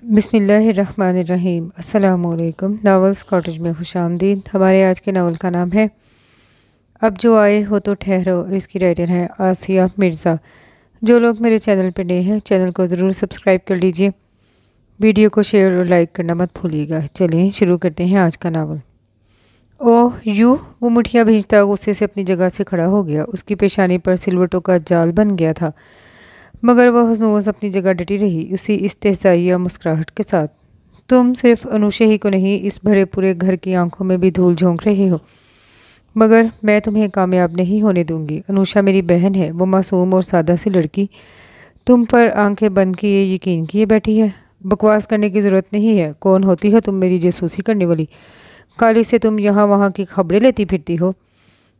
بسم اللہ الرحمن الرحیم۔ السلام علیکم۔ ناولز کاٹیج میں خوش آمدید۔ ہمارے آج کے ناول کا نام ہے اب جو آئے ہو تو ٹھہرو، اور اس کی رائٹر ہے آسیہ مرزا۔ جو لوگ میرے چینل پہ نئے ہیں چینل کو ضرور سبسکرائب کر لیجئے، ویڈیو کو شیئر اور لائک کرنا مت بھولیے گا۔ چلیں شروع کرتے ہیں آج کا ناول۔ اوہ یو، وہ مٹھیاں بھیجتا غصے سے اپنی جگہ سے کھڑا ہو گیا۔ اس کی پیشانی پر سلوٹوں کا جال بن گیا تھا، مگر وہ حسنوس اپنی جگہ ڈٹی رہی، اسی استہزائیہ مسکراہٹ کے ساتھ۔ تم صرف انوشا ہی کو نہیں، اس بھرے پورے گھر کی آنکھوں میں بھی دھول جھونک رہے ہو، مگر میں تمہیں کامیاب نہیں ہونے دوں گی۔ انوشا میری بہن ہے، وہ معصوم اور سادہ سی لڑکی تم پر آنکھیں بند کیے یقین کیے بیٹھی ہے۔ بکواس کرنے کی ضرورت نہیں ہے۔ کون ہوتی ہو تم میری جاسوسی کرنے والی؟ کالی سے تم یہاں وہاں کی خبریں لیتی پھرتی ہو۔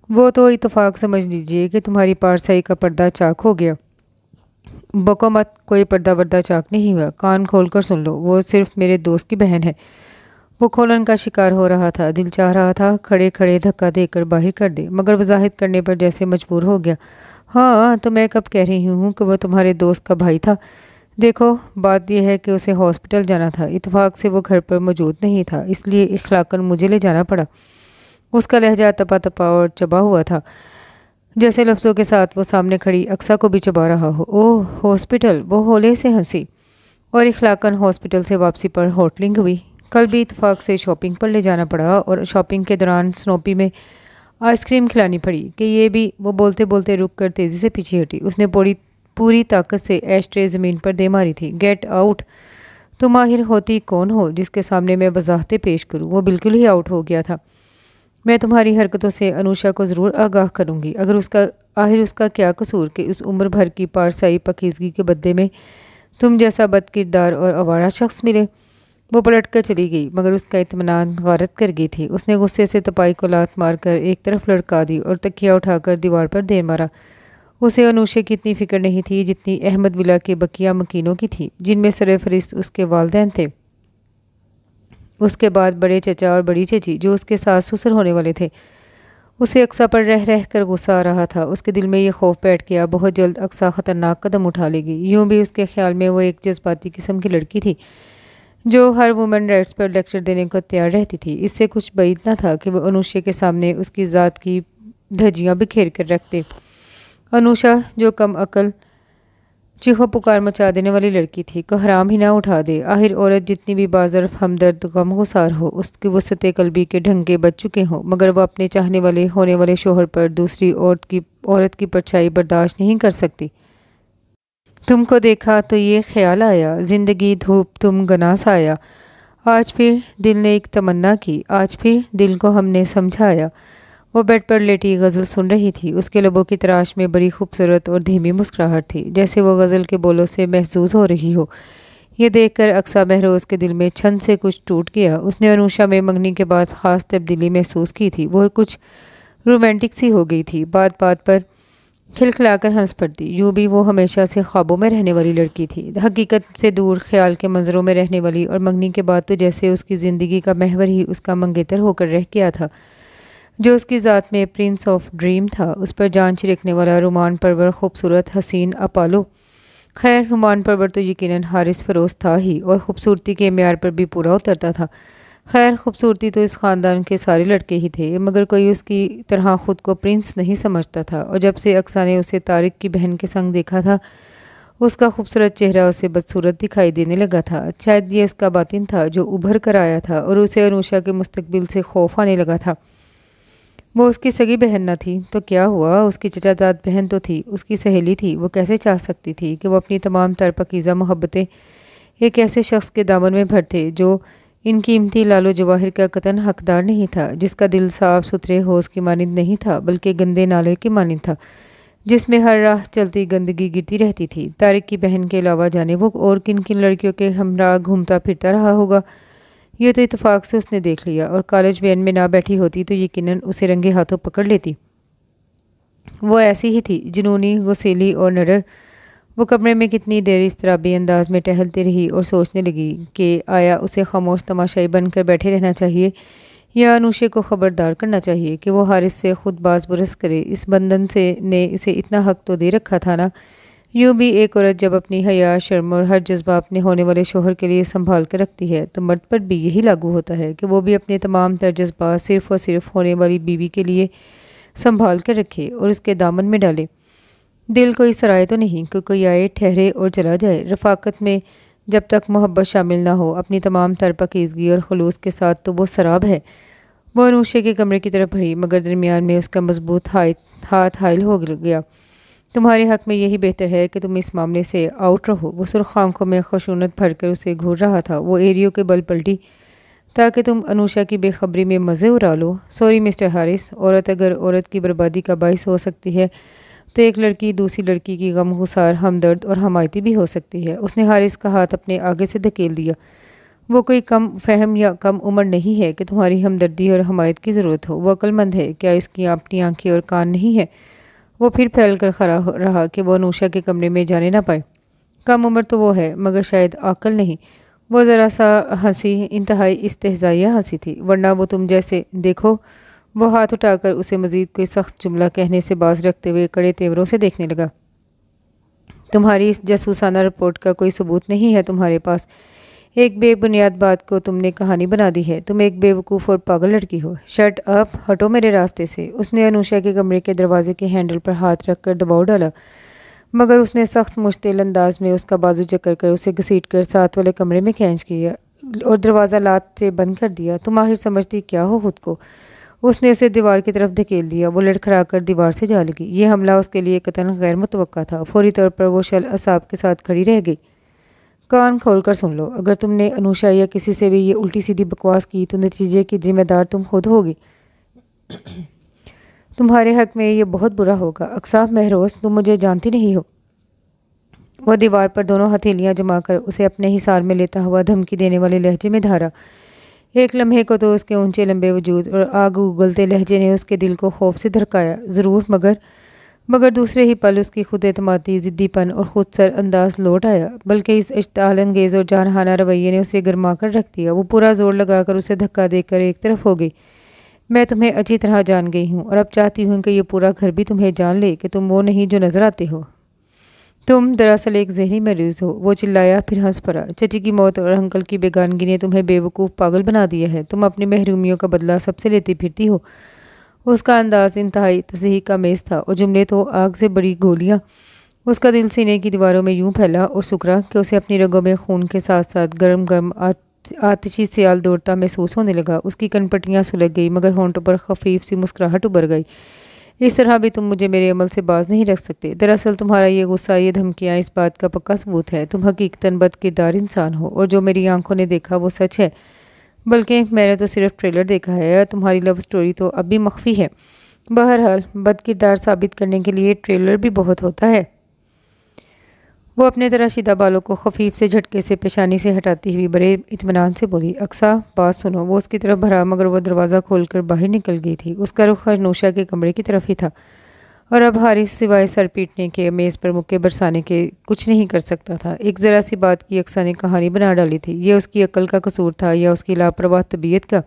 وہ تو اتفاق سمجھ لیجیے کہ تمہاری پارسائی کا پردہ چاک ہو گیا۔ بکو مت، کوئی پردہ وردہ چاک نہیں ہوا۔ کان کھول کر سن لو، وہ صرف میرے دوست کی بہن ہے۔ وہ کھولن کا شکار ہو رہا تھا، دل چاہ رہا تھا کھڑے کھڑے دھکا دے کر باہر کر دے، مگر وضاحت کرنے پر جیسے مجبور ہو گیا۔ ہاں تو میں کب کہہ رہی ہوں کہ وہ تمہارے دوست کا بھائی تھا۔ دیکھو بات یہ ہے کہ اسے ہاسپٹل جانا تھا، اتفاق سے وہ گھر پر موجود نہیں تھا، اس لیے اخلاقاً مجھے لے جانا پڑا۔ اس کا لہجہ تپا تپا اور چبا ہوا تھا، جیسے لفظوں کے ساتھ وہ سامنے کھڑی اقصیٰ کو بھی چبا رہا ہو۔ اوہ ہاسپٹل، وہ ہولے سے ہنسی، اور اخلاقاً ہاسپٹل سے واپسی پر ہوٹلنگ ہوئی۔ کل بھی اتفاق سے شاپنگ پر لے جانا پڑا، اور شاپنگ کے دوران سنوپی میں آئس کریم کھلانی پڑی کہ یہ بھی۔ وہ بولتے بولتے رک کر تیزی سے پیچھے ہٹی۔ اس نے پوری طاقت سے ایش ٹرے زمین پر دے ماری تھی۔ Get out! تم آخر ہوتی کون ہو جس کے سامنے میں وضاحتیں پیش کروں؟ وہ بالکل ہی آؤٹ ہو گیا تھا۔ میں تمہاری حرکتوں سے انوشا کو ضرور آگاہ کروں گی۔ آخر اس کا کیا قصور کہ اس عمر بھر کی پارسائی پاکیزگی کے بدلے میں تم جیسا بد کردار اور آوارہ شخص ملے؟ وہ پلٹ کر چلی گئی، مگر اس کا اطمینان غارت کر گئی تھی۔ اس نے غصے سے تپائی کو لات مار کر ایک طرف لڑکا دی اور تکیہ اٹھا کر دیوار پر دیر مارا۔ اسے انوشا کی اتنی فکر نہیں تھی جتنی احمد ولا کے بقیہ مکینوں کی تھی، جن میں سرفہرست اس کے والدین تھے۔ اس کے بعد بڑے چچا اور بڑی چچی، جو اس کے ساس سسر ہونے والے تھے۔ اسے اقصیٰ پر رہ رہ کر غصہ آ رہا تھا۔ اس کے دل میں یہ خوف بیٹھ گیا بہت جلد اقصیٰ خطرناک قدم اٹھا لے گی۔ یوں بھی اس کے خیال میں وہ ایک جذباتی قسم کی لڑکی تھی، جو ہر وومن رائٹس پر لیکچر دینے کو تیار رہتی تھی۔ اس سے کچھ بعید نہ تھا کہ وہ انوشا کے سامنے اس کی ذات کی دھجیاں بکھیر کر رکھ دے۔ انوشا جو کم عقل چیخو پکار مچا دینے والی لڑکی تھی کو حرام ہی نہ اٹھا دے۔ آخر عورت جتنی بھی باظرف ہمدرد غم گسار ہو، اس کی وسعت قلبی کے ڈھنگے بج چکے ہوں، مگر وہ اپنے چاہنے والے ہونے والے شوہر پر دوسری عورت کی پرچھائی برداشت نہیں کر سکتی۔ تم کو دیکھا تو یہ خیال آیا، زندگی دھوپ تم گنا سایا۔ آج پھر دل نے ایک تمنا کی، آج پھر دل کو ہم نے سمجھایا۔ وہ بیڈ پر لیٹی غزل سن رہی تھی۔ اس کے لبوں کی تراش میں بڑی خوبصورت اور دھیمی مسکراہٹ تھی، جیسے وہ غزل کے بولوں سے محظوظ ہو رہی ہو۔ یہ دیکھ کر اقصیٰ مہروز کے دل میں چھن سے کچھ ٹوٹ گیا۔ اس نے انوشا میں منگنی کے بعد خاص تبدیلی محسوس کی تھی۔ وہ کچھ رومانٹک سی ہو گئی تھی، بات بات پر کھلکھلا کر ہنس پڑتی۔ یوں بھی وہ ہمیشہ سے خوابوں میں رہنے والی لڑکی تھی، حقیقت سے دور خیال کے منظروں میں رہنے والی، اور منگنی کے بعد تو جیسے اس کی زندگی کا محور ہی اس کا منگیتر ہو کر رہ گیا تھا، جو اس کی ذات میں پرنس آف ڈریم تھا، اس پر جان چھڑکنے والا رومان پرور خوبصورت حسین اپالو۔ خیر رومان پرور تو یقیناً حارث فیروز تھا ہی، اور خوبصورتی کے معیار پر بھی پورا اترتا تھا۔ خیر خوبصورتی تو اس خاندان کے سارے لڑکے ہی تھے، مگر کوئی اس کی طرح خود کو پرنس نہیں سمجھتا تھا، اور جب سے اقصیٰ نے اسے طارق کی بہن کے سنگ دیکھا تھا، اس کا خوبصورت چہرہ اسے بدصورت دکھائی دینے لگا تھا۔ شاید یہ اس کا باطن تھا جو ابھر کر آیا تھا، اور اسے انوشا کے مستقبل سے خوف آنے لگا تھا۔ وہ اس کی سگی بہن نہ تھی تو کیا ہوا، اس کی چچا زاد بہن تو تھی، اس کی سہیلی تھی۔ وہ کیسے چاہ سکتی تھی کہ وہ اپنی تمام تر پاکیزہ محبتیں ایک ایسے شخص کے دامن میں بھر دے جو ان قیمتی لال و جواہر کا قطعاً حقدار نہیں تھا، جس کا دل صاف ستھرے حوض کی مانند نہیں تھا بلکہ گندے نالے کی مانند تھا، جس میں ہر راہ چلتی گندگی گرتی رہتی تھی۔ طارق کی بہن کے علاوہ جانے وہ اور کن کن لڑکیوں کے ہمراہ گھومتا پھرتا رہا ہوگا، یہ تو اتفاق سے اس نے دیکھ لیا، اور کالج وین میں نہ بیٹھی ہوتی تو یقیناً اسے رنگے ہاتھوں پکڑ لیتی۔ وہ ایسی ہی تھی، جنونی، غسیلی اور نڈر۔ وہ کمرے میں کتنی دیر اضطرابی انداز میں ٹہلتی رہی اور سوچنے لگی کہ آیا اسے خاموش تماشائی بن کر بیٹھے رہنا چاہیے، یا انوشا کو خبردار کرنا چاہیے کہ وہ حارث سے خود باز برس کرے۔ اس بندھن نے اسے اتنا حق تو دے رکھا تھا نا، یوں بھی ایک عورت جب اپنی حیا، شرم اور ہر جذبہ اپنے ہونے والے شوہر کے لیے سنبھال کر رکھتی ہے تو مرد پر بھی یہی لاگو ہوتا ہے کہ وہ بھی اپنے تمام تر جذبات صرف اور صرف ہونے والی بیوی کے لیے سنبھال کر رکھے اور اس کے دامن میں ڈالے۔ دل کوئی سرائے تو نہیں کہ کوئی آئے، ٹھہرے اور چلا جائے۔ رفاقت میں جب تک محبت شامل نہ ہو اپنی تمام تر پاکیزگی اور خلوص کے ساتھ تو وہ سراب ہے۔ وہ انوشے کے کمرے کی طرف بڑھی مگر درمیان میں اس کا مضبوط ہاتھ حائل ہو گیا۔ تمہارے حق میں یہی بہتر ہے کہ تم اس معاملے سے آؤٹ رہو۔ وہ سرخ آنکھوں میں خشونت بھر کر اسے گھور رہا تھا۔ وہ ایریو کے بل پلٹی تاکہ تم انوشا کی بے خبری میں مزے اڑا لو۔ سوری مسٹر ہارس، عورت اگر عورت کی بربادی کا باعث ہو سکتی ہے تو ایک لڑکی دوسری لڑکی کی غم گسار، ہمدرد اور حمایتی بھی ہو سکتی ہے۔ اس نے ہارس کا ہاتھ اپنے آگے سے دھکیل دیا۔ وہ کوئی کم فہم یا کم عمر نہیں ہے کہ تمہاری ہمدردی اور حمایت کی ضرورت ہو۔ وہ عقل مند ہے، کیا اس کی اپنی آنکھیں اور کان نہیں ہے؟ وہ پھر پھیل کر کھڑا رہا کہ وہ انوشا کے کمرے میں جانے نہ پائے۔ کم عمر تو وہ ہے مگر شاید عاقل نہیں۔ وہ ذرا سا ہنسی، انتہائی استہزائیہ ہنسی تھی، ورنہ وہ تم جیسے دیکھو۔ وہ ہاتھ اٹھا کر اسے مزید کوئی سخت جملہ کہنے سے باز رکھتے ہوئے کڑے تیوروں سے دیکھنے لگا۔ تمہاری اس جاسوسانہ رپورٹ کا کوئی ثبوت نہیں ہے تمہارے پاس۔ ایک بے بنیاد بات کو تم نے کہانی بنا دی ہے۔ تم ایک بے وقوف اور پاگل لڑکی ہو۔ شٹ اپ، ہٹو میرے راستے سے۔ اس نے انوشا کے کمرے کے دروازے کے ہینڈل پر ہاتھ رکھ کر دباؤ ڈالا مگر اس نے سخت مشتعل انداز میں اس کا بازو جکڑ کر اسے گھسیٹ کر ساتھ والے کمرے میں کھینچ کیا اور دروازہ لات سے بند کر دیا۔ تم آخر سمجھتی کیا ہو خود کو؟ اس نے اسے دیوار کی طرف دھکیل دیا۔ وہ لڑکھڑا کر دیوار سے جا لگی۔ یہ حملہ اس کے لیے قطعاً غیر متوقع تھا۔ فوری طور پر وہ شل اعصاب کے ساتھ کھڑی رہ گئی۔ کان کھول کر سن لو، اگر تم نے انوشا یا کسی سے بھی یہ الٹی سیدھی بکواس کی تو نتیجے کی ذمہ دار تم خود ہوگی۔ تمہارے حق میں یہ بہت برا ہوگا۔ اقصا مہروز، تم مجھے جانتی نہیں ہو۔ وہ دیوار پر دونوں ہتھیلیاں جما کر اسے اپنے حصار میں لیتا ہوا دھمکی دینے والے لہجے میں دھارا۔ ایک لمحے کو تو اس کے اونچے لمبے وجود اور آگ اگلتے لہجے نے اس کے دل کو خوف سے دھڑکایا ضرور، مگر دوسرے ہی پل اس کی خود اعتمادی، ضدی پن اور خود سر انداز لوٹ آیا، بلکہ اس اشتعال انگیز اور جارحانہ رویے نے اسے گرما کر رکھ دیا۔ وہ پورا زور لگا کر اسے دھکا دے کر ایک طرف ہو گئی۔ میں تمہیں اچھی طرح جان گئی ہوں اور اب چاہتی ہوں کہ یہ پورا گھر بھی تمہیں جان لے کہ تم وہ نہیں جو نظر آتے ہو۔ تم دراصل ایک ذہنی مریض ہو۔ وہ چلایا پھر ہنس پڑا۔ چچی کی موت اور انکل کی بیگانگی نے تمہیں بے وقوف پاگل بنا دیا ہے۔ تم اپنی محرومیوں کا بدلہ سب سے لیتی پھرتی ہو۔ اس کا انداز انتہائی تضحیک آمیز تھا اور جملے تو آگ سے بڑی گولیاں۔ اس کا دل سینے کی دیواروں میں یوں پھیلا اور سکڑا کہ اسے اپنی رگوں میں خون کے ساتھ ساتھ گرم گرم آتشی سیال دوڑتا محسوس ہونے لگا۔ اس کی کنپٹیاں سلگ گئی مگر ہونٹوں پر خفیف سی مسکراہٹ ابھر گئی۔ اس طرح بھی تم مجھے میرے عمل سے باز نہیں رکھ سکتے۔ دراصل تمہارا یہ غصہ، یہ دھمکیاں اس بات کا پکا ثبوت ہے تم حقیقتاً بد کردار انسان ہو، اور جو میری آنکھوں نے دیکھا وہ سچ ہے۔ بلکہ میں نے تو صرف ٹریلر دیکھا ہے اور تمہاری لو سٹوری تو اب بھی مخفی ہے۔ بہرحال بد کردار ثابت کرنے کے لیے ٹریلر بھی بہت ہوتا ہے۔ وہ اپنے تراشیدہ بالوں کو خفیف سے جھٹکے سے پیشانی سے ہٹاتی ہوئی بڑے اطمینان سے بولی، اقصا بات سنو۔ وہ اس کی طرف بڑھا مگر وہ دروازہ کھول کر باہر نکل گئی تھی۔ اس کا رخ انوشا کے کمرے کی طرف ہی تھا اور اب ہارس سوائے سر پیٹنے کے، میز پر مکے برسانے کے کچھ نہیں کر سکتا تھا۔ ایک ذرا سی بات کی اقصا نے کہانی بنا ڈالی تھی۔ یہ اس کی عقل کا قصور تھا یا اس کی لاپرواہ طبیعت کا؟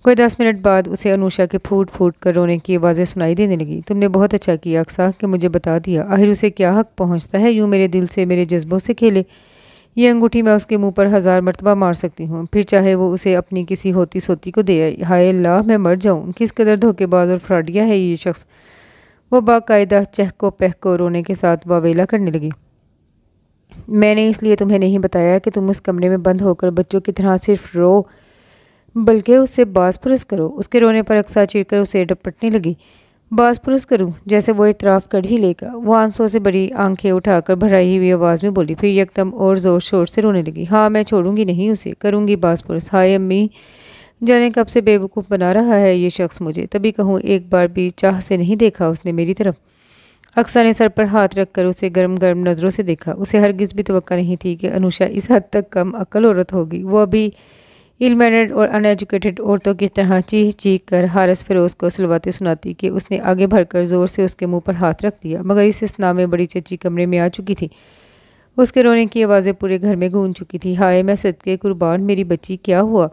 کوئی 10 منٹ بعد اسے انوشا کے پھوٹ پھوٹ کر رونے کی آوازیں سنائی دینے لگی۔ تم نے بہت اچھا کیا اقصا کہ مجھے بتا دیا۔ آخر اسے کیا حق پہنچتا ہے یوں میرے دل سے، میرے جذبوں سے کھیلے؟ یہ انگوٹھی میں اس کے منہ پر 1000 مرتبہ مار سکتی ہوں، پھر چاہے وہ اسے اپنی کسی ہوتی سوتی کو دے آئی۔ ہائے اللہ، میں مر جاؤں۔ کس قدر دھوکے باز اور فراڈیا ہے یہ شخص۔ وہ باقاعدہ چہکو پہکو رونے کے ساتھ واویلا کرنے لگی۔ میں نے اس لیے تمہیں نہیں بتایا کہ تم اس کمرے میں بند ہو کر بچوں کی طرح صرف رو، بلکہ اس سے باز پرس کرو۔ اس کے رونے پر اقصا چڑھ کر اسے ڈپٹنے لگی۔ باز پرس کروں؟ جیسے وہ اعتراف کر ہی لے گا۔ وہ آنسوں سے بڑی آنکھیں اٹھا کر بھرائی ہوئی آواز میں بولی، پھر یکدم اور زور شور سے رونے لگی۔ ہاں، میں چھوڑوں گی نہیں اسے، کروں گی باز پرس۔ ہائے امی، جانے کب سے بے وقوف بنا رہا ہے یہ شخص مجھے۔ تبھی کہوں ایک بار بھی چاہ سے نہیں دیکھا اس نے میری طرف۔ اقصا نے سر پر ہاتھ رکھ کر اسے گرم گرم نظروں سے دیکھا۔ اسے ہرگز بھی توقع نہیں تھی کہ انوشا اس حد تک کم عقل عورت ہوگی۔ وہ ابھی ایل مینڈ اور ان ایجوکیٹڈ عورتوں کی طرح چیخ چیخ کر حارس فیروز کو سلواتے سناتی کہ اس نے آگے بڑھ کر زور سے اس کے منہ پر ہاتھ رکھ دیا، مگر اس اثنا میں بڑی چچی کمرے میں آ چکی تھی۔ اس کے رونے کی آوازیں پورے گھر میں گونج چکی تھی۔ ہائے میں صدقے قربان، میری بچی کیا ہوا؟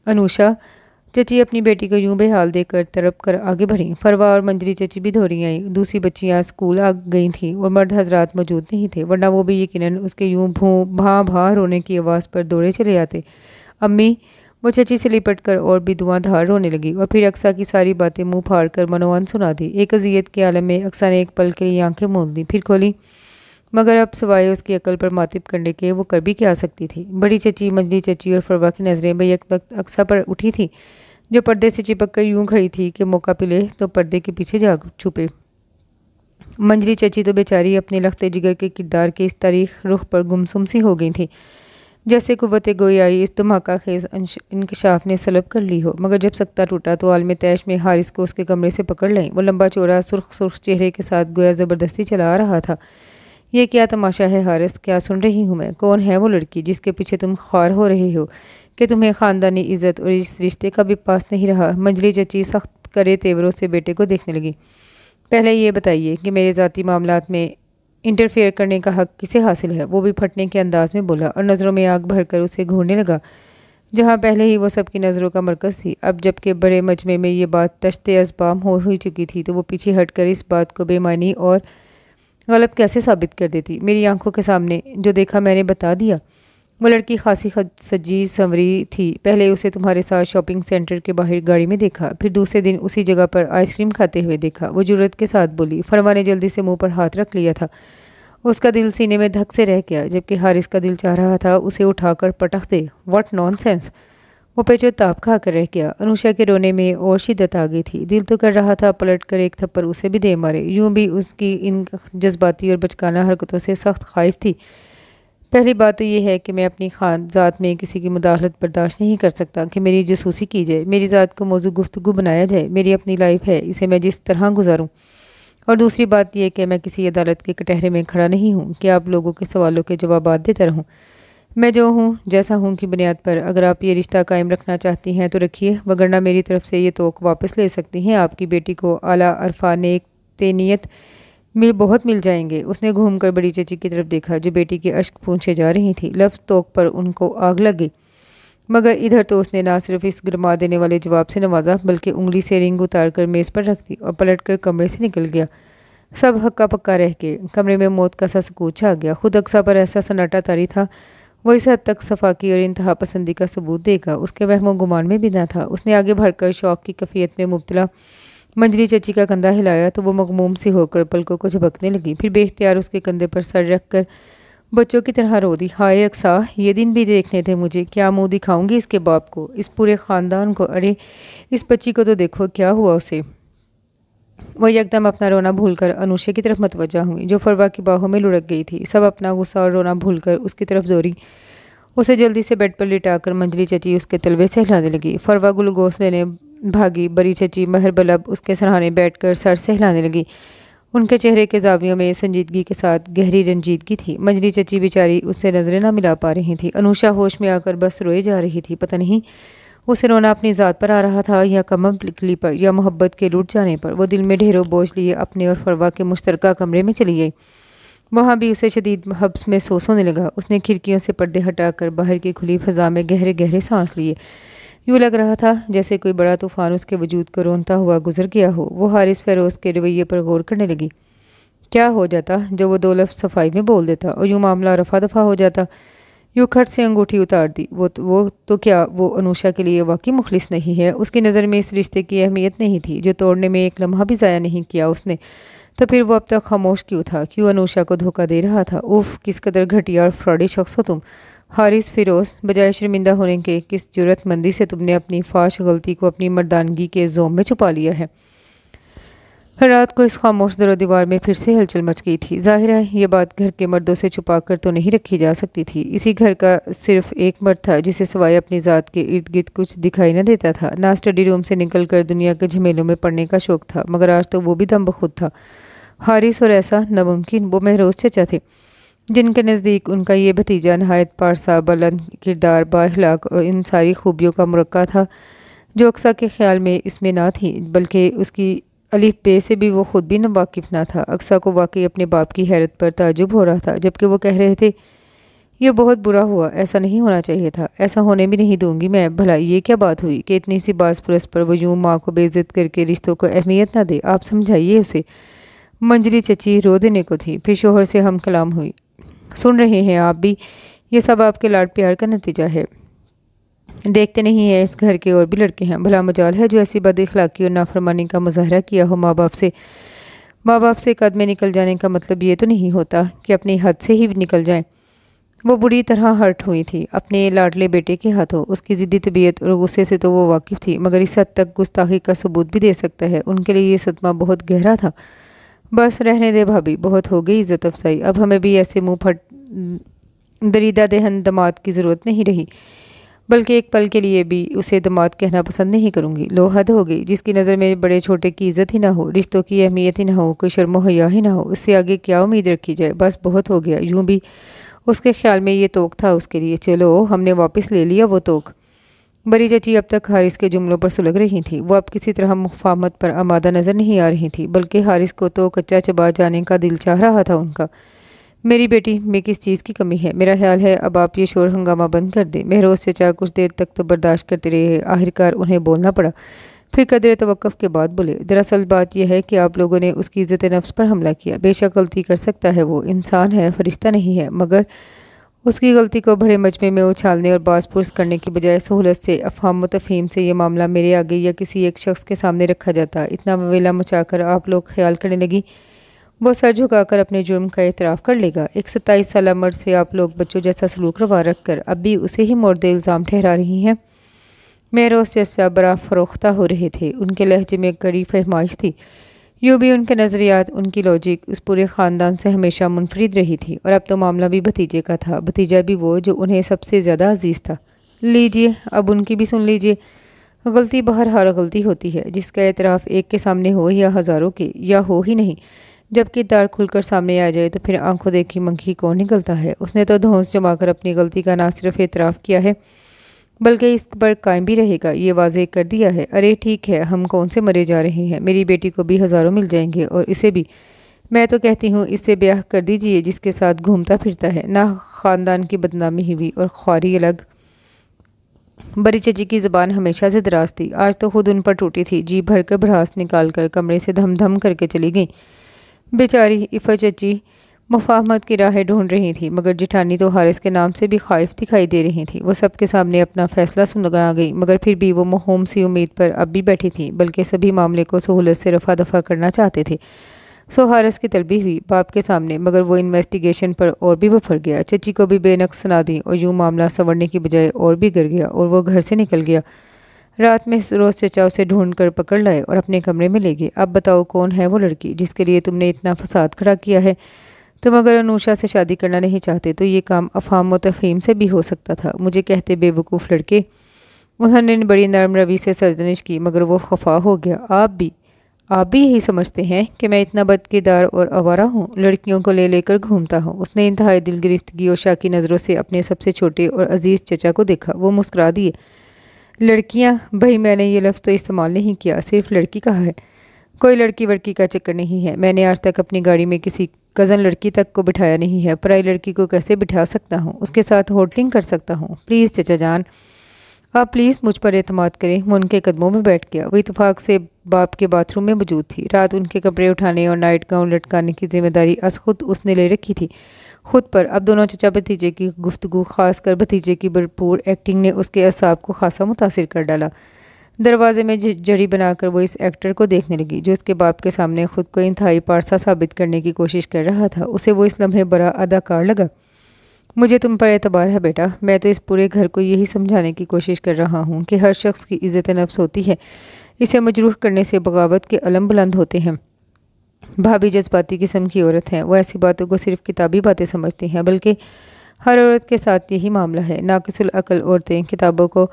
انوشا، چچی اپنی بیٹی کو یوں بے حال دیکھ کر تڑپ کر آگے بڑھیں۔ فروا اور منجری چچی بھی دھوری آئیں۔ دوسری بچیاں اسکول آ گئی تھیں اور مرد حضرات موجود نہیں تھے، ورنہ وہ بھی یقیناً اس کے یوں بھاں بھاں رونے کی آواز پر دوڑے چلے آتے۔ امی، وہ چچی سے لپٹ کر اور بھی دھواں دھار رونے لگی اور پھر اقصیٰ کی ساری باتیں منہ پھاڑ کر منوان سنا دی۔ ایک اذیت کے عالم میں اقصیٰ نے ایک پل کے لیے آنکھیں موند لیں، پھر کھولی، مگر اب سوائے اس کی عقل پر ماتب کرنے کے وہ کر بھی کیا سکتی تھی۔ بڑی چچی، منجلی چچی اور فروا کی نظریں بیک وقت اقصیٰ پر اٹھی تھیں، جو پردے سے چپک کر یوں کھڑی تھی کہ موقع پلے تو پردے کے پیچھے جا چھپے۔ منجلی چچی تو بیچاری اپنے لخت جگر کے کردار کے اس تاریخ رخ پر گمسم سی ہو گئی تھیں، جیسے قوت گویائی اس دھماکہ خیز انکشاف نے سلب کر لی ہو۔ مگر جب سکتہ ٹوٹا تو عالم تیش میں حارث کو اس کے کمرے سے پکڑ لیں۔ وہ لمبا چوڑا سرخ چہرے کے ساتھ گویا زبردستی چلا آ رہا تھا۔ یہ کیا تماشا ہے حارث؟ کیا سن رہی ہوں میں؟ کون ہے وہ لڑکی جس کے پیچھے تم خوار ہو رہے ہو کہ تمہیں خاندانی عزت اور اس رشتے کا بھی پاس نہیں رہا؟ منجلی چچی سخت کرے تیوروں سے بیٹے کو دیکھنے لگی۔ پہلے یہ بتائیے کہ میرے ذاتی معاملات میں انٹرفیئر کرنے کا حق کسے حاصل ہے؟ وہ بھی پھٹنے کے انداز میں بولا اور نظروں میں آگ بھر کر اسے گھورنے لگا، جہاں پہلے ہی وہ سب کی نظروں کا مرکز تھی۔ اب جب کہ بڑے مجمع میں یہ بات تشت ازبام ہو ہی چکی تھی تو وہ پیچھے ہٹ کر اس بات کو بے معنی اور غلط کیسے ثابت کر دیتی؟ میری آنکھوں کے سامنے جو دیکھا میں نے بتا دیا۔ وہ لڑکی خاصی سجی سنوری تھی۔ پہلے اسے تمہارے ساتھ شاپنگ سینٹر کے باہر گاڑی میں دیکھا، پھر دوسرے دن اسی جگہ پر آئس کریم کھاتے ہوئے دیکھا۔ وہ جرأت کے ساتھ بولی۔ فروا نے جلدی سے منہ پر ہاتھ رکھ لیا تھا۔ اس کا دل سینے میں دھک سے رہ گیا، جبکہ حارث کا دل چاہ رہا تھا اسے اٹھا کر پٹخ دے۔ واٹ نان سینس! وہ پیچو تاپ کھا کر رہ گیا۔ انوشا کے رونے میں اور شدت آ گئی تھی۔ دل تو کر رہا تھا پلٹ کر ایک تھپڑ اسے بھی دے مارے، یوں بھی اس کی ان جذباتی اور بچکانہ حرکتوں سے سخت خائف تھی۔ پہلی بات تو یہ ہے کہ میں اپنی ذات میں کسی کی مداخلت برداشت نہیں کر سکتا کہ میری جاسوسی کی جائے، میری ذات کو موضوع گفتگو بنایا جائے۔ میری اپنی لائف ہے، اسے میں جس طرح گزاروں۔ اور دوسری بات یہ کہ میں کسی عدالت کے کٹہرے میں کھڑا نہیں ہوں کہ آپ لوگوں کے سوالوں کے جوابات دیتا رہوں۔ میں جو ہوں جیسا ہوں کی بنیاد پر اگر آپ یہ رشتہ قائم رکھنا چاہتی ہیں تو رکھیے، وگرنہ میری طرف سے یہ توق واپس لے سکتی ہیں۔ آپ کی بیٹی کو اعلیٰ عرفاں نیک تینیت بہت مل جائیں گے۔ اس نے گھوم کر بڑی چچی کی طرف دیکھا جو بیٹی کے اشک پونچھے جا رہی تھی۔ لفظ توق پر ان کو آگ لگ گئی، مگر ادھر تو اس نے نہ صرف اس گرما دینے والے جواب سے نوازا بلکہ انگلی سے رنگ اتار کر میز پر رکھ دی اور پلٹ کر کمرے سے نکل گیا۔ سب ہکا پکا رہ کے کمرے میں موت کا سا سکوت چھا گیا۔ خود اقصیٰ پر ایسا سناٹا طاری تھا، وہ اس حد تک صفاقی اور انتہا پسندی کا ثبوت دے گا اس کے وہم و گمان میں بھی نہ تھا۔ اس نے آگے بڑھ کر شوق کی کیفیت میں مبتلا منجلی چچی کا کندھا ہلایا تو وہ مغموم سی ہو کر پلکوں کو جھپکنے لگی، پھر بے اختیار اس کے کندھے پر سر رکھ کر بچوں کی طرح رو دی۔ ہائے اقصیٰ، یہ دن بھی دیکھنے تھے مجھے، کیا منہ دکھاؤں گی اس کے باپ کو، اس پورے خاندان کو؟ ارے اس بچی کو تو دیکھو، کیا ہوا اسے؟ وہ یکدم اپنا رونا بھول کر انوشا کی طرف متوجہ ہوئی جو فروا کی باہوں میں لڑک گئی تھی۔ سب اپنا غصہ اور رونا بھول کر اس کی طرف دوڑی۔ اسے جلدی سے بیڈ پر لٹا کر منجلی چچی اس کے تلوے سے ہلانے لگی۔ فروا گلوکوز لینے بھاگی، بڑی چچی مہر بلب اس کے سرہانے بیٹھ کر سر سے ہلانے لگی۔ ان کے چہرے کے زاویوں میں سنجیدگی کے ساتھ گہری رنجیدگی تھی۔ منجلی چچی بیچاری اس سے نظریں نہ ملا پا رہی تھی۔ انوشا ہوش میں آ کر بس روئے جا رہی تھی۔ پتہ نہیں اسے رونا اپنی ذات پر آ رہا تھا یا کم عقلی پر یا محبت کے لٹ جانے پر۔ وہ دل میں ڈھیروں بوجھ لیے اپنے اور فروا کے مشترکہ کمرے میں چلی گئی۔ وہاں بھی اسے شدید حبس محسوس ہونے لگا۔ اس نے کھڑکیوں سے پردے ہٹا کر باہر کی کھلی فضا میں گہرے گہرے سانس لیے۔ یوں لگ رہا تھا جیسے کوئی بڑا طوفان اس کے وجود کو رونتا ہوا گزر گیا ہو۔ وہ حارث فیروز کے رویے پر غور کرنے لگی۔ کیا ہو جاتا جو وہ دو لفظ صفائی میں بول دیتا اور یوں معاملہ رفع دفع ہو جاتا؟ یوں کھٹ سے انگوٹھی اتار دی۔ وہ تو کیا وہ انوشا کے لیے واقعی مخلص نہیں ہے؟ اس کی نظر میں اس رشتے کی اہمیت نہیں تھی جو توڑنے میں ایک لمحہ بھی ضائع نہیں کیا اس نے؟ تو پھر وہ اب تک خاموش کیوں تھا؟ کیوں انوشا کو دھوکہ دے رہا تھا؟ اوف، کس قدر گھٹیا اور فراڈی شخص ہو تم حارث فیروز! بجائے شرمندہ ہونے کے کس جرأت مندی سے تم نے اپنی فاش غلطی کو اپنی مردانگی کے زوم میں چھپا لیا ہے۔ رات کو اس خاموش در و دیوار میں پھر سے ہلچل مچ گئی تھی۔ ظاہر ہے یہ بات گھر کے مردوں سے چھپا کر تو نہیں رکھی جا سکتی تھی۔ اسی گھر کا صرف ایک مرد تھا جسے سوائے اپنی ذات کے ارد گرد کچھ دکھائی نہ دیتا تھا، نہ اسٹڈی روم سے نکل کر دنیا کے جھمیلوں میں پڑنے کا شوق تھا، مگر آج تو وہ بھی دم بخود تھا حارث، اور ایسا ناممکن۔ وہ مہروز چچا تھے جن کے نزدیک ان کا یہ بھتیجا نہایت پارسا، بلند کردار، با اخلاق اور ان ساری خوبیوں کا مرقع تھا جو اقصیٰ کے خیال میں اس میں نہ تھی، بلکہ اس کی الف بے سے بھی وہ خود بھی واقف نہ تھا۔ اقصیٰ کو واقعی اپنے باپ کی حیرت پر تعجب ہو رہا تھا، جبکہ وہ کہہ رہے تھے یہ بہت برا ہوا، ایسا نہیں ہونا چاہیے تھا، ایسا ہونے بھی نہیں دوں گی میں۔ بھلا یہ کیا بات ہوئی کہ اتنی سی باز پرس پر وہ یوں ماں کو بے عزت کر کے رشتوں کو اہمیت نہ دے؟ آپ سمجھائیے اسے۔ منجری چچی رو دینے کو تھی، پھر شوہر سے ہم کلام ہوئی۔ سن رہے ہیں آپ بھی؟ یہ سب آپ کے لاڈ پیار کا نتیجہ ہے۔ دیکھتے نہیں ہیں اس گھر کے اور بھی لڑکے ہیں، بھلا مجال ہے جو ایسی بد اخلاقی اور نافرمانی کا مظاہرہ کیا ہو ماں باپ سے قد میں نکل جانے کا مطلب یہ تو نہیں ہوتا کہ اپنی حد سے ہی نکل جائیں۔ وہ بری طرح ہرٹ ہوئی تھی اپنے لاڈلے بیٹے کے ہاتھوں۔ اس کی ضدی طبیعت اور غصے سے تو وہ واقف تھی، مگر اس حد تک گستاخی کا ثبوت بھی دے سکتا ہے، ان کے لیے یہ صدمہ بہت گہرا تھا۔ بس رہنے دے بھابی، بہت ہو گئی عزت افزائی، اب ہمیں بھی ایسے منہ پھٹ دریدہ دہن دماد کی ضرورت نہیں رہی، بلکہ ایک پل کے لیے بھی اسے دماد کہنا پسند نہیں کروں گی۔ لو حد ہو گئی، جس کی نظر میں بڑے چھوٹے کی عزت ہی نہ ہو، رشتوں کی اہمیت ہی نہ ہو، کوئی شرم و حیا ہی نہ ہو، اس سے آگے کیا امید رکھی جائے؟ بس بہت ہو گیا۔ یوں بھی اس کے خیال میں یہ توق تھا اس کے لیے۔ چلو ہم نے واپس لے لیا وہ توق۔ بڑی چچی اب تک حارث کے جملوں پر سلگ رہی تھی، وہ اب کسی طرح مفاہمت پر آمادہ نظر نہیں آ رہی تھی، بلکہ حارث کو تو کچا چبا جانے کا دل چاہ رہا تھا ان کا۔ میری بیٹی میں کس چیز کی کمی ہے؟ میرا خیال ہے اب آپ یہ شور ہنگامہ بند کر دیں۔ مہروز چچا کچھ دیر تک تو برداشت کرتے رہے، آخرکار انہیں بولنا پڑا، پھر قدرے توقف کے بعد بولے۔ دراصل بات یہ ہے کہ آپ لوگوں نے اس کی عزت نفس پر حملہ کیا۔ بے شک غلطی کر سکتا ہے، وہ انسان ہے، فرشتہ نہیں ہے، مگر اس کی غلطی کو بڑے مجمع میں اچھالنے اور باز پرس کرنے کی بجائے سہولت سے افہام و تفہیم سے یہ معاملہ میرے آگے یا کسی ایک شخص کے سامنے رکھا جاتا۔ اتنا ویلا مچا کر آپ لوگ خیال کرنے لگی وہ سر جھکا کر اپنے جرم کا اعتراف کر لے گا۔ ایک 27 سالہ مرد سے آپ لوگ بچوں جیسا سلوک روا رکھ کر اب بھی اسے ہی مورد الزام ٹھہرا رہی ہیں۔ مہروز چچا برا فروختہ ہو رہے تھے، ان کے لہجے میں کڑی فہمائش تھی۔ یوں بھی ان کے نظریات، ان کی لاجک اس پورے خاندان سے ہمیشہ منفرد رہی تھی، اور اب تو معاملہ بھی بھتیجے کا تھا، بھتیجا بھی وہ جو انہیں سب سے زیادہ عزیز تھا۔ لیجئے اب ان کی بھی سن لیجئے۔ غلطی بہرحال غلطی ہوتی ہے، جس کا اعتراف ایک کے سامنے ہو یا ہزاروں کے، یا ہو ہی نہیں، جب کردار کھل کر سامنے آ جائے تو پھر آنکھوں دیکھی منکی کون نکلتا ہے۔ اس نے تو دھونس جما کر اپنی غلطی کا نہ صرف اعتراف کیا ہے بلکہ اس پر قائم بھی رہے گا، یہ واضح کر دیا ہے۔ ارے ٹھیک ہے، ہم کون سے مرے جا رہے ہیں، میری بیٹی کو بھی ہزاروں مل جائیں گے، اور اسے بھی۔ میں تو کہتی ہوں اس سے بیاہ کر دیجئے جس کے ساتھ گھومتا پھرتا ہے، نہ خاندان کی بدنامی ہوئی اور خواری الگ۔ بڑی چچی کی زبان ہمیشہ سے دراز تھی، آج تو خود ان پر ٹوٹی تھی، جی بھر کر بھڑاس نکال کر کمرے سے دھم دھم کر کے چلی گئیں۔ بیچاری عفت چچی مفاہمت کی راہیں ڈھونڈ رہی تھی، مگر جٹھانی تو حارث کے نام سے بھی خائف دکھائی دے رہی تھی۔ وہ سب کے سامنے اپنا فیصلہ سنا گئی، مگر پھر بھی وہ موہوم سی امید پر اب بھی بیٹھی تھی، بلکہ سبھی معاملے کو سہولت سے رفع دفع کرنا چاہتے تھے۔ سو حارث کی طلبی ہوئی باپ کے سامنے، مگر وہ انویسٹیگیشن پر اور بھی وفر گیا، چچی کو بھی بے نقص سنا دی، اور یوں معاملہ سنورنے کی بجائے اور بھی گر گیا، اور وہ گھر سے نکل گیا۔ رات میں روز چچا اسے ڈھونڈ کر پکڑ لائے اور اپنے کمرے میں لے گئے۔ اب بتاؤ کون ہے وہ لڑکی جس کے لیے تم نے اتنا فساد کھڑا کیا ہے؟ تم اگر انوشا سے شادی کرنا نہیں چاہتے تو یہ کام افہام و تفہیم سے بھی ہو سکتا تھا۔ مجھے کہتے بے وقوف لڑکے۔ انہوں نے بڑی نرم روی سے سرزنش کی، مگر وہ خفا ہو گیا۔ آپ بھی یہی سمجھتے ہیں کہ میں اتنا بد کردار اور آوارہ ہوں، لڑکیوں کو لے کر گھومتا ہوں؟ اس نے انتہائی دل گرفتگی اور شاکی نظروں سے اپنے سب سے چھوٹے اور عزیز چچا کو دیکھا۔ وہ مسکرا دیے۔ لڑکیاں؟ بھائی میں نے یہ لفظ تو استعمال نہیں کیا، صرف لڑکی کہا ہے۔ کوئی لڑکی وڑکی کا چکر نہیں ہے، میں نے آج تک اپنی گاڑی میں کسی کزن لڑکی تک کو بٹھایا نہیں ہے، پرائی لڑکی کو کیسے بٹھا سکتا ہوں؟ اس کے ساتھ ہوٹلنگ کر سکتا ہوں؟ پلیز چچا جان، آپ پلیز مجھ پر اعتماد کریں۔ وہ ان کے قدموں میں بیٹھ گیا۔ وہ اتفاق سے باپ کے باتھ روم میں موجود تھی۔ رات ان کے کپڑے اٹھانے اور نائٹ گاؤن لٹکانے کی ذمہ داری از خود اس نے لے رکھی تھی، خود پر۔ اب دونوں چچا بھتیجے کی گفتگو، خاص کر بھتیجے کی بھرپور ایکٹنگ نے اس کے اعصاب کو خاصا متاثر کر ڈالا۔ دروازے میں جھڑی بنا کر وہ اس ایکٹر کو دیکھنے لگی جو اس کے باپ کے سامنے خود کو انتہائی پارسا ثابت کرنے کی کوشش کر رہا تھا۔ اسے وہ اس لمحے بڑا اداکار لگا۔ مجھے تم پر اعتبار ہے بیٹا، میں تو اس پورے گھر کو یہی سمجھانے کی کوشش کر رہا ہوں کہ ہر شخص کی عزت نفس ہوتی ہے، اسے مجروح کرنے سے بغاوت کے علم بلند ہوتے ہیں۔ بھابھی جذباتی قسم کی عورت ہیں، وہ ایسی باتوں کو صرف کتابی باتیں سمجھتی ہیں، بلکہ ہر عورت کے ساتھ یہی معاملہ ہے۔ ناقص العقل عورتیں کتابوں کو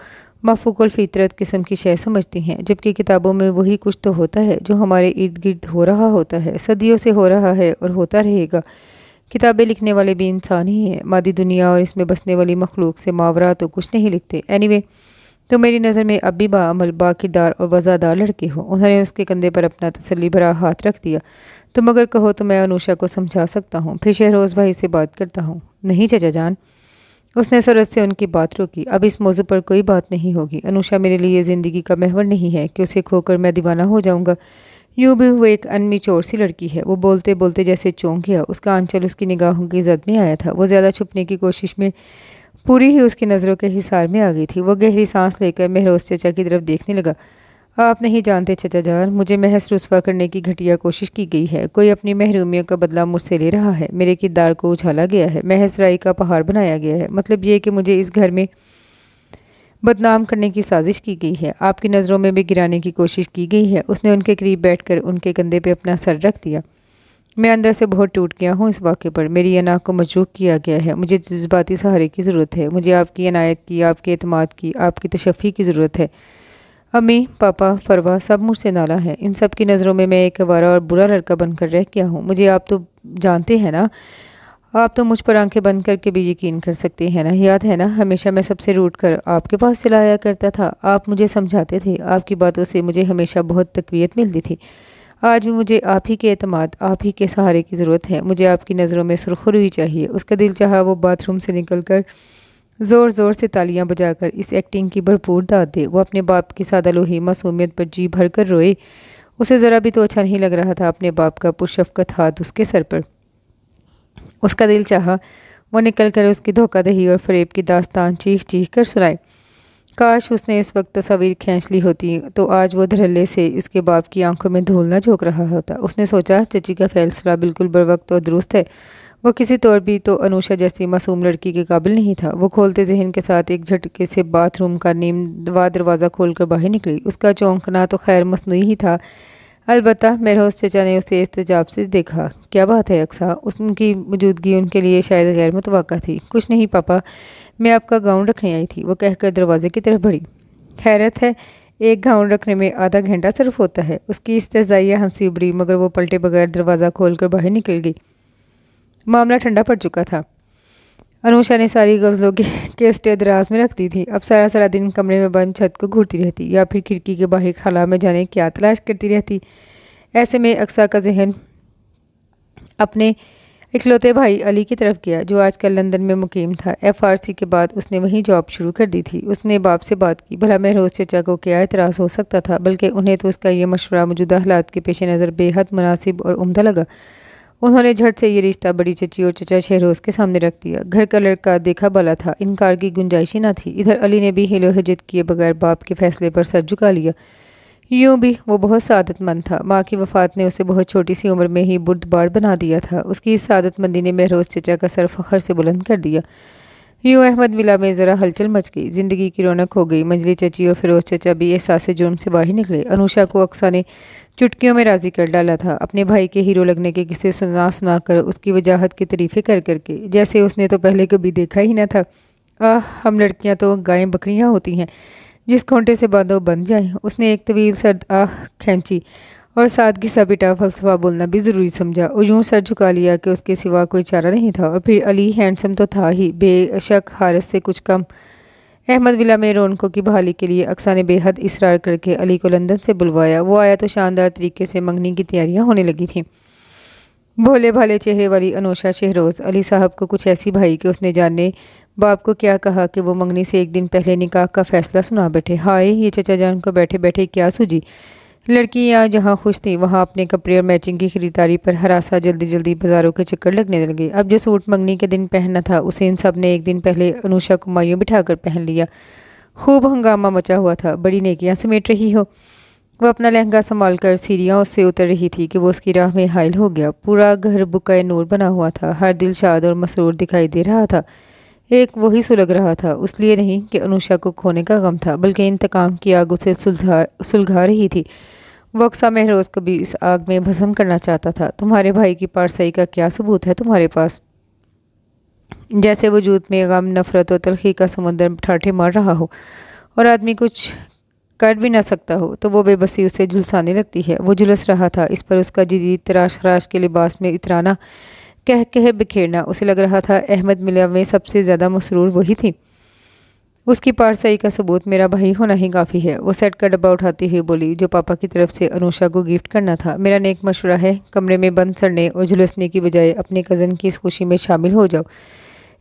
مفوق الفطرت قسم کی شے سمجھتی ہیں، جبکہ کتابوں میں وہی کچھ تو ہوتا ہے جو ہمارے ارد گرد ہو رہا ہوتا ہے، صدیوں سے ہو رہا ہے اور ہوتا رہے گا۔ کتابیں لکھنے والے بھی انسان ہی ہیں، مادی دنیا اور اس میں بسنے والی مخلوق سے ماورا تو کچھ نہیں لکھتے۔ اینی تو میری نظر میں اب بھی باعمل، باکردار اور وفادار لڑکے ہو۔ انہوں نے اس کے کندھے پر اپنا تسلی بھرا ہاتھ رکھ دیا۔ تم اگر کہو تو میں انوشا کو سمجھا سکتا ہوں، پھر شہروز بھائی سے بات کرتا ہوں۔ نہیں چچا جان، اس نے سرعت سے ان کی بات روکی۔ اب اس موضوع پر کوئی بات نہیں ہوگی۔ انوشا میرے لیے زندگی کا محور نہیں ہے کہ اسے کھو کر میں دیوانہ ہو جاؤں گا۔ یوں بھی وہ ایک انمی چور سی لڑکی ہے۔ وہ بولتے بولتے جیسے چونک گیا۔ اس کا آنچل اس کی نگاہوں کی زد میں آیا تھا۔ وہ زیادہ چھپنے کی کوشش میں پوری ہی اس کی نظروں کے حصار میں آ گئی تھی۔ وہ گہری سانس لے کر مہروز چچا کی طرف دیکھنے لگا۔ آپ نہیں جانتے چچا جان، مجھے محض رسوا کرنے کی گھٹیا کوشش کی گئی ہے۔ کوئی اپنی محرومیوں کا بدلہ مجھ سے لے رہا ہے۔ میرے کردار کو اچھالا گیا ہے، محض رائی کا پہاڑ بنایا گیا ہے۔ مطلب یہ کہ مجھے اس گھر میں بدنام کرنے کی سازش کی گئی ہے۔ آپ کی نظروں میں بھی گرانے کی کوشش کی گئی ہے۔ اس نے ان کے قریب بیٹھ کر ان کے کندھے پہ اپنا سر رکھ دیا۔ میں اندر سے بہت ٹوٹ گیا ہوں اس واقعے پر۔ میری انا کو مجروح کیا گیا ہے۔ مجھے جذباتی سہارے کی ضرورت ہے۔ مجھے آپ کی عنایت کی، آپ کے اعتماد کی، آپ کی تشفی کی ضرورت ہے۔ امی، پاپا، فروا سب مجھ سے نالاں ہیں۔ ان سب کی نظروں میں میں ایک آوارہ اور برا لڑکا بن کر رہ گیا ہوں۔ مجھے آپ تو جانتے ہیں نا، آپ تو مجھ پر آنکھیں بند کر کے بھی یقین کر سکتے ہیں نا۔ یاد ہے نا، ہمیشہ میں سب سے روٹ کر آپ کے پاس چلا آیا کرتا تھا۔ آپ مجھے سمجھاتے تھے۔ آپ کی باتوں سے مجھے ہمیشہ بہت تقویت ملتی تھی۔ آج بھی مجھے آپ ہی کے اعتماد، آپ ہی کے سہارے کی ضرورت ہے۔ مجھے آپ کی نظروں میں سرخروئی چاہیے۔ اس کا دل چاہا وہ باتھ روم سے نکل کر زور زور سے تالیاں بجا کر اس ایکٹنگ کی بھرپور داد دے۔ وہ اپنے باپ کی سادہ لوہی معصومیت پر جی بھر کر روئے۔ اسے ذرا بھی تو اچھا نہیں لگ رہا تھا اپنے باپ کا پرشفقت ہاتھ اس کے سر پر۔ اس کا دل چاہا وہ نکل کر اس کی دھوکہ دہی اور فریب کی داستان چیخ چیخ کر سنائے۔ کاش اس نے اس وقت تصاویر کھینچ لی ہوتی تو آج وہ دھڑلے سے اس کے باپ کی آنکھوں میں دھول نہ جھونک رہا ہوتا۔ اس نے سوچا چچی کا فیصلہ بالکل بروقت اور درست ہے۔ وہ کسی طور بھی تو انوشا جیسی معصوم لڑکی کے قابل نہیں تھا۔ وہ کھولتے ذہن کے ساتھ ایک جھٹکے سے باتھ روم کا نیم وا دروازہ کھول کر باہر نکلی۔ اس کا چونکنا تو خیر مصنوعی ہی تھا، البتہ مہروز چچا نے اسے استجاب سے دیکھا۔ کیا بات ہے اقصیٰ؟ ان کی موجودگی ان کے لیے شاید غیر متوقع تھی۔ کچھ نہیں پاپا، میں آپ کا گاؤن رکھنے آئی تھی، وہ کہہ کر دروازے کی طرف بڑھی۔ حیرت ہے، ایک گاؤن رکھنے میں آدھا گھنٹہ صرف ہوتا ہے۔ اس کی استہزائیہ ہنسی ابری، مگر وہ پلٹے بغیر دروازہ کھول کر باہر نکل گئی۔ معاملہ ٹھنڈا پڑ چکا تھا۔ انوشا نے ساری غزلوں کے کیسٹیں دراز میں رکھ دی تھی۔ اب سارا دن کمرے میں بند چھت کو گھورتی رہتی یا پھر کھڑکی کے باہر خلا میں جانے کیا تلاش کرتی رہتی۔ ایسے میں اقصیٰ کا ذہن اپنے اکلوتے بھائی علی کی طرف گیا، جو آج کل لندن میں مقیم تھا۔ FRC کے بعد اس نے وہیں جاب شروع کر دی تھی۔ اس نے باپ سے بات کی۔ بھلا مہروز چچا کو کیا اعتراض ہو سکتا تھا، بلکہ انہیں تو اس کا یہ مشورہ موجودہ حالات کے پیش نظر بے حد مناسب اور عمدہ لگا۔ انہوں نے جھٹ سے یہ رشتہ بڑی چچی اور چچا شہروز کے سامنے رکھ دیا۔ گھر کا لڑکا دیکھا بالا تھا، انکار کی گنجائش ہی نہ تھی۔ ادھر علی نے بھی ہیل و حجت کیے بغیر باپ کے فیصلے پر سر جھکا لیا۔ یوں بھی وہ بہت سعادت مند تھا۔ ماں کی وفات نے اسے بہت چھوٹی سی عمر میں ہی بردبار بنا دیا تھا۔ اس کی اس سعادت مندی نے مہروز چچا کا سر فخر سے بلند کر دیا۔ یوں احمد ولا میں ذرا ہلچل مچ گئی، زندگی کی رونق ہو گئی۔ منجلی چچی اور فیروز چچا بھی احساس جرم سے باہر نکلے۔ انوشا کو اقصیٰ نے چٹکیوں میں راضی کر ڈالا تھا، اپنے بھائی کے ہیرو لگنے کے قصے سنا کر، اس کی وجاہت کی تعریفیں کر کے، جیسے اس نے تو پہلے کبھی دیکھا ہی نہ تھا۔ ہم لڑکیاں تو گائیں بکریاں ہوتی ہیں، جس کھونٹے سے باندھو بن جائیں۔ اس نے ایک طویل سرد کھینچی اور سادگی سا بیٹا فلسفہ بولنا بھی ضروری سمجھا اور یوں سر جھکا لیا کہ اس کے سوا کوئی چارہ نہیں تھا۔ اور پھر علی ہینڈسم تو تھا ہی، بے شک حارث سے کچھ کم۔ احمد ولا میں رونقوں کی بحالی کے لیے اقصیٰ نے بے حد اصرار کر کے علی کو لندن سے بلوایا۔ وہ آیا تو شاندار طریقے سے منگنی کی تیاریاں ہونے لگی تھیں۔ بھولے بھالے چہرے والی انوشا شہروز علی صاحب کو کچھ ایسی بھائی کہ اس نے جانے باپ کو کیا کہا کہ وہ منگنی سے ایک دن پہلے نکاح کا فیصلہ سنا بیٹھے۔ ہائے، یہ چچا جان کو بیٹھے بیٹھے کیا سوجی۔ لڑکیاں جہاں خوش تھیں وہاں اپنے کپڑے اور میچنگ کی خریداری پر ہراسا جلدی بازاروں کے چکر لگنے لگے۔ اب جو سوٹ منگنی کے دن پہننا تھا اسے ان سب نے ایک دن پہلے انوشا کو مایوں بٹھا کر پہن لیا۔ خوب ہنگامہ مچا ہوا تھا، بڑی نیکیاں سمیٹ رہی ہو۔ وہ اپنا لہنگا سنبھال کر سیڑھیاں اس سے اتر رہی تھی کہ وہ اس کی راہ میں حائل ہو گیا۔ پورا گھر بقعہ نور بنا ہوا تھا، ہر دل شاد اور مسرور دکھائی دے رہا تھا۔ ایک وہی سلگ رہا تھا، اس لیے نہیں کہ انوشا کو کھونے کا غم تھا، بلکہ انتقام کی آگ اسے سلگھا رہی تھی۔ وہ اقصیٰ مہروز کو بھی اس آگ میں بھسم کرنا چاہتا تھا۔ تمہارے بھائی کی پارسائی کا کیا ثبوت ہے تمہارے پاس؟ جیسے وجود میں غم، نفرت اور تلخی کا سمندر ٹھاٹھے مار رہا ہو اور آدمی کچھ کر بھی نہ سکتا ہو تو وہ بے بسی اسے جھلسانے لگتی ہے۔ وہ جھلس رہا تھا، اس پر اس کا جدید تراش خراش کے لباس میں اترانا، کہہ بکھیرنا۔ اسے لگ رہا تھا احمد ملا میں سب سے زیادہ مسرور وہی تھی۔ اس کی پارسائی کا ثبوت میرا بھائی ہونا ہی کافی ہے، وہ سیٹ کا ڈبہ اٹھاتی ہوئی بولی، جو پاپا کی طرف سے انوشا کو گفٹ کرنا تھا۔ میرا نیک مشورہ ہے، کمرے میں بند سڑنے اور جھلسنے کی بجائے اپنے کزن کی اس خوشی میں شامل ہو جاؤ۔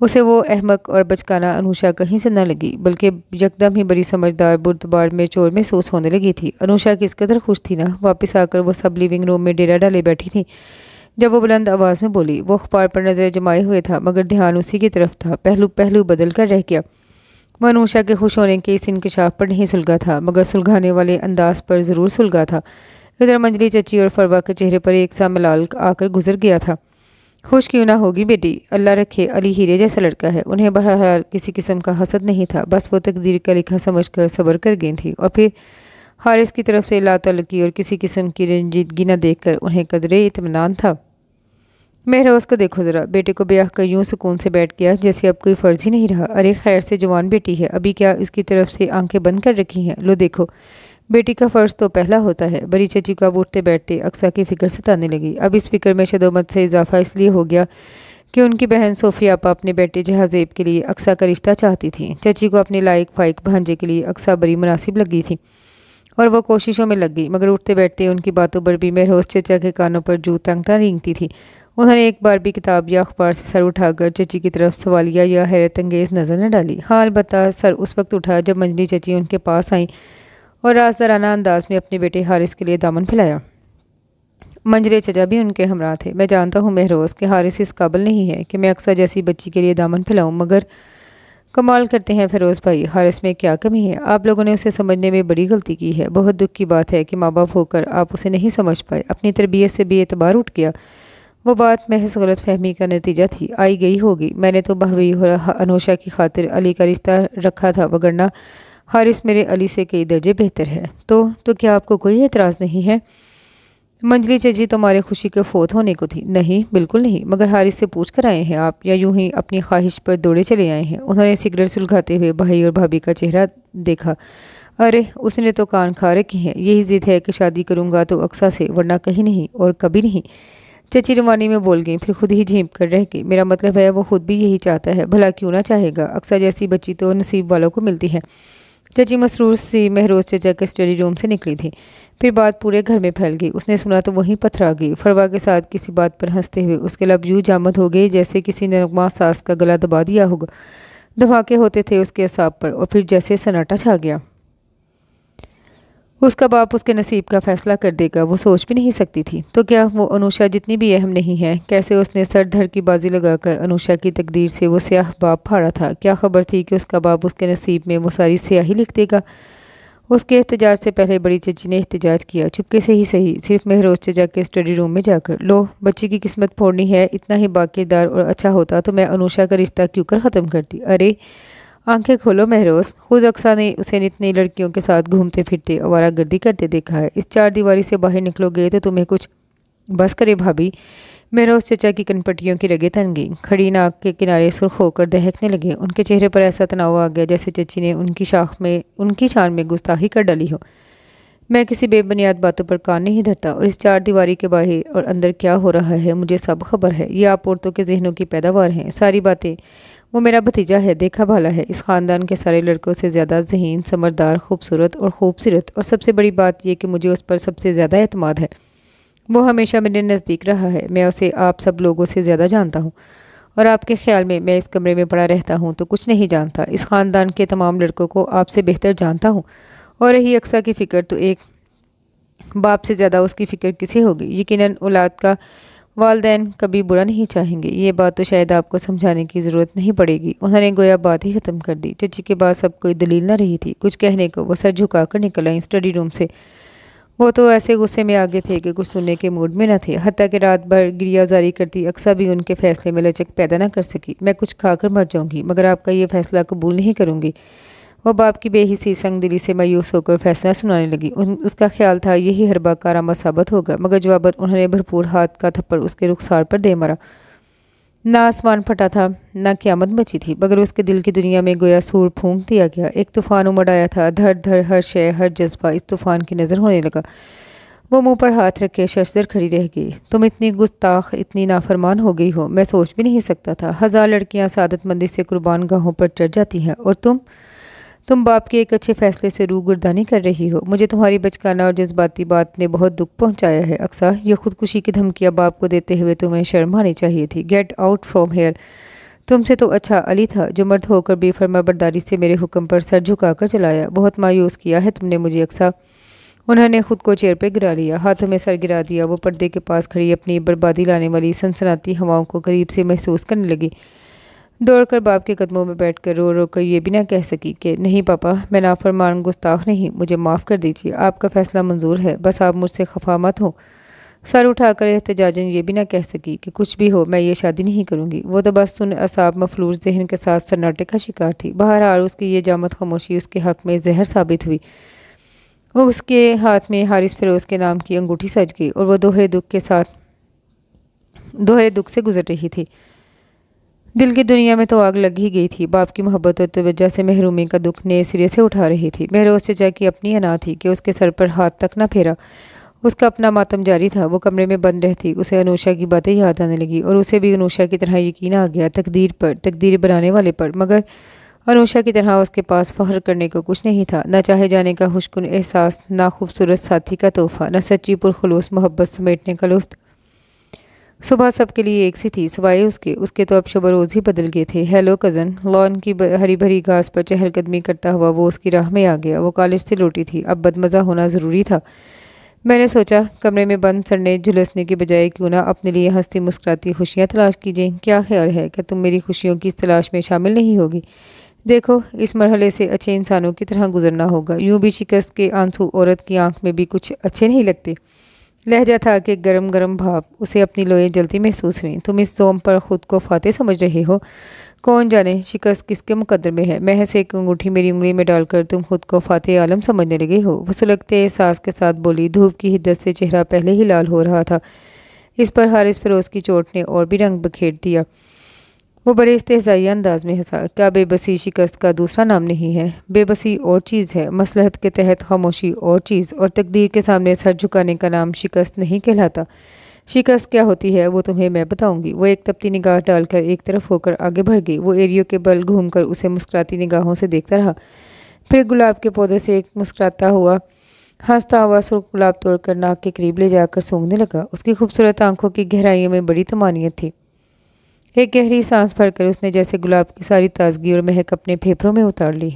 اسے وہ احمق اور بچکانہ انوشا کہیں سے نہ لگی، بلکہ یکدم ہی بڑی سمجھدار بردبار میں چور محسوس ہونے لگی تھی۔ انوشا کس قدر خوش تھی نا، واپس آ کر وہ سب لیونگ روم میں ڈیرا ڈالے بیٹھی تھی جب وہ بلند آواز میں بولی۔ وہ اخبار پر نظر جمائے ہوئے تھا مگر دھیان اسی کی طرف تھا، پہلو بدل کر رہ گیا۔ وہ انوشا کے خوش ہونے کے اس انکشاف پر نہیں سلگا تھا مگر سلگانے والے انداز پر ضرور سلگا تھا۔ ادھر منجلی چچی اور فروا کے چہرے پر ایک سا ملال آ کر گزر گیا تھا۔ خوش کیوں نہ ہوگی بیٹی، اللہ رکھے، علی ہیرے جیسا لڑکا ہے۔ انہیں بہرحال کسی قسم کا حسد نہیں تھا، بس وہ تقدیر کا لکھا سمجھ کر صبر کر گئی تھی، اور پھر حارث کی طرف سے لا تعلقی اور کسی قسم کی رنجیدگی نہ دیکھ کر انہیں قدرے اطمینان تھا۔ مہروز کو دیکھو ذرا، بیٹے کو بیاہ کر یوں سکون سے بیٹھ گیا جیسے اب کوئی فرض ہی نہیں رہا۔ ارے خیر سے جوان بیٹی ہے، ابھی کیا اس کی طرف سے آنکھیں بند کر رکھی ہیں؟ لو دیکھو، بیٹی کا فرض تو پہلا ہوتا ہے۔ بڑی چچی کو اب اٹھتے بیٹھتے اقصیٰ کی فکر ستانے لگی۔ اب اس فکر میں شدومت سے اضافہ اس لیے ہو گیا کہ ان کی بہن صوفی آپا اپنے بیٹے جہازیب کے لیے اقصیٰ کا رشتہ چاہتی تھی۔ چچی کو اپنے لائق فائق بھانجے کے لیے اقصیٰ بڑی مناسب لگی تھی اور وہ کوششوں میں لگ گئی، مگر اٹھتے بیٹھتے ان کی باتوں پر بھی مہروز چچا کے کانوں پر جو تنگٹا رینگتی تھی۔ انہوں نے ایک بار بھی کتاب یا اخبار سے سر اٹھا کر چچی کی طرف سوالیہ یا حیرت انگیز نظر نہ ڈالی۔ ہاں البتہ سر اس وقت اٹھا جب منجلی چچی ان کے پاس آئیں اور رازدارانہ انداز میں اپنے بیٹے حارث کے لیے دامن پھیلایا۔ منجلے چچا بھی ان کے ہمراہ تھے۔ میں جانتا ہوں مہروز کہ حارث اس قابل نہیں ہے کہ میں اقصیٰ جیسی بچی کے لیے دامن پھیلاؤں، مگر کمال کرتے ہیں فیروز بھائی، حارث میں کیا کمی ہے؟ آپ لوگوں نے اسے سمجھنے میں بڑی غلطی کی ہے۔ بہت دکھ کی بات ہے کہ ماں باپ ہو کر آپ اسے نہیں سمجھ پائے، اپنی تربیت سے بے اعتبار اٹھ گیا۔ وہ بات محض غلط فہمی کا نتیجہ تھی، آئی گئی ہوگی۔ میں نے تو بہوی اور انوشا کی خاطر علی کا رشتہ رکھا تھا، وگرنہ حارث میرے علی سے کئی درجے بہتر ہے۔ تو کیا آپ کو کوئی اعتراض نہیں ہے؟ منجلی چچی تمہارے خوشی کے فوت ہونے کو تھی؟ نہیں، بالکل نہیں، مگر حارث سے پوچھ کر آئے ہیں آپ یا یوں ہی اپنی خواہش پر دوڑے چلے آئے ہیں؟ انہوں نے سگریٹ سلگاتے ہوئے بھائی اور بھابھی کا چہرہ دیکھا۔ ارے اس نے تو کان کھا رکھے ہیں، یہی ضد ہے کہ شادی کروں گا تو اقصیٰ سے، ورنہ کہیں نہیں اور کبھی نہیں۔ چچی روانی میں بول گئیں، پھر خود ہی جھینپ کر رہ گئی۔ میرا مطلب ہے وہ خود بھی یہی چاہتا ہے، بھلا کیوں نہ چاہے گا؟ اقصیٰ جیسی بچی تو نصیب والوں کو ملتی ہے۔ چچی مسرور سی مہروز چچا کے اسٹڈی روم سے نکلی تھی، پھر بات پورے گھر میں پھیل گئی۔ اس نے سنا تو وہیں پتھرا گئی۔ فروا کے ساتھ کسی بات پر ہنستے ہوئے اس کے لب یوں جامد ہو گئے جیسے کسی نے نغمہ ساز کا گلا دبا دیا ہوگا۔ دھماکے ہوتے تھے اس کے اعصاب پر، اور پھر جیسے سناٹا چھا گیا۔ اس کا باپ اس کے نصیب کا فیصلہ کر دے گا، وہ سوچ بھی نہیں سکتی تھی۔ تو کیا وہ انوشا جتنی بھی اہم نہیں ہے؟ کیسے اس نے سر دھڑ کی بازی لگا کر انوشا کی تقدیر سے وہ سیاہ باپ پھاڑا تھا؟ کیا خبر تھی کہ اس کا باپ اس کے نصیب میں وہ ساری سیاہی لکھ دے گا؟ اس کے احتجاج سے پہلے بڑی چچی نے احتجاج کیا، چپکے سے ہی صحیح، صرف مہروز چچا کے اسٹڈی روم میں جا کر۔ لو بچی کی قسمت پھوڑنی ہے، اتنا ہی باقیدار اور اچھا ہوتا تو میں انوشا کا رشتہ کیوں کر ختم کرتی؟ ارے آنکھیں کھولو مہروز، خود اقصیٰ نے اسے نئی لڑکیوں کے ساتھ گھومتے پھرتے آوارہ گردی کرتے دیکھا ہے۔ اس چار دیواری سے باہر نکلو گے تو تمہیں کچھ بس کرے بھابھی۔ مہروز چچا کی کنپٹیوں کی رگیں تن گئیں، کھڑی ناک کے کنارے سرخ ہو کر دہکنے لگے۔ ان کے چہرے پر ایسا تناؤ آ گیا جیسے چچی نے ان کی شان میں گستاخی کر ڈالی ہو۔ میں کسی بے بنیاد باتوں پر کان نہیں دھرتا، اور اس چار دیواری کے باہر اور اندر کیا ہو رہا ہے مجھے سب خبر ہے۔ یہ آپ عورتوں کے ذہنوں کی پیداوار ہیں، ساری باتیں۔ وہ میرا بھتیجا ہے، دیکھا بھالا ہے، اس خاندان کے سارے لڑکوں سے زیادہ ذہین، سمجھدار، خوبصورت اور خوبصورت، اور سب سے بڑی بات یہ کہ مجھے اس پر سب سے زیادہ اعتماد ہے۔ وہ ہمیشہ میرے نزدیک رہا ہے، میں اسے آپ سب لوگوں سے زیادہ جانتا ہوں، اور آپ کے خیال میں اس کمرے میں پڑا رہتا ہوں تو کچھ نہیں جانتا۔ اس خاندان کے تمام لڑکوں کو آپ سے بہتر جانتا ہوں، اور رہی اقصیٰ کی فکر تو ایک باپ سے زیادہ اس کی فکر کسے ہوگی؟ یقیناً اولاد کا والدین کبھی برا نہیں چاہیں گے، یہ بات تو شاید آپ کو سمجھانے کی ضرورت نہیں پڑے گی۔ انہوں نے گویا بات ہی ختم کر دی۔ چچی کے پاس اب کوئی دلیل نہ رہی تھی کچھ کہنے کو۔ وہ سر جھکا کر نکل آئیں اسٹڈی روم سے۔ وہ تو ایسے غصے میں آگے تھے کہ کچھ سننے کے موڈ میں نہ تھے، حتیٰ کہ رات بھر گریہ زاری کرتی اقصیٰ بھی ان کے فیصلے میں لچک پیدا نہ کر سکی۔ میں کچھ کھا کر مر جاؤں گی مگر آپ کا یہ فیصلہ قبول نہیں کروں گی۔ وہ باپ کی بے حسی سنگ دلی سے مایوس ہو کر فیصلہ سنانے لگی۔ اس کا خیال تھا یہی حربہ کارآمد ثابت ہوگا، مگر جواباً انہوں نے بھرپور ہاتھ کا تھپڑ اس کے رخسار پر دے مارا۔ نہ آسمان پھٹا تھا نہ قیامت مچی تھی، مگر اس کے دل کی دنیا میں گویا سور پھونک دیا گیا۔ ایک طوفان امڑ آیا تھا، دھڑ دھڑ ہر شے، ہر جذبہ اس طوفان کی نظر ہونے لگا۔ وہ منہ پر ہاتھ رکھے ششدر کھڑی رہ گئی۔ تم اتنی گستاخ، اتنی نافرمان ہو گئی ہو، میں سوچ بھی نہیں سکتا تھا۔ ہزار لڑکیاں سعادت مندی سے قربان گاہوں پر چڑھ جاتی ہیں، اور تم باپ کے ایک اچھے فیصلے سے روح گردانی کر رہی ہو۔ مجھے تمہاری بچکانہ اور جذباتی بات نے بہت دکھ پہنچایا ہے اقصیٰ۔ یہ خودکشی کی دھمکیاں باپ کو دیتے ہوئے تمہیں شرم آنی چاہیے تھی۔ Get out from here. تم سے تو اچھا علی تھا جو مرد ہو کر بے فرما برداری سے میرے حکم پر سر جھکا کر چلایا۔ بہت مایوس کیا ہے تم نے مجھے اقصیٰ۔ انہوں نے خود کو چیئر پہ گرا لیا، ہاتھوں میں سر گرا دیا۔ وہ پردے کے پاس کھڑی اپنی بربادی لانے والی سنسناتی ہواؤں کو قریب سے محسوس کرنے لگی۔ دوڑ کر باپ کے قدموں میں بیٹھ کر رو رو کر یہ بھی نہ کہہ سکی کہ نہیں پاپا، میں نافرمان گستاخ نہیں، مجھے معاف کر دیجیے، آپ کا فیصلہ منظور ہے، بس آپ مجھ سے خفا مت ہو۔ سر اٹھا کر احتجاجاً یہ بھی نہ کہہ سکی کہ کچھ بھی ہو میں یہ شادی نہیں کروں گی۔ وہ تو بس سن اعصاب مفلوج ذہن کے ساتھ سناٹے کا شکار تھی۔ بہرحال اس کی یہ جامد خاموشی اس کے حق میں زہر ثابت ہوئی۔ اس کے ہاتھ میں حارث فیروز کے نام کی انگوٹھی سج گئی اور وہ دوہرے دکھ سے گزر رہی تھی۔ دل کی دنیا میں تو آگ لگ ہی گئی تھی۔ باپ کی محبت اور توجہ سے محرومی کا دکھ نئے سرے سے اٹھا رہی تھی۔ مہروز چچا کی اپنی انا تھی کہ اس کے سر پر ہاتھ تک نہ پھیرا۔ اس کا اپنا ماتم جاری تھا۔ وہ کمرے میں بند رہتی، اسے انوشا کی باتیں یاد آنے لگی اور اسے بھی انوشا کی طرح یقین آ گیا تقدیر پر، تقدیر بنانے والے پر، مگر انوشا کی طرح اس کے پاس فخر کرنے کو کچھ نہیں تھا، نہ چاہے جانے کا خوشگن احساس، نہ خوبصورت ساتھی کا تحفہ، نہ سچی پرخلوص محبت سمیٹنے کا لطف۔ صبح سب کے لیے ایک سی تھی سوائے اس کے تو اب شب و روز ہی بدل گئے تھے۔ ہیلو کزن، لان کی ہری بھری گھاس پر چہل قدمی کرتا ہوا وہ اس کی راہ میں آ گیا۔ وہ کالج سے لوٹی تھی، اب بدمزہ ہونا ضروری تھا۔ میں نے سوچا کمرے میں بند سڑنے جھلسنے کے بجائے کیوں نہ اپنے لیے ہنستی مسکراتی خوشیاں تلاش کیجیں۔ کیا خیال ہے کہ تم میری خوشیوں کی اس تلاش میں شامل نہیں ہوگی؟ دیکھو، اس مرحلے سے اچھے انسانوں کی طرح گزرنا ہوگا، یوں بھی شکست کے آنسو عورت کی آنکھ میں بھی کچھ اچھے نہیں لگتے۔ لہجہ تھا کہ گرم گرم بھاپ، اسے اپنی لوئیں جلتی محسوس ہوئیں۔ تم اس زوم پر خود کو فاتح سمجھ رہے ہو؟ کون جانے شکست کس کے مقدر میں ہے؟ محض ایک انگوٹھی میری انگلی میں ڈال کر تم خود کو فاتح عالم سمجھنے لگے ہو؟ وہ سلگتے احساس کے ساتھ بولی۔ دھوپ کی حدت سے چہرہ پہلے ہی لال ہو رہا تھا، اس پر حارث فیروز کی چوٹ نے اور بھی رنگ بکھیر دیا۔ وہ بڑے استہزائیہ انداز میں ہنسا۔ کیا بے بسی شکست کا دوسرا نام نہیں ہے؟ بے بسی اور چیز ہے، مصلحت کے تحت خاموشی اور چیز، اور تقدیر کے سامنے سر جھکانے کا نام شکست نہیں کہلاتا۔ شکست کیا ہوتی ہے وہ تمہیں میں بتاؤں گی۔ وہ ایک تپتی نگاہ ڈال کر ایک طرف ہو کر آگے بڑھ گئی۔ وہ ایریوں کے بل گھوم کر اسے مسکراتی نگاہوں سے دیکھتا رہا، پھر گلاب کے پودے سے ایک مسکراتا ہوا ہنستا ہوا سرخ گلاب توڑ کر ناک کے قریب لے جا کر سونگھنے لگا۔ اس کی خوبصورت آنکھوں کی گہرائیوں میں بڑی طمانینت تھی۔ ایک گہری سانس بھر کر اس نے جیسے گلاب کی ساری تازگی اور مہک اپنے پھیپھڑوں میں اتار لی۔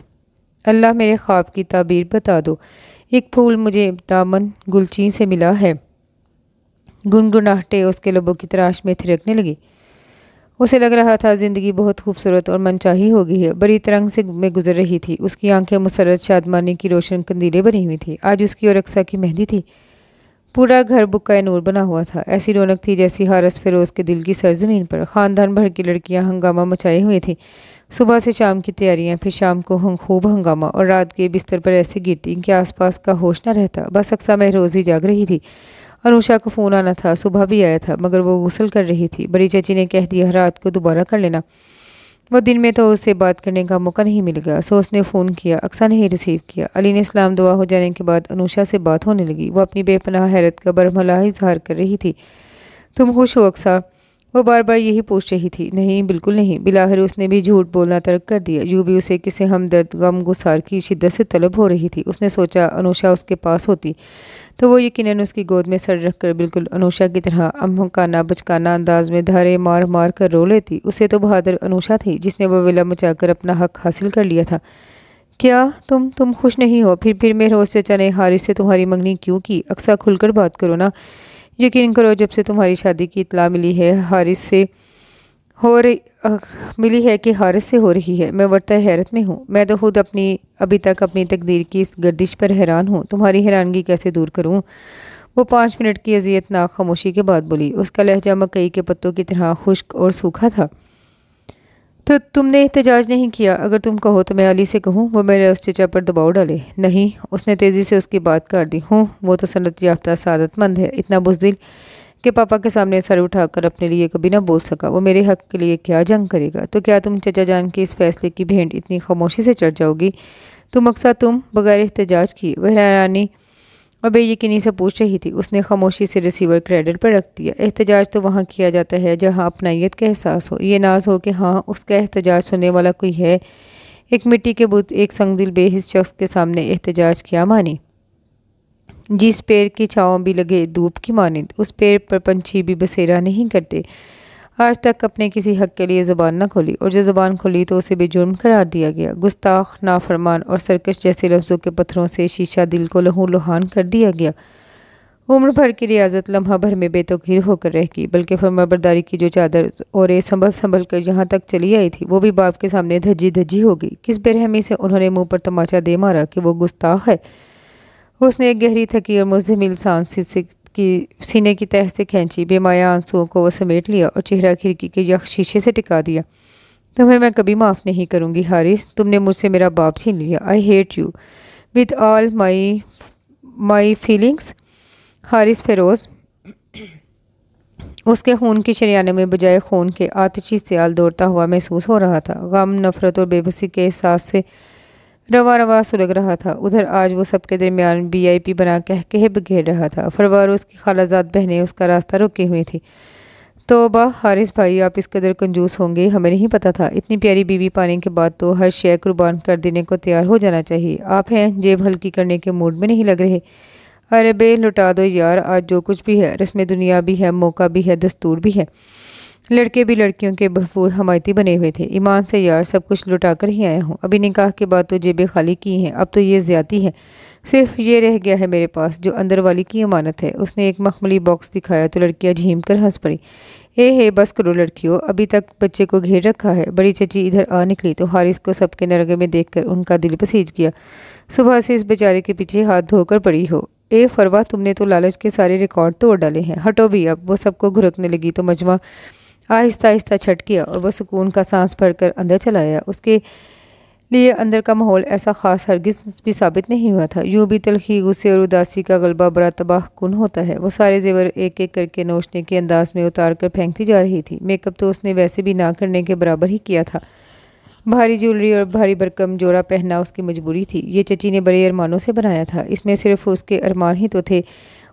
اللہ میرے خواب کی تعبیر بتا دو۔ ایک پھول مجھے دامن گلچین سے ملا ہے۔ گنگناہٹیں اس کے لبوں کی تراش میں تھرکنے لگی۔ اسے لگ رہا تھا زندگی بہت خوبصورت اور من چاہی ہو گئی ہے، بڑی ترنگ سے میں گزر رہی تھی۔ اس کی آنکھیں مسرت شادمانی کی روشن قندیلیں بنی ہوئی تھی۔ آج اس کی اور اقصیٰ کی مہندی تھی۔ پورا گھر بکائے نور بنا ہوا تھا، ایسی رونق تھی جیسی حارث فیروز کے دل کی سرزمین پر۔ خاندان بھر کی لڑکیاں ہنگامہ مچائے ہوئے تھیں، صبح سے شام کی تیاریاں، پھر شام کو خوب ہنگامہ، اور رات کے بستر پر ایسے گرتی کہ آس پاس کا ہوش نہ رہتا۔ بس اقصیٰ مہروز ہی جاگ رہی تھی۔ انوشا کو فون آنا تھا، صبح بھی آیا تھا، مگر وہ غسل کر رہی تھی۔ بڑی چچی نے کہہ دیا رات کو دوبارہ کر لینا، وہ دن میں تو اس سے بات کرنے کا موقع نہیں ملے گا۔ سو اس نے فون کیا، اقصیٰ نے ہی ریسیو کیا۔ علی نے سلام دعا ہو جانے کے بعد انوشا سے بات ہونے لگی۔ وہ اپنی بے پناہ حیرت کا برملا اظہار کر رہی تھی۔ تم خوش ہو اقصیٰ؟ وہ بار بار یہی پوچھ رہی تھی۔ نہیں، بالکل نہیں۔ بالآخر اس نے بھی جھوٹ بولنا ترک کر دیا۔ یوں بھی اسے کسی ہمدرد غم گسار کی شدت سے طلب ہو رہی تھی۔ اس نے سوچا انوشا اس کے پاس ہوتی تو وہ یقیناً اس کی گود میں سر رکھ کر بالکل انوشا کی طرح امہکانہ بچکانہ انداز میں دھارے مار مار کر رو لیتی۔ اسے تو بہادر انوشا تھی جس نے وہ ویلا مچا کر اپنا حق حاصل کر لیا تھا۔ کیا تم خوش نہیں ہو؟ پھر مہروز چچا نے حارث سے تمہاری منگنی کیوں کی؟ اقصیٰ کھل کر بات کرو نا۔ یقین کرو جب سے تمہاری شادی کی اطلاع ملی ہے کہ حارث سے ہو رہی ہے، میں ورطہ حیرت میں ہوں۔ میں تو خود ابھی تک اپنی تقدیر کی اس گردش پر حیران ہوں۔ تمہاری حیرانگی کیسے دور کروں؟ وہ 5 منٹ کی اذیت ناک خاموشی کے بعد بولی۔ اس کا لہجہ مکئی کے پتوں کی طرح خشک اور سوکھا تھا۔ تو تم نے احتجاج نہیں کیا؟ اگر تم کہو تو میں علی سے کہوں، وہ میرے اس چچا پر دباؤ ڈالے۔ نہیں، اس نے تیزی سے اس کی بات کاٹ دی۔ وہ تو سنت یافتہ سعادت مند ہے، اتنا بزدل کہ پاپا کے سامنے سر اٹھا کر اپنے لیے کبھی نہ بول سکا۔ وہ میرے حق کے لیے کیا جنگ کرے گا؟ تو کیا تم چچا جان کے اس فیصلے کی بھینٹ اتنی خاموشی سے چڑھ جاؤ گی؟ تم بغیر احتجاج کی؟ وہ حیرانی اور بے یقینی سے پوچھ رہی تھی۔ اس نے خاموشی سے ریسیور کریڈر پر رکھ دیا۔ احتجاج تو وہاں کیا جاتا ہے جہاں اپنائیت کا احساس ہو، یہ ناز ہو کہ ہاں اس کا احتجاج سننے والا کوئی ہے۔ ایک مٹی کے بت، ایک سنگ دل بے حس شخص کے سامنے احتجاج کیا مانی؟ جس پیر کی چھاؤں بھی لگے دھوپ کی مانند، اس پیر پر پنچھی بھی بسیرا نہیں کرتے۔ آج تک اپنے کسی حق کے لیے زبان نہ کھولی، اور جو زبان کھولی تو اسے بے جرم قرار دیا گیا۔ گستاخ، نافرمان اور سرکش جیسے لفظوں کے پتھروں سے شیشہ دل کو لہو لہان کر دیا گیا۔ عمر بھر کی ریاضت لمحہ بھر میں بے تغیر ہو کر رہ گئی، بلکہ فرمانبرداری کی جو چادر اورے سنبھل سنبھل کر یہاں تک چلی آئی تھی وہ بھی باپ کے سامنے دھجی دھجی ہو گئی۔ کس برہمی سے انہوں نے منہ پر تماچا دے مارا کہ وہ گستاخ ہے۔ اس نے ایک گہری تھکی اور مزمل سانس سینے کی تہہ سے کھینچی، بے مایہ آنسوؤں کو وہ سمیٹ لیا اور چہرہ کھڑکی کے یک شیشے سے ٹکا دیا۔ تمہیں میں کبھی معاف نہیں کروں گی حارث، تم نے مجھ سے میرا باپ چھین لیا۔ I hate you with all my feelings. Haris Feroz اس کے خون کی شریانوں میں بجائے خون کے آتشی سیال دوڑتا ہوا محسوس ہو رہا تھا۔ غم، نفرت اور بے بسی کے احساس سے رواں رواں سلگ رہا تھا۔ ادھر آج وہ سب کے درمیان بی آئی پی بنا کہہ بگھیر رہا تھا۔ فروار اس کی خالہ زاد بہنیں اس کا راستہ روکے ہوئی تھی۔ توبہ حارث بھائی، آپ اس قدر کنجوس ہوں گے ہمیں نہیں پتا تھا۔ اتنی پیاری بیوی پانے کے بعد تو ہر شے قربان کر دینے کو تیار ہو جانا چاہیے۔ آپ ہیں جیب ہلکی کرنے کے موڈ میں نہیں لگ رہے۔ ارے بے لٹا دو یار، آج جو کچھ بھی ہے، رسم دنیا بھی ہے، موقع بھی ہے، دستور بھی ہے۔ لڑکے بھی لڑکیوں کے بھرپور حمایتی بنے ہوئے تھے۔ ایمان سے یار سب کچھ لٹا کر ہی آیا ہوں۔ ابھی نکاح کے بعد تو جیبیں خالی کی ہیں، اب تو یہ زیادتی ہے۔ صرف یہ رہ گیا ہے میرے پاس جو اندر والی کی امانت ہے۔ اس نے ایک مخملی باکس دکھایا تو لڑکیاں جھیم کر ہنس پڑی۔ ہے بس کرو لڑکیوں، ابھی تک بچے کو گھیر رکھا ہے۔ بڑی چچی ادھر آ نکلی تو حارث کو سب کے نرگے میں دیکھ کر ان کا دل پسیج گیا۔ صبح سے اس بیچارے کے پیچھے ہاتھ دھو کر پڑی ہو۔ فروا، تم نے تو لالچ کے سارے ریکارڈ توڑ ڈالے ہیں، ہٹو بھی اب۔ وہ سب کو گھرکنے لگی تو مجمع آہستہ آہستہ چھٹ گیا اور وہ سکون کا سانس بھر کر اندر چلا آیا۔ اس کے لیے اندر کا ماحول ایسا خاص ہرگز بھی ثابت نہیں ہوا تھا۔ یوں بھی تلخی، غصے اور اداسی کا غلبہ بڑا تباہ کن ہوتا ہے۔ وہ سارے زیور ایک ایک کر کے نوچنے کے انداز میں اتار کر پھینکتی جا رہی تھی۔ میک اپ تو اس نے ویسے بھی نہ کرنے کے برابر ہی کیا تھا۔ بھاری جیولری اور بھاری بھرکم جوڑا پہننا اس کی مجبوری تھی۔ یہ چچی نے بڑے ارمانوں سے بنایا تھا، اس میں صرف اس کے ارمان ہی تو تھے۔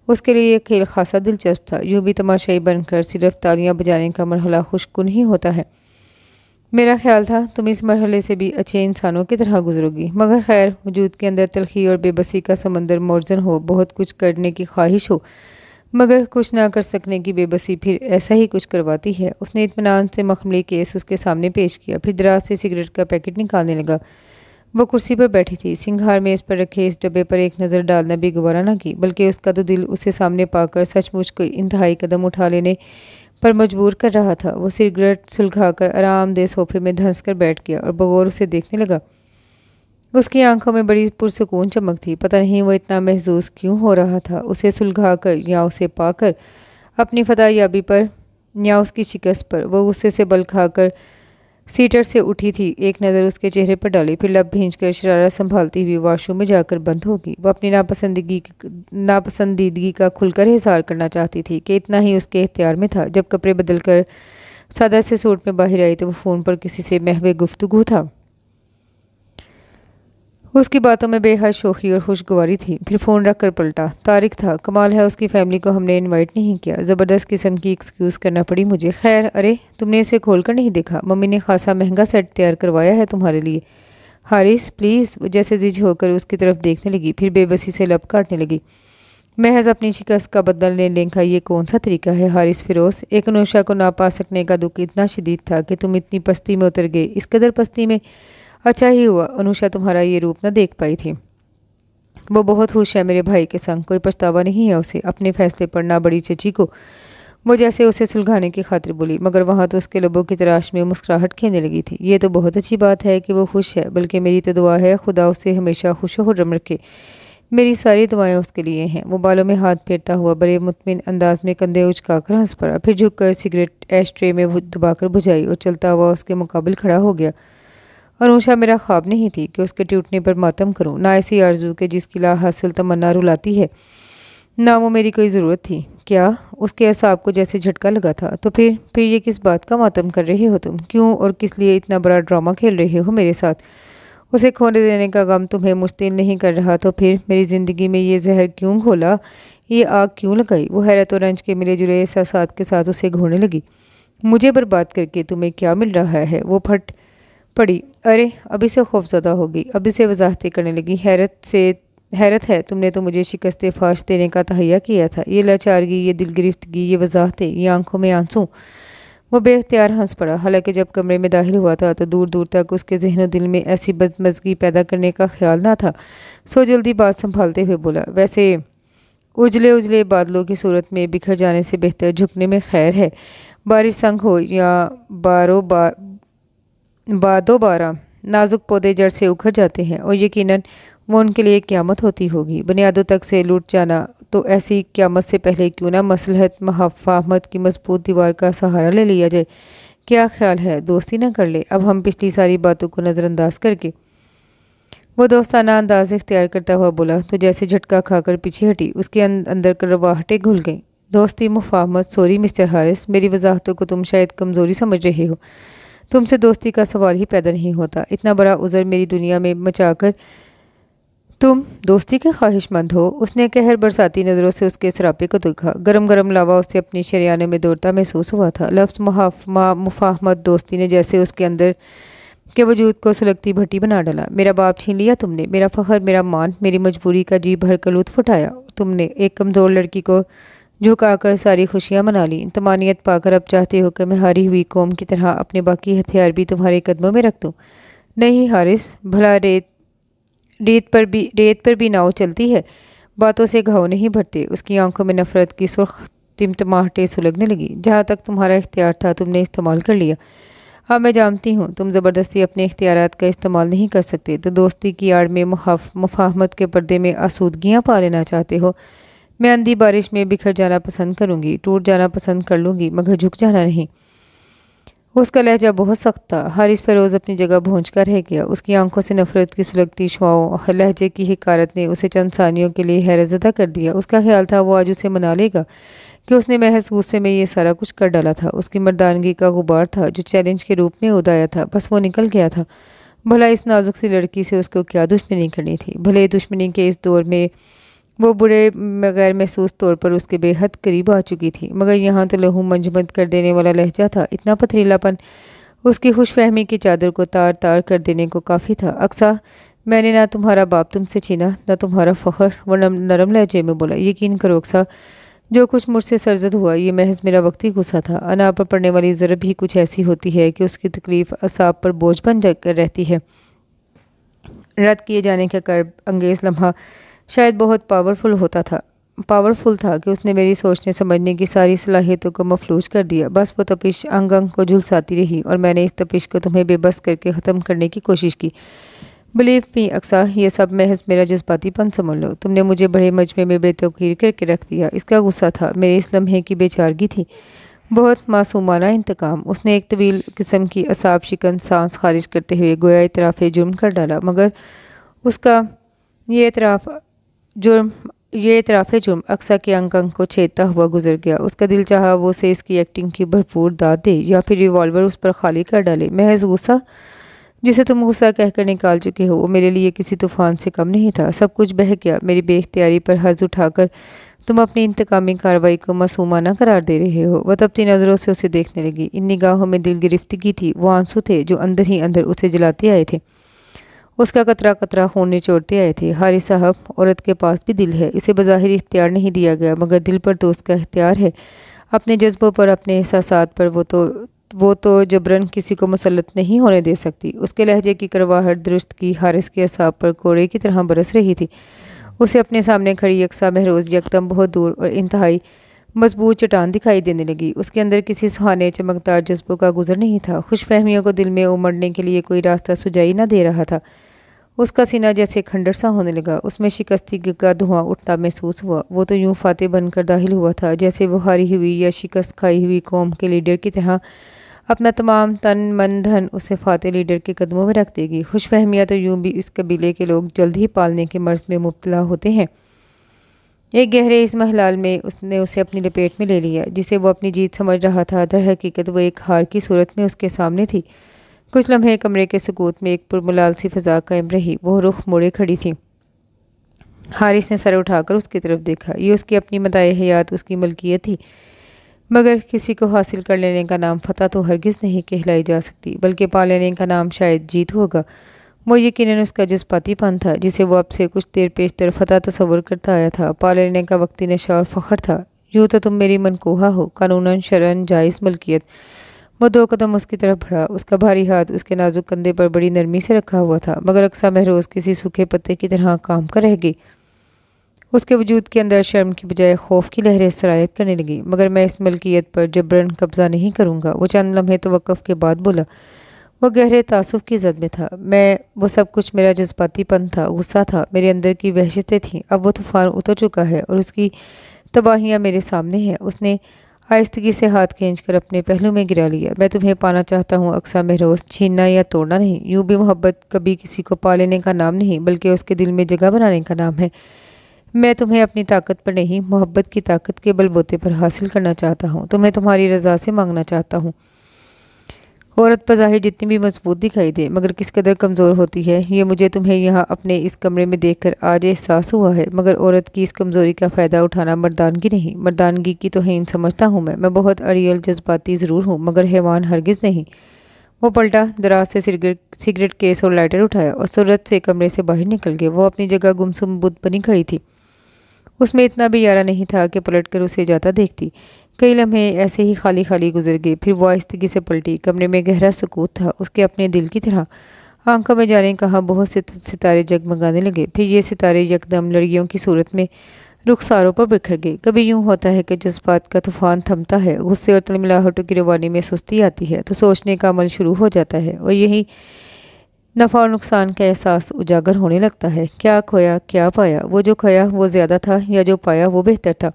اس کے لیے یہ کھیل خاصا دلچسپ تھا۔ یوں بھی تماشائی بن کر صرف تالیاں بجانے کا مرحلہ خوش کن ہی ہوتا ہے۔ میرا خیال تھا تم اس مرحلے سے بھی اچھے انسانوں کی طرح گزرو گی، مگر خیر، وجود کے اندر تلخی اور بے بسی کا سمندر موجزن ہو، بہت کچھ کرنے کی خواہش ہو مگر کچھ نہ کر سکنے کی بے بسی پھر ایسا ہی کچھ کرواتی ہے۔ اس نے اطمینان سے مخملی کیس اس کے سامنے پیش کیا، پھر دراز سے سگریٹ کا پیکٹ نکالنے لگا۔ وہ کرسی پر بیٹھی تھی، سنگھار میں اس پر رکھے اس ڈبے پر ایک نظر ڈالنا بھی گوارا نہ کی، بلکہ اس کا تو دل اسے سامنے پا کر سچ مچ کوئی انتہائی قدم اٹھا لینے پر مجبور کر رہا تھا۔ وہ سگریٹ سلگھا کر آرام دہ صوفے میں دھنس کر بیٹھ گیا اور بغور اسے دیکھنے لگا۔ اس کی آنکھوں میں بڑی پرسکون چمک تھی۔ پتہ نہیں وہ اتنا محظوظ کیوں ہو رہا تھا، اسے سلگھا کر یا اسے پا کر، اپنی فتح یابی پر یا اس کی شکست پر۔ وہ غصے سے بل کھا کر سیٹر سے اٹھی تھی، ایک نظر اس کے چہرے پر ڈالی، پھر لب بھینچ کر شرارت سنبھالتی ہوئی واش روم میں جا کر بند ہوگی۔ وہ اپنی ناپسندیدگی کا کھل کر اظہار کرنا چاہتی تھی کہ اتنا ہی اس کے اختیار میں تھا۔ جب کپڑے بدل کر سادہ سے سوٹ میں باہر آئی تو وہ فون پر کسی سے محو گفتگو تھا۔ اس کی باتوں میں بے حد شوخی اور خوشگواری تھی۔ پھر فون رکھ کر پلٹا۔ طارق تھا۔ کمال ہے اس کی فیملی کو ہم نے انوائٹ نہیں کیا، زبردست قسم کی ایکسکیوز کرنا پڑی مجھے۔ خیر، ارے تم نے اسے کھول کر نہیں دیکھا، ممی نے خاصا مہنگا سیٹ تیار کروایا ہے تمہارے لیے۔ حارث پلیز، وہ جیسے زج ہو کر اس کی طرف دیکھنے لگی، پھر بے بسی سے لب کاٹنے لگی۔ محض اپنی شکست کا بدلہ لینے کا یہ کون سا طریقہ ہے حارث فیروز؟ ایک انوشا کو نہ پا سکنے کا دکھ اتنا شدید تھا کہ تم اتنی پستی میں اتر گئے، اس قدر پستی میں۔ اچھا ہی ہوا انوشا تمہارا یہ روپ نہ دیکھ پائی تھی۔ وہ بہت خوش ہے میرے بھائی کے سنگ، کوئی پچھتاوا نہیں ہے اسے اپنے فیصلے پر۔ نہ بڑی چچی کو وہ جیسے اسے سلگھانے کی خاطر بولی، مگر وہاں تو اس کے لبوں کی تراش میں مسکراہٹ کھیلنے لگی تھی۔ یہ تو بہت اچھی بات ہے کہ وہ خوش ہے، بلکہ میری تو دعا ہے خدا اسے ہمیشہ خوش و خرم رکھے۔ میری ساری دعائیں اس کے لیے ہیں۔ وہ بالوں میں ہاتھ پھیرتا ہوا بڑے مطمئن انداز میں کندھے اچکا کر ہنس پڑا، پھر جھک کر سگریٹ ایش ٹرے میں دبا کر بجھائی اور چلتا ہوا اس کے مقابل کھڑا ہو گیا۔ انوشا میرا خواب نہیں تھی کہ اس کے ٹوٹنے پر ماتم کروں، نہ ایسی آرزو کہ جس کی لا حاصل تمنا رلاتی ہے، نہ وہ میری کوئی ضرورت تھی۔ کیا؟ اس کے اعصاب کو جیسے جھٹکا لگا تھا۔ تو پھر یہ کس بات کا ماتم کر رہے ہو تم؟ کیوں اور کس لیے اتنا بڑا ڈرامہ کھیل رہے ہو میرے ساتھ؟ اسے کھونے دینے کا غم تمہیں مشتعل نہیں کر رہا تو پھر میری زندگی میں یہ زہر کیوں گھولا، یہ آگ کیوں لگائی؟ وہ حیرت و رنج کے ملے جلے احساسات کے ساتھ اسے گھورنے لگی۔ مجھے برباد کر کے تمہیں کیا مل رہا ہے؟ وہ پھٹ پڑی۔ ارے ابھی سے خوف زدہ ہوگی، ابھی سے وضاحتیں کرنے لگی۔ حیرت ہے، تم نے تو مجھے شکست فاش دینے کا تہیہ کیا تھا۔ یہ لاچارگی، یہ دل گرفتگی، یہ وضاحتیں، یہ آنکھوں میں آنسو، وہ بے اختیار ہنس پڑا، حالانکہ جب کمرے میں داخل ہوا تھا تو دور دور تک اس کے ذہن و دل میں ایسی بدمزگی پیدا کرنے کا خیال نہ تھا۔ سو جلدی بات سنبھالتے ہوئے بولا، ویسے اجلے اجلے بادلوں کی صورت میں بکھر جانے سے بہتر جھکنے میں خیر ہے۔ بارش سنگ ہو یا بادو بارہ، نازک پودے جڑ سے اکھڑ جاتے ہیں اور یقیناً وہ ان کے لیے قیامت ہوتی ہوگی۔ بنیادوں تک سے لٹ جانا تو ایسی قیامت سے پہلے کیوں نہ مصلحت مفاہمت کی مضبوط دیوار کا سہارا لے لیا جائے۔ کیا خیال ہے، دوستی نہ کر لے؟ اب ہم پچھلی ساری باتوں کو نظر انداز کر کے وہ دوستانہ انداز اختیار کرتا ہوا بولا تو جیسے جھٹکا کھا کر پیچھے ہٹی، اس کے اندر کرواہٹیں گھل گئیں۔ دوستی، مفاہمت، سوری مسٹر ہارس، میری وضاحتوں کو تم شاید کمزوری سمجھ رہے ہو۔ تم سے دوستی کا سوال ہی پیدا نہیں ہوتا۔ اتنا بڑا عذر میری دنیا میں مچا کر تم دوستی کے خواہش مند ہو؟ اس نے قہر برساتی نظروں سے اس کے سراپے کو دیکھا۔ گرم گرم لاوا اسے اپنی شریانوں میں دوڑتا محسوس ہوا تھا۔ لفظ مفاہمت، دوستی نے جیسے اس کے اندر کے وجود کو سلگتی بھٹی بنا ڈالا۔ میرا باپ چھین لیا تم نے، میرا فخر، میرا مان، میری مجبوری کا جی بھر کر لطف اٹھایا تم نے۔ ایک کمزور لڑکی کو جھکا کر ساری خوشیاں منا لی۔ طمانینت پا کر اب چاہتے ہو کہ میں ہاری ہوئی قوم کی طرح اپنے باقی ہتھیار بھی تمہارے قدموں میں رکھ دوں؟ نہیں ہارس، بھلا ریت پر بھی ناؤ چلتی ہے، باتوں سے گھاؤ نہیں بھرتے۔ اس کی آنکھوں میں نفرت کی سرخ ٹمٹماہٹیں سلگنے لگی۔ جہاں تک تمہارا اختیار تھا تم نے استعمال کر لیا۔ اب میں جانتی ہوں تم زبردستی اپنے اختیارات کا استعمال نہیں کر سکتے، تو دوستی کی آڑ میں مفاہمت کے پردے میں آسودگیاں پا لینا چاہتے ہو۔ میں اندھی بارش میں بکھر جانا پسند کروں گی، ٹوٹ جانا پسند کر لوں گی، مگر جھک جانا نہیں۔ اس کا لہجہ بہت سخت تھا۔ حارث فیروز اپنی جگہ بھونج کر رہ گیا۔ اس کی آنکھوں سے نفرت کی سلگتی شعاعوں، لہجے کی حقارت نے اسے چند ثانیوں کے لیے حیرت زدہ کر دیا۔ اس کا خیال تھا وہ آج اسے منا لے گا کہ اس نے محض غصے میں یہ سارا کچھ کر ڈالا تھا۔ اس کی مردانگی کا غبار تھا جو چیلنج کے روپ میں اڑایا تھا، بس وہ نکل گیا تھا۔ بھلا اس نازک سی لڑکی سے اس کو کیا دشمنی کرنی تھی؟ بھلے دشمنی کے اس دور میں وہ بڑے غیر محسوس طور پر اس کے بے حد قریب آ چکی تھی، مگر یہاں تو لہو منجمد کر دینے والا لہجہ تھا۔ اتنا پتھریلا پن اس کی خوش فہمی کی چادر کو تار تار کر دینے کو کافی تھا۔ اقصیٰ، میں نے نہ تمہارا باپ تم سے چھینا، نہ تمہارا فخر، وہ نرم لہجے میں بولا۔ یقین کرو اقصیٰ، جو کچھ مجھ سے سرزد ہوا یہ محض میرا وقتی غصہ تھا۔ انار پر پڑنے والی ضرب ہی کچھ ایسی ہوتی ہے کہ اس کی تکلیف اعصاب پر بوجھ بن کر رہتی ہے۔ رد کیے جانے کا کرب انگیز لمحہ شاید بہت پاورفل تھا کہ اس نے میری سوچنے سمجھنے کی ساری صلاحیتوں کو مفلوج کر دیا۔ بس وہ تپش انگ انگ کو جھلساتی رہی اور میں نے اس تپش کو تمہیں بے بس کر کے ختم کرنے کی کوشش کی۔ بلیو می اقصیٰ، یہ سب محض میرا جذباتی پن سمجھ لو۔ تم نے مجھے بڑے مجمع میں بے توقیر کر کے رکھ دیا۔ اس کا غصہ تھا، میرے اس لمحے کی بے چارگی تھی، بہت معصومانہ انتقام۔ اس نے ایک طویل قسم کی اعصاب شکن سانس خارج کرتے ہوئے گویا اعتراف جرم کر ڈالا، مگر اس کا یہ اعتراف جرم اقصیٰ کے انگ انگ کو چھیدتا ہوا گزر گیا۔ اس کا دل چاہا وہ اسے اس کی ایکٹنگ کی بھرپور داد دے یا پھر ریوالور اس پر خالی کر ڈالے۔ محض غصہ جسے تم غصہ کہہ کر نکال چکے ہو وہ میرے لیے کسی طوفان سے کم نہیں تھا۔ سب کچھ بہہ گیا۔ میری بے اختیاری پر حرز اٹھا کر تم اپنی انتقامی کارروائی کو معصومانہ قرار دے رہے ہو۔ وہ تپتی نظروں سے اسے دیکھنے لگی۔ ان نگاہوں میں دل گرفتگی تھی، وہ آنسو تھے جو اندر ہی اندر اسے جلاتے آئے تھے، اس کا قطرہ قطرہ خون نچوڑتے آئے تھے۔ حارث صاحب، عورت کے پاس بھی دل ہے، اسے بظاہر اختیار نہیں دیا گیا، مگر دل پر تو اس کا اختیار ہے۔ اپنے جذبوں پر، اپنے احساسات پر وہ تو جبراً کسی کو مسلط نہیں ہونے دے سکتی۔ اس کے لہجے کی کرواہٹ درست کی حارث کے اعصاب پر کوڑے کی طرح برس رہی تھی۔ اسے اپنے سامنے کھڑی اقصیٰ مہروز یکدم بہت دور اور انتہائی مضبوط چٹان دکھائی دینے لگی۔ اس کے اندر کسی سہانے چمکدار جذبوں کا گزر نہیں تھا۔ خوش فہمیوں کو دل میں امڑنے کے لیے کوئی راستہ سجائی نہ دے رہا تھا۔ اس کا سینہ جیسے کھنڈر سا ہونے لگا، اس میں شکستگی کا دھواں اٹھتا محسوس ہوا۔ وہ تو یوں فاتح بن کر داخل ہوا تھا جیسے وہ ہاری ہوئی یا شکست کھائی ہوئی قوم کے لیڈر کی طرح اپنا تمام تن من دھن اسے فاتح لیڈر کے قدموں میں رکھ دے گی۔ خوش فہمیاں تو یوں بھی اس قبیلے کے لوگ جلد ہی پالنے کے مرض میں مبتلا ہوتے ہیں۔ ایک گہرے اس محلال میں اس نے اسے اپنی لپیٹ میں لے لیا، جسے وہ اپنی جیت سمجھ رہا تھا، در حقیقت وہ ایک ہار کی صورت میں اس کے سامنے تھی۔ کچھ لمحے کمرے کے سکوت میں ایک پرملال سی فضا قائم رہی۔ وہ رخ موڑے کھڑی تھی۔ حارث نے سر اٹھا کر اس کی طرف دیکھا۔ یہ اس کی اپنی متاع حیات، اس کی ملکیت تھی، مگر کسی کو حاصل کر لینے کا نام فتح تو ہرگز نہیں کہلائی جا سکتی، بلکہ پا لینے کا نام شاید جیت ہوگا۔ وہ یقیناً اس کا جذباتی پن تھا جسے وہ اب سے کچھ دیر پیشتر فتح تصور کرتا آیا تھا۔ پا لینے کا وقتی نشہ اور فخر تھا۔ یوں تو تم میری منکوہا ہو، قانوناً شرعاً جائز ملکیت، وہ 2 قدم اس کی طرف بڑھا، اس کا بھاری ہاتھ اس کے نازک کندھے پر بڑی نرمی سے رکھا ہوا تھا، مگر اقصیٰ مہروز کسی سوکھے پتے کی طرح کام کر رہ گئی۔ اس کے وجود کے اندر شرم کی بجائے خوف کی لہریں سرایت کرنے لگی۔ مگر میں اس ملکیت پر جبراً قبضہ نہیں کروں گا، وہ چند لمحے توقف کے بعد بولا۔ وہ گہرے تعصب کی زد میں تھا۔ وہ سب کچھ میرا جذباتی پن تھا، غصہ تھا، میرے اندر کی وحشتیں تھیں۔ اب وہ طوفان اتر چکا ہے اور اس کی تباہیاں میرے سامنے ہیں۔ اس نے آہستگی سے ہاتھ کھینچ کر اپنے پہلو میں گرا لیا۔ میں تمہیں پانا چاہتا ہوں اقصیٰ مہروز، چھیننا یا توڑنا نہیں۔ یوں بھی محبت کبھی کسی کو پا لینے کا نام نہیں، بلکہ اس کے دل میں جگہ بنانے کا نام ہے۔ میں تمہیں اپنی طاقت پر نہیں، محبت کی طاقت کے بل بوتے پر حاصل کرنا چاہتا ہوں۔ تمہیں تمہاری رضا سے مانگنا چاہتا ہوں۔ عورت بظاہر جتنی بھی مضبوط دکھائی دے، مگر کس قدر کمزور ہوتی ہے، یہ مجھے تمہیں یہاں اپنے اس کمرے میں دیکھ کر آج احساس ہوا ہے۔ مگر عورت کی اس کمزوری کا فائدہ اٹھانا مردانگی نہیں، مردانگی کی توہین سمجھتا ہوں میں بہت اڑیل جذباتی ضرور ہوں، مگر حیوان ہرگز نہیں۔ وہ پلٹا، دراز سے سگریٹ کیس اور لائٹر اٹھایا اور سرعت سے کمرے سے باہر نکل گیا۔ وہ اپنی جگہ گمسم بت بنی کھڑی تھی۔ اس میں اتنا بھی یارہ نہیں تھا کہ پلٹ کر اسے جاتا دیکھتی۔ کئی لمحے ایسے ہی خالی خالی گزر گئے، پھر وہ آہستگی سے پلٹی۔ کمرے میں گہرا سکوت تھا، اس کے اپنے دل کی طرح۔ آنکھوں میں جانے کہاں بہت سے ستارے جگمگانے لگے، پھر یہ ستارے یکدم لڑیوں کی صورت میں رخساروں پر بکھر گئے۔ کبھی یوں ہوتا ہے کہ جذبات کا طوفان تھمتا ہے، غصے اور تلملاہٹوں کی روانی میں سستی آتی ہے، تو سوچنے کا عمل شروع ہو جاتا ہے اور یہی نفع اور نقصان کا احساس اجاگر ہونے لگتا ہے۔ کیا کھویا، کیا پایا؟ وہ جو کھویا وہ زیادہ تھا یا جو پایا وہ بہتر تھا؟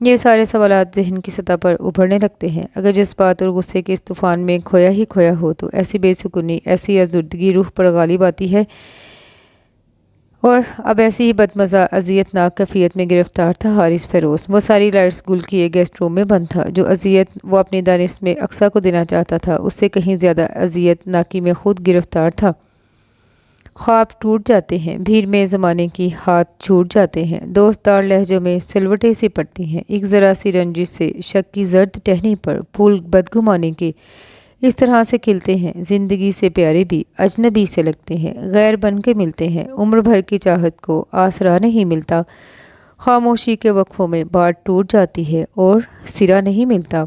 یہ سارے سوالات ذہن کی سطح پر ابھرنے لگتے ہیں۔ اگر جذبات اور غصے کے اس طوفان میں کھویا ہی کھویا ہو تو ایسی بے سکونی، ایسی آزردگی روح پر غالب آتی ہے، اور اب ایسی ہی بدمزہ اذیت ناک کیفیت میں گرفتار تھا حارث فیروز۔ وہ ساری لائٹس گل کیے گیسٹ روم میں بند تھا۔ جو اذیت وہ اپنی دانش میں اقصیٰ کو دینا چاہتا تھا، اس سے کہیں زیادہ اذیت ناکی میں خود گرفتار تھا۔ خواب ٹوٹ جاتے ہیں، بھیڑ میں زمانے کی ہاتھ چھوٹ جاتے ہیں، دوست دار لہجوں میں سلوٹیں سی پڑتی ہیں، ایک ذرا سی رنجش سے، شک کی زرد ٹہنی پر پھول بدگمانے کے اس طرح سے کھلتے ہیں، زندگی سے پیارے بھی اجنبی سے لگتے ہیں، غیر بن کے ملتے ہیں، عمر بھر کی چاہت کو آسرا نہیں ملتا، خاموشی کے وقفوں میں بات ٹوٹ جاتی ہے اور سرا نہیں ملتا،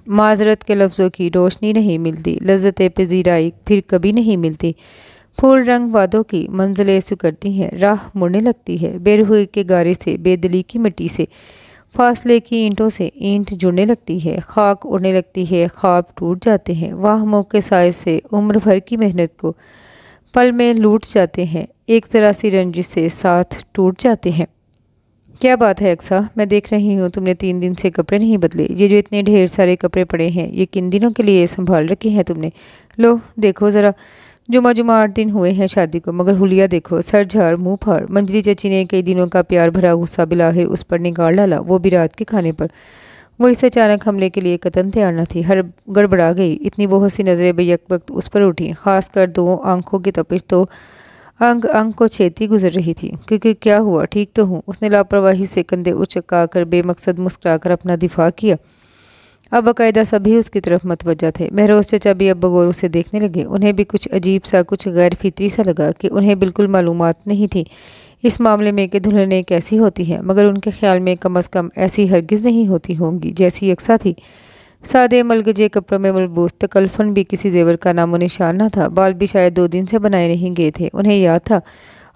معذرت کے لفظوں کی روشنی نہیں ملتی، لذت پذیرائی پھر کبھی نہیں ملتی، پھول رنگ وعدوں کی منزلیں سکڑتی ہیں، راہ مڑنے لگتی ہے، بے روحی کے گارے سے، بے دلی کی مٹی سے، فاصلے کی اینٹوں سے اینٹ جڑنے لگتی ہے، خاک اڑنے لگتی ہے، خواب ٹوٹ جاتے ہیں، واہموں کے سائے سے عمر بھر کی محنت کو پل میں لوٹ جاتے ہیں، ایک ذرا سی رنجش سے ساتھ ٹوٹ جاتے ہیں۔ کیا بات ہے اقصیٰ، میں دیکھ رہی ہوں تم نے 3 دن سے کپڑے نہیں بدلے، یہ جو اتنے ڈھیر سارے کپڑے پڑے ہیں یہ کن دنوں کے لیے سنبھال رکھے ہیں تم نے؟ لو دیکھو ذرا، جمعہ 8 دن ہوئے ہیں شادی کو، مگر حلیہ دیکھو، سر جھاڑ منہ پھاڑ۔ منجلی چچی نے کئی دنوں کا پیار بھرا غصہ بلاخر اس پر نگال ڈالا، وہ بھی رات کے کھانے پر۔ وہ اس اچانک حملے کے لیے قطعاً تیار نہ تھی، ہر گڑبڑا گئی، اتنی بہت سی نظریں بیک وقت اس پر اٹھیں، خاص کر 2 آنکھوں کی تپش تو انگ کو چھیتی گزر رہی تھی۔ کیونکہ کیا ہوا، ٹھیک تو ہوں؟ اس نے لاپرواہی سے کندھے اچکا کر بے مقصد مسکرا کر اپنا دفاع کیا۔ اب باقاعدہ سبھی اس کی طرف متوجہ تھے، مہروز چچا بھی اب بغور اسے دیکھنے لگے۔ انہیں بھی کچھ عجیب سا، کچھ غیر فطری سا لگا کہ انہیں بالکل معلومات نہیں تھی اس معاملے میں کہ دلہنیں کیسی ہوتی ہیں، مگر ان کے خیال میں کم از کم ایسی ہرگز نہیں ہوتی ہوں گی جیسی اقصیٰ تھی۔ سادے ملگجے کپڑوں میں ملبوس، تکلفاً بھی کسی زیور کا نام و نشان نہ تھا، بال بھی شاید 2 دن سے بنائے نہیں گئے تھے۔ انہیں یاد تھا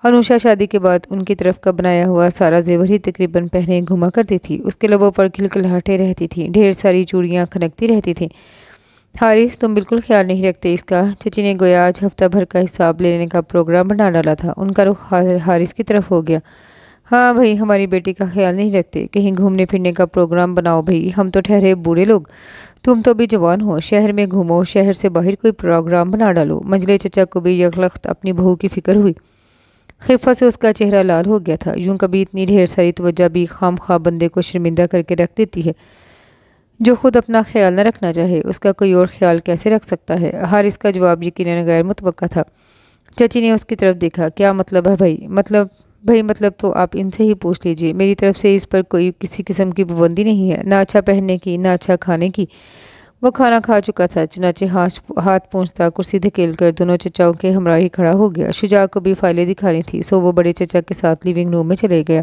انوشا شادی کے بعد ان کی طرف کا بنایا ہوا سارا زیور ہی تقریباً پہنے گھوما کرتی تھی، اس کے لبوں پر کھلکھلاہٹیں رہتی تھیں، ڈھیر ساری چوڑیاں کھنکتی رہتی تھیں۔ حارث تم بالکل خیال نہیں رکھتے اس کا؟ چچی نے گویا آج ہفتہ بھر کا حساب لینے کا پروگرام بنا ڈالا تھا۔ ان کا رخ حارث کی طرف ہو گیا۔ ہاں بھائی، ہماری بیٹی کا خیال نہیں رکھتے، کہیں گھومنے پھرنے کا پروگرام بناؤ بھائی، ہم تو ٹھہرے بوڑھے لوگ، تم تو بھی جوان ہو، شہر میں گھومو، شہر سے باہر کوئی پروگرام بنا ڈالو۔ منجلے چچا کو بھی یکلخت اپنی بہو کی فکر ہوئی، خفت سے اس کا چہرہ لال ہو گیا تھا۔ یوں کبھی اتنی ڈھیر ساری توجہ بھی خام خواہ بندے کو شرمندہ کر کے رکھ دیتی ہے، جو خود اپنا خیال نہ رکھنا چاہے اس کا کوئی اور خیال کیسے رکھ سکتا ہے؟ حارث کا جواب یقیناً غیر متوقع تھا۔ چچی نے اس کی طرف دیکھا۔ کیا مطلب ہے بھائی؟ مطلب تو آپ ان سے ہی پوچھ لیجئے، میری طرف سے اس پر کوئی کسی قسم کی پابندی نہیں ہے، نہ اچھا پہننے کی، نہ اچھا کھانے کی۔ وہ کھانا کھا چکا تھا، چنانچہ ہاتھ پونچھتا کرسی دھکیل کر دونوں چچاؤں کے ہمراہ ہی کھڑا ہو گیا۔ شجاع کو بھی فائلیں دکھانی تھی، سو وہ بڑے چچا کے ساتھ لیونگ روم میں چلے گیا۔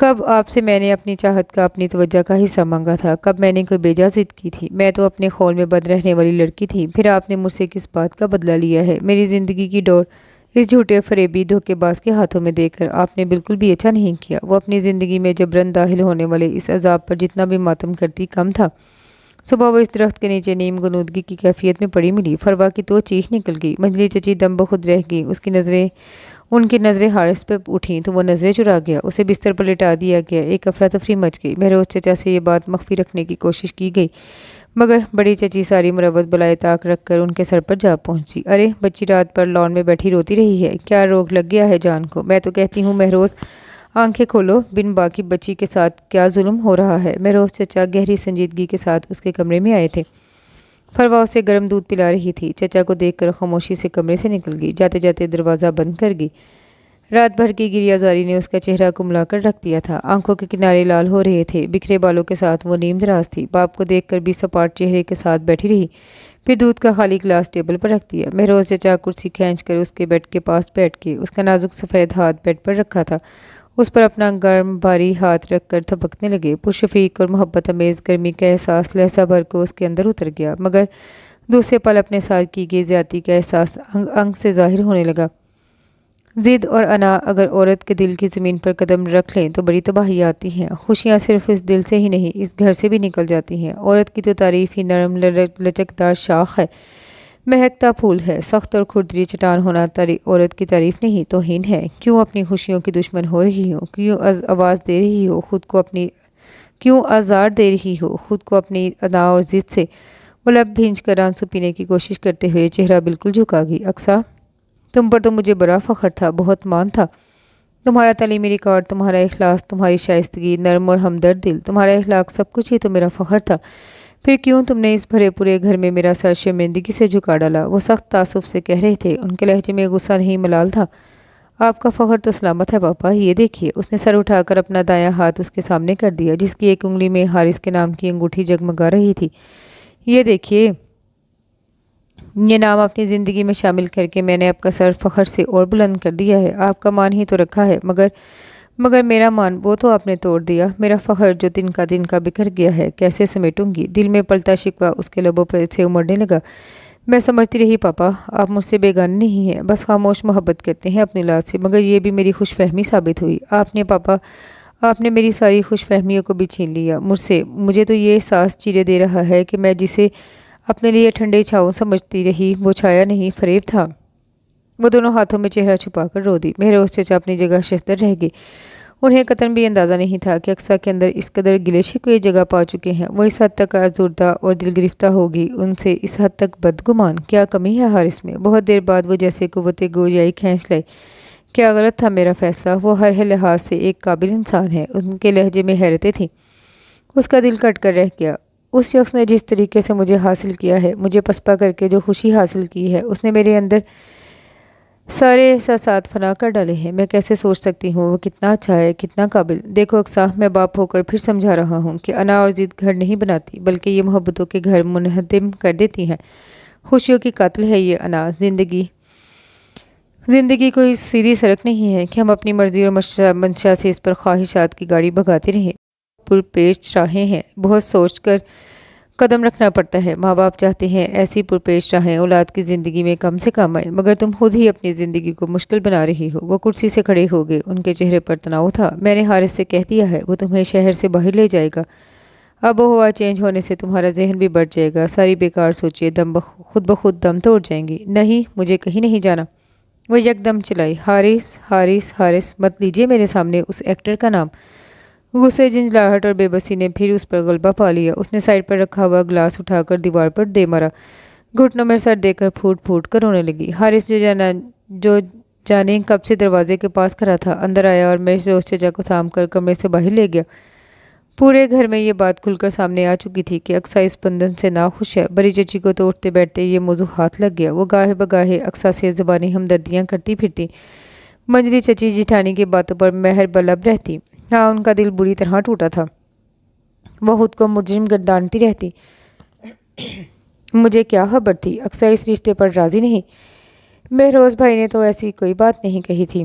کب آپ سے میں نے اپنی چاہت کا، اپنی توجہ کا حصہ مانگا تھا؟ کب میں نے کوئی بیجا ضد کی تھی؟ میں تو اپنے خول میں بند رہنے والی لڑکی تھی، پھر آپ نے مجھ سے کس بات کا بدلہ لیا ہے؟ میری زندگی کی ڈور اس جھوٹے فریبی دھوکے باز کے ہاتھوں میں دے کر آپ نے بالکل بھی اچھا نہیں کیا۔ وہ اپنی زندگی میں جبراً داخل ہونے والے اس عذاب پر جتنا بھی ماتم کرتی کم تھا۔ صبح وہ اس درخت کے نیچے نیم غنودگی کی کیفیت میں پڑی ملی۔ فروا کی تو چیخ نکل گئی۔ منجلی چچی دم بخود رہ گئی۔ ان کی نظریں حارث پہ اٹھیں تو وہ نظریں چرا گیا۔ اسے بستر پر لٹا دیا گیا۔ ایک افراتفری مچ گئی۔ مہروز چچا سے یہ بات مخفی رکھنے کی کوشش کی گئی، مگر بڑی چچی ساری مروت بالائے طاق رکھ کر ان کے سر پر جا پہنچی۔ ارے بچی رات پر لان میں بیٹھی روتی رہی ہے، کیا روگ لگ گیا ہے جان کو؟ میں تو کہتی ہوں مہروز آنکھیں کھولو، بن باقی بچی کے ساتھ کیا ظلم ہو رہا ہے؟ مہروز چچا گہری سنجیدگی کے ساتھ اس کے کمرے میں آئے تھے۔ فروا اسے گرم دودھ پلا رہی تھی۔ چچا کو دیکھ کر خاموشی سے کمرے سے نکل گئی، جاتے جاتے دروازہ بند کر گئی۔ رات بھر کی گریہ زاری نے اس کا چہرہ کملا کر رکھ دیا تھا۔ آنکھوں کے کنارے لال ہو رہے تھے۔ بکھرے بالوں کے ساتھ وہ نیم دراز تھی۔ باپ کو دیکھ کر بھی سپاٹ چہرے کے ساتھ بیٹھی رہی، پھر دودھ کا خالی گلاس ٹیبل پر رکھ دیا۔ مہروز چچا کرسی کھینچ کر اس کے بیڈ کے پاس بیٹھ کے اس کا نازک سفید ہاتھ بیڈ پر رکھا تھا، اس پر اپنا گرم بھاری ہاتھ رکھ کر تھپکنے لگے۔ پرشفیق اور محبت امیز گرمی کا احساس لہجہ بھر کو اس کے اندر اتر گیا، مگر دوسرے پل اپنے ساتھ کی گئی زیادتی کا احساس انگ انگ سے ظاہر ہونے لگا۔ ضد اور انا اگر عورت کے دل کی زمین پر قدم رکھ لیں تو بڑی تباہی آتی ہیں۔ خوشیاں صرف اس دل سے ہی نہیں، اس گھر سے بھی نکل جاتی ہیں۔ عورت کی تو تعریف ہی نرم لچکدار شاخ ہے، مہکتا پھول ہے۔ سخت اور کھردری چٹان ہونا عورت کی تعریف نہیں، توہین ہے۔ کیوں اپنی خوشیوں کی دشمن ہو رہی ہو؟ کیوں آواز دے رہی ہو خود کو کیوں آزار دے رہی ہو خود کو اپنی انا اور ضد سے؟ وہ لب بھینچ کر آنسو پینے کی کوشش کرتے ہوئے چہرہ بالکل جھکا گئی۔ اقصیٰ، تم پر تو مجھے بڑا فخر تھا، بہت مان تھا۔ تمہارا تعلیمی ریکارڈ، تمہارا اخلاص، تمہاری شائستگی، نرم اور ہمدرد دل، تمہارا اخلاق، سب کچھ ہی تو میرا فخر تھا۔ پھر کیوں تم نے اس بھرے پورے گھر میں میرا سر شرمندگی سے جھکا ڈالا؟ وہ سخت تعصب سے کہہ رہے تھے، ان کے لہجے میں غصہ نہیں ملال تھا۔ آپ کا فخر تو سلامت ہے پاپا، یہ دیکھیے۔ اس نے سر اٹھا کر اپنا دایاں ہاتھ اس کے سامنے کر دیا، جس کی ایک انگلی میں حارث کے نام کی انگوٹھی جگمگا رہی تھی۔ یہ دیکھیے، یہ نام اپنی زندگی میں شامل کر کے میں نے آپ کا سر فخر سے اور بلند کر دیا ہے۔ آپ کا مان ہی تو رکھا ہے، مگر میرا مان، وہ تو آپ نے توڑ دیا۔ میرا فخر جو دن کا بکھر گیا ہے، کیسے سمیٹوں گی؟ دل میں پلتا شکوہ اس کے لبوں پر سے امڑنے لگا۔ میں سمجھتی رہی پاپا، آپ مجھ سے بیگانے نہیں ہیں، بس خاموش محبت کرتے ہیں اپنی اولاد سے، مگر یہ بھی میری خوش فہمی ثابت ہوئی۔ آپ نے میری ساری خوش فہمیوں کو بھی چھین لیا مجھ سے۔ مجھے تو یہ احساس چیرے دے رہا ہے کہ میں جسے اپنے لیے ٹھنڈے چھاؤں سمجھتی رہی، وہ چھایا نہیں، فریب تھا۔ وہ دونوں ہاتھوں میں چہرہ چھپا کر رو دی۔ مہروز چچا اپنی جگہ ششدر رہ گئے۔ انہیں قطعاً بھی اندازہ نہیں تھا کہ اقصیٰ کے اندر اس قدر گلے شکوے جگہ پا چکے ہیں۔ وہ اس حد تک آزردہ اور دل گرفتہ ہوگی، ان سے اس حد تک بدگمان۔ کیا کمی ہے حارث میں؟ بہت دیر بعد وہ جیسے قوت گویائی کھینچ لائے۔ کیا غلط تھا میرا فیصلہ؟ وہ ہر لحاظ سے ایک قابل انسان ہے۔ ان کے لہجے میں حیرتیں تھیں۔ اس کا دل کٹ کر رہ گیا۔ اس شخص نے جس طریقے سے مجھے حاصل کیا ہے، مجھے پسپا کر کے جو خوشی حاصل کی ہے، اس نے میرے اندر سارے احساسات فنا کر ڈالے ہیں۔ میں کیسے سوچ سکتی ہوں وہ کتنا اچھا ہے، کتنا قابل۔ دیکھو اقصیٰ، میں باپ ہو کر پھر سمجھا رہا ہوں کہ انا اور ضد گھر نہیں بناتی، بلکہ یہ محبتوں کے گھر منہدم کر دیتی ہیں۔ خوشیوں کی قاتل ہے یہ انا۔ زندگی کوئی سیدھی سڑک نہیں ہے کہ ہم اپنی مرضی اور منشا سے اس پر خواہشات کی گاڑی بھگاتے رہیں۔ پرپیش راہیں ہیں، بہت سوچ کر قدم رکھنا پڑتا ہے۔ ماں باپ چاہتے ہیں ایسی پرپیش راہیں اولاد کی زندگی میں کم سے کم آئے، مگر تم خود ہی اپنی زندگی کو مشکل بنا رہی ہو۔ وہ کرسی سے کھڑے ہو گئے، ان کے چہرے پر تناؤ تھا۔ میں نے حارث سے کہہ دیا ہے، وہ تمہیں شہر سے باہر لے جائے گا۔ آب و ہوا چینج ہونے سے تمہارا ذہن بھی بڑھ جائے گا، ساری بیکار سوچیں خود بخود دم توڑ جائیں گی۔ نہیں، مجھے کہیں نہیں جانا۔ وہ یکدم چلائی، حارث حارث حارث، مت لیجیے میرے سامنے اس ایکٹر کا نام۔ غصے، جھنجھلاہٹ اور بے بسی نے پھر اس پر غلبہ پا لیا۔ اس نے سائڈ پر رکھا ہوا گلاس اٹھا کر دیوار پر دے مارا، گھٹنوں میں سر دے کر پھوٹ پھوٹ کر رونے لگی۔ حارث جو جانے کب سے دروازے کے پاس کھڑا تھا، اندر آیا اور مہروز چچا کو تھام کر کمرے سے باہر لے گیا۔ پورے گھر میں یہ بات کھل کر سامنے آ چکی تھی کہ اقصیٰ اس بندھن سے ناخوش ہے۔ بڑی چچی کو تو اٹھتے بیٹھتے یہ موضوع ہاتھ لگ گیا۔ وہ گاہے بگاہے اقصیٰ سے زبانی ہمدردیاں کرتی پھرتی۔ منجلی چچی جیٹھانی کی باتوں پر مہر بلب رہتی۔ ہاں، ان کا دل بری طرح ٹوٹا تھا۔ وہ خود کو مجرم گردانتی رہتی۔ مجھے کیا خبر تھی اقصیٰ اس رشتے پر راضی نہیں؟ مہروز بھائی نے تو ایسی کوئی بات نہیں کہی تھی۔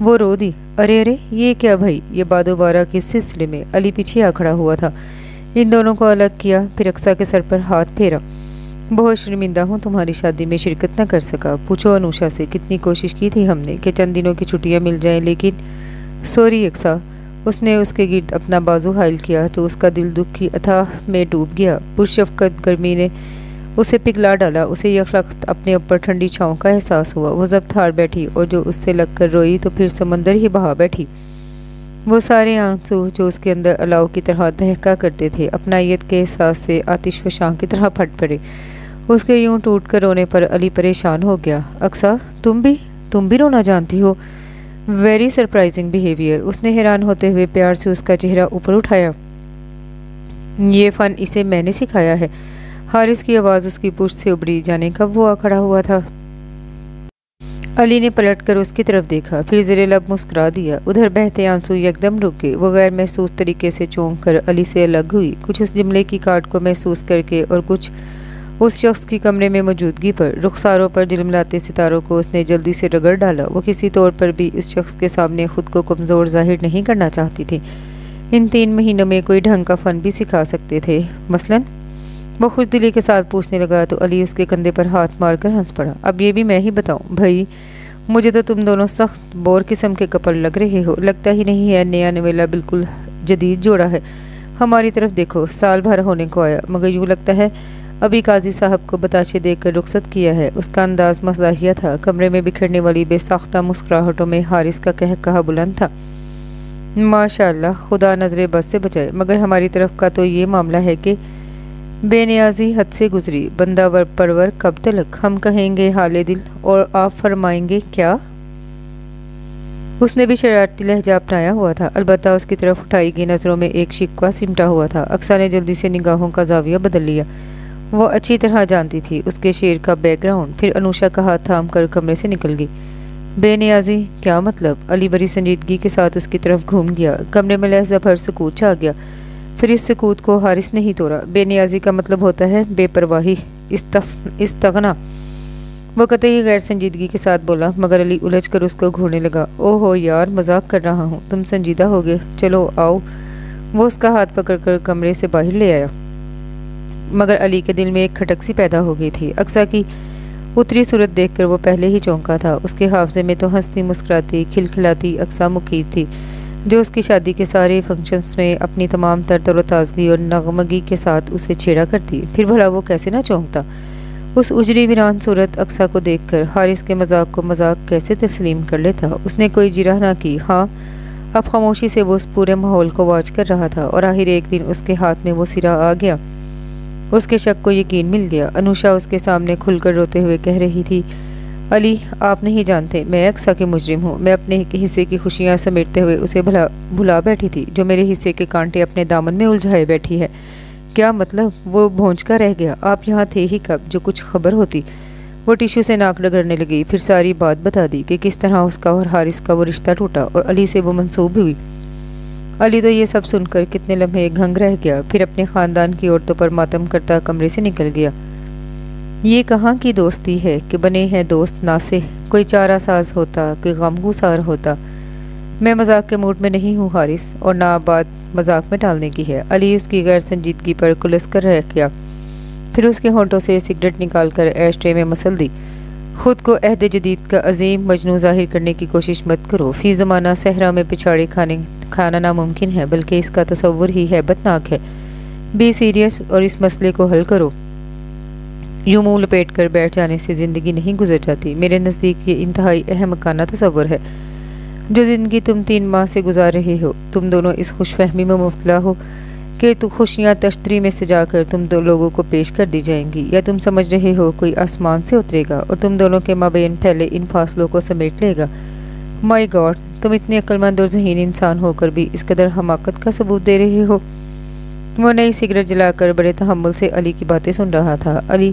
وہ رو دی۔ ارے ارے یہ کیا بھائی؟ یہ باد و بارہ کے سلسلے میں علی پیچھے آ کھڑا ہوا تھا۔ ان دونوں کو الگ کیا، پھر اقصیٰ کے سر پر ہاتھ پھیرا۔ بہت شرمندہ ہوں تمہاری شادی میں شرکت نہ کر سکا۔ پوچھو انوشا سے، کتنی کوشش کی تھی ہم نے کہ چند دنوں کی چھٹیاں مل جائیں، لیکن سوری اقصیٰ۔ اس نے اس کے گرد اپنا بازو حائل کیا تو اس کا دل دکھ کی اتھاہ میں ڈوب گیا۔ پرشفقت گرمی نے اسے پگھلا ڈالا۔ اسے یکلخت اپنے اوپر ٹھنڈی چھاؤں کا احساس ہوا۔ وہ ضبط ہار بیٹھی اور جو اس سے لگ کر روئی تو پھر سمندر ہی بہا بیٹھی۔ وہ سارے آنسو جو اس کے اندر الاؤ کی طرح دہکا کرتے تھے، اپنائیت کے احساس سے آتش فشاں کی طرح پھٹ پڑے۔ اس کے یوں ٹوٹ کر رونے پر علی پریشان ہو گیا۔ اقصیٰ تم بھی رونا جانتی ہو؟ Very surprising behaviour. اس نے حیران ہوتے ہوئے پیار سے اس کا چہرہ اوپر اٹھایا۔ یہ فن اسے میں نے سکھایا ہے۔ حارث کی آواز اس کی پشت سے ابھری۔ جانے کب وہ آ کھڑا ہوا تھا؟ علی نے پلٹ کر اس کی طرف دیکھا، پھر زیر لب مسکرا دیا۔ ادھر بہتے آنسو یکدم رک گئے۔ وہ غیر محسوس طریقے سے چونک کر علی سے الگ ہوئی، کچھ اس جملے کی کاٹ کو محسوس کر کے اور کچھ اس شخص کی کمرے میں موجودگی پر۔ رخساروں پر جلملاتے ستاروں کو اس نے جلدی سے رگڑ ڈالا۔ وہ کسی طور پر بھی اس شخص کے سامنے خود کو کمزور ظاہر نہیں کرنا چاہتی تھی۔ ان 3 مہینوں میں کوئی ڈھنگ کا فن بھی سکھا سکتے تھے، مثلاً۔ وہ خوش دلی کے ساتھ پوچھنے لگا تو علی اس کے کندھے پر ہاتھ مار کر ہنس پڑا۔ اب یہ بھی میں ہی بتاؤں؟ بھائی مجھے تو تم دونوں سخت بور قسم کے کپل لگ رہے ہو۔ لگتا ہی نہیں ہے نیا نویلا بالکل جدید جوڑا ہے۔ ہماری طرف دیکھو، سال بھر ہونے کو آیا، مگر یوں لگتا ہے ابھی قاضی صاحب کو بتاشے دے کر رخصت کیا ہے۔ اس کا انداز مزاحیہ تھا۔ کمرے میں بکھرنے والی بے ساختہ مسکراہٹوں میں حارث کا کہا بلند تھا۔ ماشاء اللہ، خدا نظر بد سے بچائے، مگر ہماری طرف کا تو یہ معاملہ ہے کہ بے نیازی حد سے گزری، بندہ پرور کب تلک۔ ہم کہیں گے حال دل اور آپ فرمائیں گے کیا؟ اس نے بھی شرارتی لہجہ اپنایا ہوا تھا، البتہ اس کی طرف اٹھائی گئی نظروں میں ایک شکوہ سمٹا ہوا تھا۔ اقصیٰ نے جلدی سے نگاہوں کا زاویہ بدل لیا۔ وہ اچھی طرح جانتی تھی اس کے شعر کا بیک گراؤنڈ۔ پھر انوشا کا ہاتھ تھام کر کمرے سے نکل گئی۔ بے نیازی کیا مطلب؟ علی بڑی سنجیدگی کے ساتھ اس کی طرف گھوم گیا۔ کمرے میں لہجہ بھر سکوت چھا گیا۔ پھر اس سکوت کو حارث نہیں توڑا۔ بے نیازی کا مطلب ہوتا ہے بے پرواہی، استغنا۔ وہ قطعی غیر سنجیدگی کے ساتھ بولا، مگر علی الجھ کر اس کو گھورنے لگا۔ او ہو یار، مذاق کر رہا ہوں، تم سنجیدہ ہو گئے، چلو آؤ۔ وہ اس کا ہاتھ پکڑ کر کمرے سے باہر لے آیا، مگر علی کے دل میں ایک کھٹک سی پیدا ہو گئی تھی۔ اقصیٰ کی اتری صورت دیکھ کر وہ پہلے ہی چونکا تھا۔ اس کے حافظے میں تو ہنستی مسکراتی کھلکھلاتی اقصیٰ مقید تھی، جو اس کی شادی کے سارے فنکشنز میں اپنی تمام تر و تازگی اور نغمگی کے ساتھ اسے چھیڑا کرتی۔ پھر بھلا وہ کیسے نہ چونکتا؟ اس اجری ویران صورت اقصیٰ کو دیکھ کر حارث کے مذاق کو مذاق کیسے تسلیم کر لیتا؟ اس نے کوئی جرح نہ کی۔ ہاں، اب خاموشی سے وہ اس پورے ماحول کو واچ کر رہا تھا، اور آخر ایک دن اس کے ہاتھ میں وہ سرا آ گیا۔ اس کے شک کو یقین مل گیا۔ انوشا اس کے سامنے کھل کر روتے ہوئے کہہ رہی تھی، علی آپ نہیں جانتے، میں اقصیٰ کی مجرم ہوں۔ میں اپنے حصے کی خوشیاں سمیٹتے ہوئے اسے بھلا بیٹھی تھی، جو میرے حصے کے کانٹے اپنے دامن میں الجھائے بیٹھی ہے۔ کیا مطلب؟ وہ بھونج کا رہ گیا۔ آپ یہاں تھے ہی کب؟ جو کچھ خبر ہوتی۔ وہ ٹیشو سے ناک رگڑنے لگی، پھر ساری بات بتا دی کہ کس طرح اس کا اور حارث کا وہ رشتہ ٹوٹا اور علی سے وہ منسوب ہوئی۔ علی تو یہ سب سن کر کتنے لمحے گھنگ رہ گیا، پھر اپنے خاندان کی عورتوں پر ماتم کرتا کمرے سے نکل گیا۔ یہ کہاں کی دوستی ہے کہ بنے ہیں دوست ناصح؟ کوئی چارہ ساز ہوتا، کوئی غمگسار ہوتا۔ میں مذاق کے موڈ میں نہیں ہوں حارث، اور نہ بات مذاق میں ٹالنے کی ہے۔ علی اس کی غیر سنجیدگی پر کلس کر رہ گیا، پھر اس کے ہونٹوں سے سگریٹ نکال کر ایش ٹرے میں مسل دی۔ خود کو عہد جدید کا عظیم مجنوں ظاہر کرنے کی کوشش مت کرو۔ فی زمانہ صحرا میں پچھاڑے کھانا ناممکن ہے، بلکہ اس کا تصور ہی ہیبت ناک ہے۔ بی سیریس اور اس مسئلے کو حل کرو۔ یوں منہ لپیٹ کر بیٹھ جانے سے زندگی نہیں گزر جاتی۔ میرے نزدیک یہ انتہائی احمقانہ تصور ہے جو زندگی تم 3 ماہ سے گزار رہے ہو۔ تم دونوں اس خوش فہمی میں مبتلا ہو کہ تو خوشیاں تشتری میں سجا کر تم دو لوگوں کو پیش کر دی جائیں گی، یا تم سمجھ رہے ہو کوئی آسمان سے اترے گا اور تم دونوں کے مابین پھیلے ان فاصلوں کو سمیٹ لے گا۔ مائی گاڈ، تم اتنے عقل مند اور ذہین انسان ہو کر بھی اس قدر حماقت کا ثبوت دے رہے ہو۔ وہ نئی سگریٹ جلا کر بڑے تحمل سے علی کی باتیں سن رہا تھا۔ علی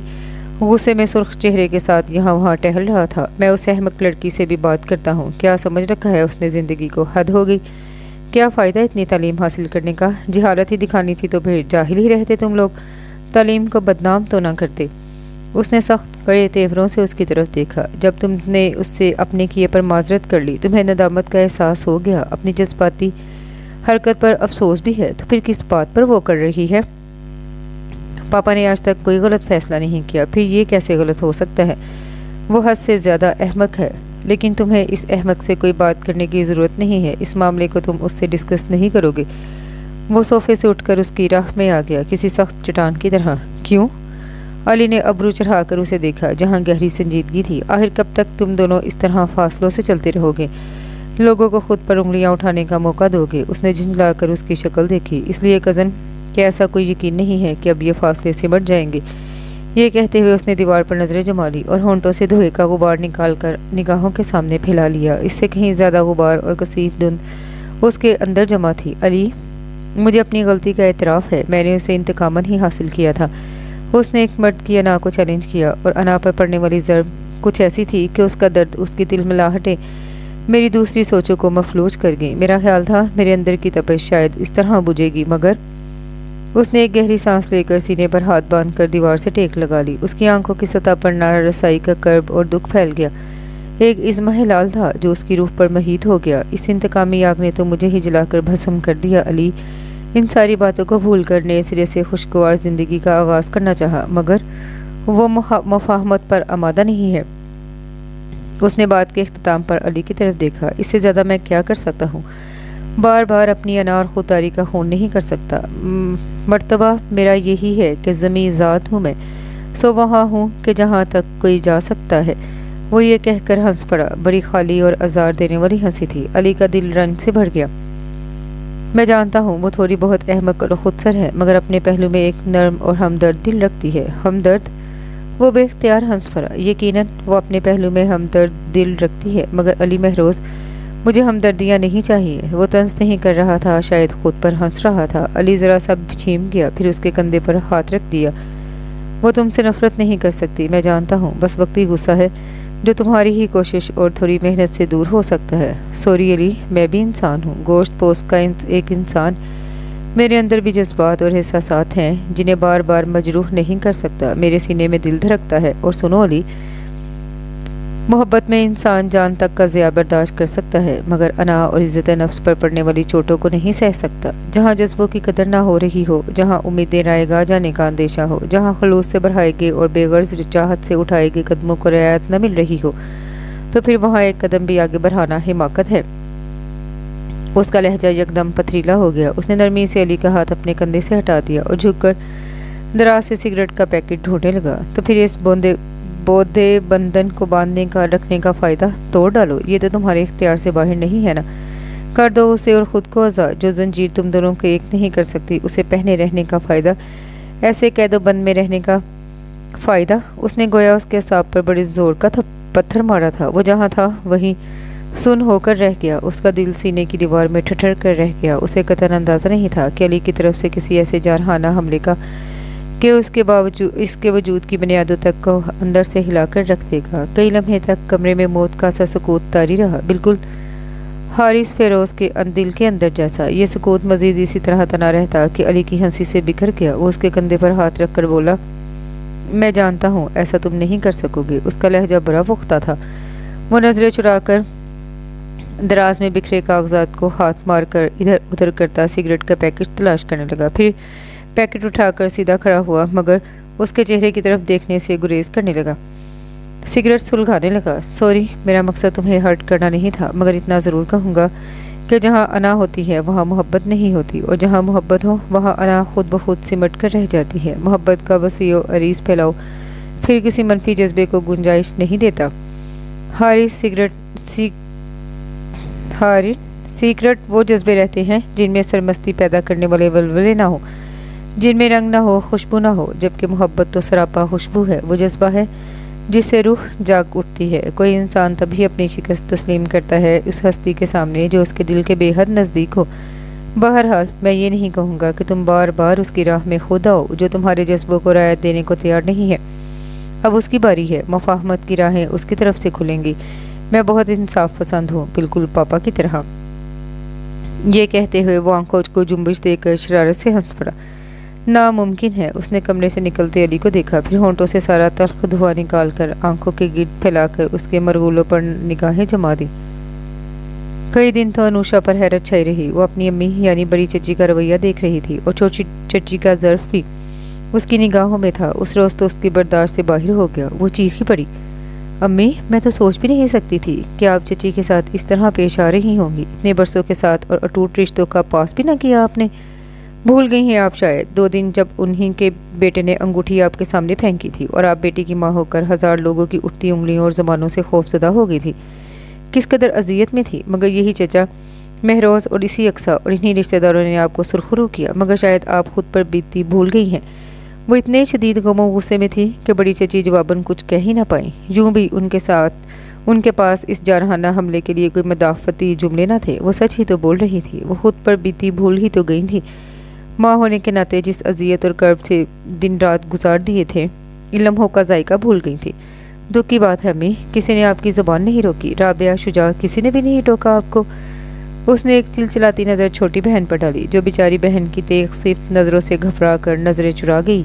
غصے میں سرخ چہرے کے ساتھ یہاں وہاں ٹہل رہا تھا۔ میں اس احمق لڑکی سے بھی بات کرتا ہوں، کیا سمجھ رکھا ہے اس نے زندگی کو؟ حد ہو گئی۔ کیا فائدہ اتنی تعلیم حاصل کرنے کا؟ جہالت ہی دکھانی تھی تو پھر جاہل ہی رہتے تم لوگ، تعلیم کو بدنام تو نہ کرتے۔ اس نے سخت کڑے تیوروں سے اس کی طرف دیکھا۔ جب تم نے اس سے اپنے کیے پر معذرت کر لی، تمہیں ندامت کا احساس ہو گیا، اپنی جذباتی حرکت پر افسوس بھی ہے، تو پھر کس بات پر وہ کر رہی ہے؟ پاپا نے آج تک کوئی غلط فیصلہ نہیں کیا، پھر یہ کیسے غلط ہو سکتا ہے؟ وہ حد سے زیادہ احمق ہے، لیکن تمہیں اس احمق سے کوئی بات کرنے کی ضرورت نہیں ہے، اس معاملے کو تم اس سے ڈسکس نہیں کرو گے۔ وہ صوفے سے اٹھ کر اس کی راہ میں آ گیا، کسی سخت چٹان کی طرح۔ کیوں؟ علی نے ابرو چڑھا کر اسے دیکھا، جہاں گہری سنجیدگی تھی۔ آخر کب تک تم دونوں اس طرح فاصلوں سے چلتے رہو گے؟ لوگوں کو خود پر انگلیاں اٹھانے کا موقع دو گے؟ اس نے جھنجلا کر اس کی شکل دیکھی۔ اس لیے کزن کہ ایسا کوئی یقین نہیں ہے کہ اب یہ فاصلے سمٹ جائیں گے۔ یہ کہتے ہوئے اس نے دیوار پر نظریں جما لی اور ہونٹوں سے دھوئے کا غبار نکال کر نگاہوں کے سامنے پھیلا لیا۔ اس سے کہیں زیادہ غبار اور کثیف دھند اس کے اندر جمع تھی۔ علی، مجھے اپنی غلطی کا اعتراف ہے، میں نے اسے انتقاماً ہی حاصل کیا تھا۔ اس نے ایک مرد کی انا کو چیلنج کیا، اور انا پر پڑنے والی ضرب کچھ ایسی تھی کہ اس کا درد، اس کی تلملاہٹیں میری دوسری سوچوں کو مفلوج کر گئی۔ میرا خیال تھا میرے اندر کی تپش شاید اس طرح بجھے گی، مگر اس نے ایک گہری سانس لے کر سینے پر ہاتھ باندھ کر دیوار سے ٹیک لگا لی۔ اس کی آنکھوں کی سطح پر نارا رسائی کا کرب اور دکھ پھیل گیا۔ ایک عزم ہلال تھا جو اس کی روح پر محیط ہو گیا۔ اس انتقامی آگ نے تو مجھے ہی جلا کر بھسم کر دیا۔ علی ان ساری باتوں کو بھول کر نئے سرے سے خوشگوار زندگی کا آغاز کرنا چاہا، مگر وہ مفاہمت پر آمادہ نہیں ہے۔ اس نے بات کے اختتام پر علی کی طرف دیکھا۔ اس سے زیادہ میں کیا کر سکتا ہوں؟ بار بار اپنی انا اور خودداری کا خون نہیں کر سکتا۔ مرتبہ میرا یہی ہے کہ زمیں ذات ہوں میں، سو وہاں ہوں کہ جہاں تک کوئی جا سکتا ہے۔ وہ یہ کہہ کر ہنس پڑا، بڑی خالی اور آزار دینے والی ہنسی تھی۔ علی کا دل رنج سے بھر گیا۔ میں جانتا ہوں وہ تھوڑی بہت احمق اور خود سر ہے، مگر اپنے پہلو میں ایک نرم اور ہمدرد دل رکھتی ہے۔ ہمدرد؟ وہ بے اختیار ہنس پڑا۔ یقیناً وہ اپنے پہلو میں ہمدرد دل رکھتی ہے، مگر علی مہروز، مجھے ہمدردیاں نہیں چاہیے۔ وہ طنز نہیں کر رہا تھا، شاید خود پر ہنس رہا تھا۔ علی ذرا سا چھیم گیا، پھر اس کے کندھے پر ہاتھ رکھ دیا۔ وہ تم سے نفرت نہیں کر سکتی، میں جانتا ہوں، بس وقتی غصہ ہے جو تمہاری ہی کوشش اور تھوڑی محنت سے دور ہو سکتا ہے۔ سوری علی، میں بھی انسان ہوں، گوشت پوست کا ایک انسان۔ میرے اندر بھی جذبات اور احساسات ہیں جنہیں بار بار مجروح نہیں کر سکتا۔ میرے سینے میں دل دھڑکتا ہے۔ اور سنو علی، محبت میں انسان جان تک کا ضیاع برداشت کر سکتا ہے، مگر انا اور عزت نفس پر پڑنے والی چوٹوں کو نہیں سہ سکتا۔ جہاں جذبوں کی قدر نہ ہو رہی ہو، جہاں امیدیں رائے گاہ جانے کا اندیشہ ہو، جہاں خلوص سے بڑھائے گئے اور بے غرض چاہت سے اٹھائے گئے قدموں کو رعایت نہ مل رہی ہو، تو پھر وہاں ایک قدم بھی آگے بڑھانا حماقت ہے۔ اس کا لہجہ یکدم پتھریلا ہو گیا۔ اس نے نرمی سے علی کا ہاتھ اپنے کندھے سے ہٹا دیا اور جھک کر دراز سے سگریٹ کا پیکٹ ڈھونڈنے لگا۔ تو پھر اس بودے بندھن کو باندھنے کا رکھنے کا فائدہ؟ توڑ ڈالو، یہ تو تمہارے اختیار سے باہر نہیں ہے نا۔ کر دو اسے اور خود کو آزاد۔ جو زنجیر تم دونوں کو ایک نہیں کر سکتی، اسے پہنے رہنے کا فائدہ؟ ایسے قید و بند میں رہنے کا فائدہ؟ اس نے گویا اس کے اعصاب پر بڑے زور کا پتھر مارا تھا۔ وہ جہاں تھا وہیں سن ہو کر رہ گیا۔ اس کا دل سینے کی دیوار میں ٹھٹر کر رہ گیا۔ اسے قطعاً اندازہ نہیں تھا کہ علی کی طرف سے کسی ایسے جارحانہ حملے کا کہ اس کے وجود کی بنیادوں تک کو اندر سے ہلا کر رکھ دے گا۔ کئی لمحے تک کمرے میں موت کا سا سکوت طاری رہا، بالکل حارث فیروز کے دل کے اندر جیسا۔ یہ سکوت مزید اسی طرح تنا رہتا کہ علی کی ہنسی سے بکھر گیا۔ وہ اس کے کندھے پر ہاتھ رکھ کر بولا، میں جانتا ہوں ایسا تم نہیں کر سکو گے۔ اس کا لہجہ بڑا پختہ تھا۔ وہ نظریں چرا کر دراز میں بکھرے کاغذات کو ہاتھ مار کر ادھر ادھر کرتا سگریٹ کا پیکٹ تلاش کرنے لگا، پھر پیکٹ اٹھا کر سیدھا کھڑا ہوا، مگر اس کے چہرے کی طرف دیکھنے سے گریز کرنے لگا۔ سگریٹ سلگانے لگا۔ سوری، میرا مقصد تمہیں ہرٹ کرنا نہیں تھا، مگر اتنا ضرور کہوں گا کہ جہاں انا ہوتی ہے وہاں محبت نہیں ہوتی، اور جہاں محبت ہو وہاں انا خود بخود سمٹ کر رہ جاتی ہے۔ محبت کا وسیع و عریض پھیلاؤ پھر کسی منفی جذبے کو گنجائش نہیں دیتا۔ سیکرٹ وہ جذبے رہتے ہیں جن میں سرمستی پیدا کرنے والے ولولے نہ ہو، جن میں رنگ نہ ہو، خوشبو نہ ہو، جبکہ محبت تو سراپا خوشبو ہے۔ وہ جذبہ ہے جس سے روح جاگ اٹھتی ہے۔ کوئی انسان تبھی اپنی شکست تسلیم کرتا ہے اس ہستی کے سامنے جو اس کے دل کے بے حد نزدیک ہو۔ بہرحال میں یہ نہیں کہوں گا کہ تم بار بار اس کی راہ میں خود آؤ جو تمہارے جذبوں کو رعایت دینے کو تیار نہیں ہے۔ اب اس کی باری ہے، مفاہمت کی راہیں اس کی طرف سے کھلیں گی۔ میں بہت انصاف پسند ہوں، بالکل پاپا کی طرح۔ یہ کہتے ہوئے وہ آنکھوں کو جنبش دے کر شرارت سے ہنس پڑا۔ ناممکن ہے۔ اس نے کمرے سے نکلتے علی کو دیکھا، پھر ہونٹوں سے سارا تلخ دھواں نکال کر آنکھوں کے گرد پھیلا کر اس کے مرغولوں پر نگاہیں جما دی۔ کئی دن تو انوشا پر حیرت چھائی رہی۔ وہ اپنی امی یعنی بڑی چچی کا رویہ دیکھ رہی تھی اور چھوٹی چچی کا ظرف بھی اس کی نگاہوں میں تھا۔ اس روز تو اس کی برداشت سے باہر ہو گیا۔ وہ چیخی پڑی، امی میں تو سوچ بھی نہیں سکتی تھی کہ آپ چچی کے ساتھ اس طرح پیش آ رہی ہوں گی۔ اتنے برسوں کے ساتھ اور اٹوٹ رشتوں کا پاس بھی نہ کیا آپ نے۔ بھول گئی ہیں آپ شاید 2 دن جب انہی کے بیٹے نے انگوٹھی آپ کے سامنے پھینکی تھی اور آپ بیٹی کی ماں ہو کر 1000 لوگوں کی اٹھتی انگلیوں اور زبانوں سے خوفزدہ ہو گئی تھی۔ کس قدر اذیت میں تھی، مگر یہی چچا مہروز اور اسی اقصا اور انہی رشتہ داروں نے آپ کو سرخرو کیا، مگر شاید آپ خود پر بیتی بھول گئی ہیں۔ وہ اتنے شدید غم و غصے میں تھی کہ بڑی چچی جواباً کچھ کہہ ہی نہ پائیں۔ یوں بھی ان کے پاس اس جارحانہ حملے کے لیے کوئی مدافعتی جملے نہ تھے۔ وہ سچ ہی تو بول رہی تھی، وہ خود پر بیتی بھول ہی تو گئی تھی۔ ماں ہونے کے ناطے جس اذیت اور کرب سے دن رات گزار دیے تھے، ان لمحوں کا ذائقہ بھول گئی تھی۔ دکھ کی بات ہے امی، کسی نے آپ کی زبان نہیں روکی، رابعہ، شجاع، کسی نے بھی نہیں ٹوکا آپ کو۔ اس نے ایک چلچلاتی نظر چھوٹی بہن پر ڈالی، جو بیچاری بہن کی تیغ صرف نظروں سے گھبرا کر نظریں چرا گئی۔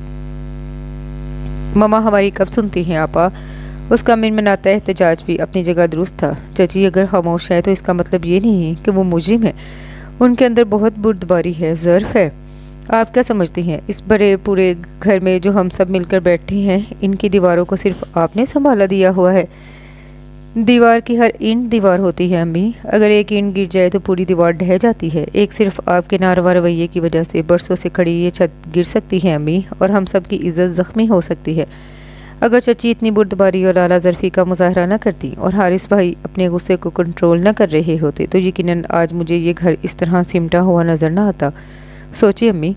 ماما ہماری کب سنتی ہیں آپا؟ اس کا منمناتا احتجاج بھی اپنی جگہ درست تھا۔ چچی اگر خاموش ہے تو اس کا مطلب یہ نہیں کہ وہ مجرم ہے۔ ان کے اندر بہت بردباری ہے، ظرف ہے۔ آپ کیا سمجھتی ہیں اس بڑے پورے گھر میں جو ہم سب مل کر بیٹھے ہیں، ان کی دیواروں کو صرف آپ نے سنبھالا دیا ہوا ہے؟ دیوار کی ہر اینٹ دیوار ہوتی ہے امی، اگر ایک اینٹ گر جائے تو پوری دیوار ڈھہ جاتی ہے۔ ایک صرف آپ کے ناروا رویے کی وجہ سے برسوں سے کھڑی یہ چھت گر سکتی ہے امی، اور ہم سب کی عزت زخمی ہو سکتی ہے۔ اگر چچی اتنی بردباری اور اعلیٰ ظرفی کا مظاہرہ نہ کرتی اور حارث بھائی اپنے غصے کو کنٹرول نہ کر رہے ہوتے تو یقیناً آج مجھے یہ گھر اس طرح سمٹا ہوا نظر نہ آتا۔ سوچی امی،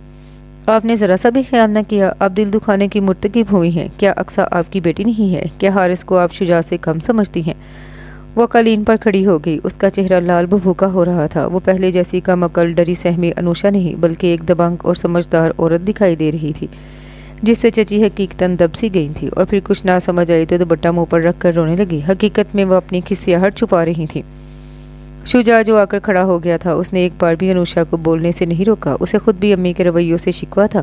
آپ نے ذرا سا بھی خیال نہ کیا، آپ دل دکھانے کی مرتکب ہوئی ہیں۔ کیا اقصا آپ کی بیٹی نہیں ہے؟ کیا حارث کو آپ شجاع سے کم سمجھتی ہیں؟ وہ قالین پر کھڑی ہو گئی، اس کا چہرہ لال بھبھوکا ہو رہا تھا۔ وہ پہلے جیسی کم عقل ڈری سہمی انوشا نہیں بلکہ ایک دبنگ اور سمجھدار عورت دکھائی دے رہی تھی، جس سے چچی حقیقتاً دب سی گئی تھی اور پھر کچھ نہ سمجھ آئی تو دوپٹہ منہ پر رکھ کر رونے لگی۔ حقیقت میں وہ اپنی کھسیاہٹ چھپا رہی تھی۔ شجاع جو آ کر کھڑا ہو گیا تھا، اس نے ایک بار بھی انوشا کو بولنے سے نہیں روکا۔ اسے خود بھی امی کے رویوں سے شکوہ تھا۔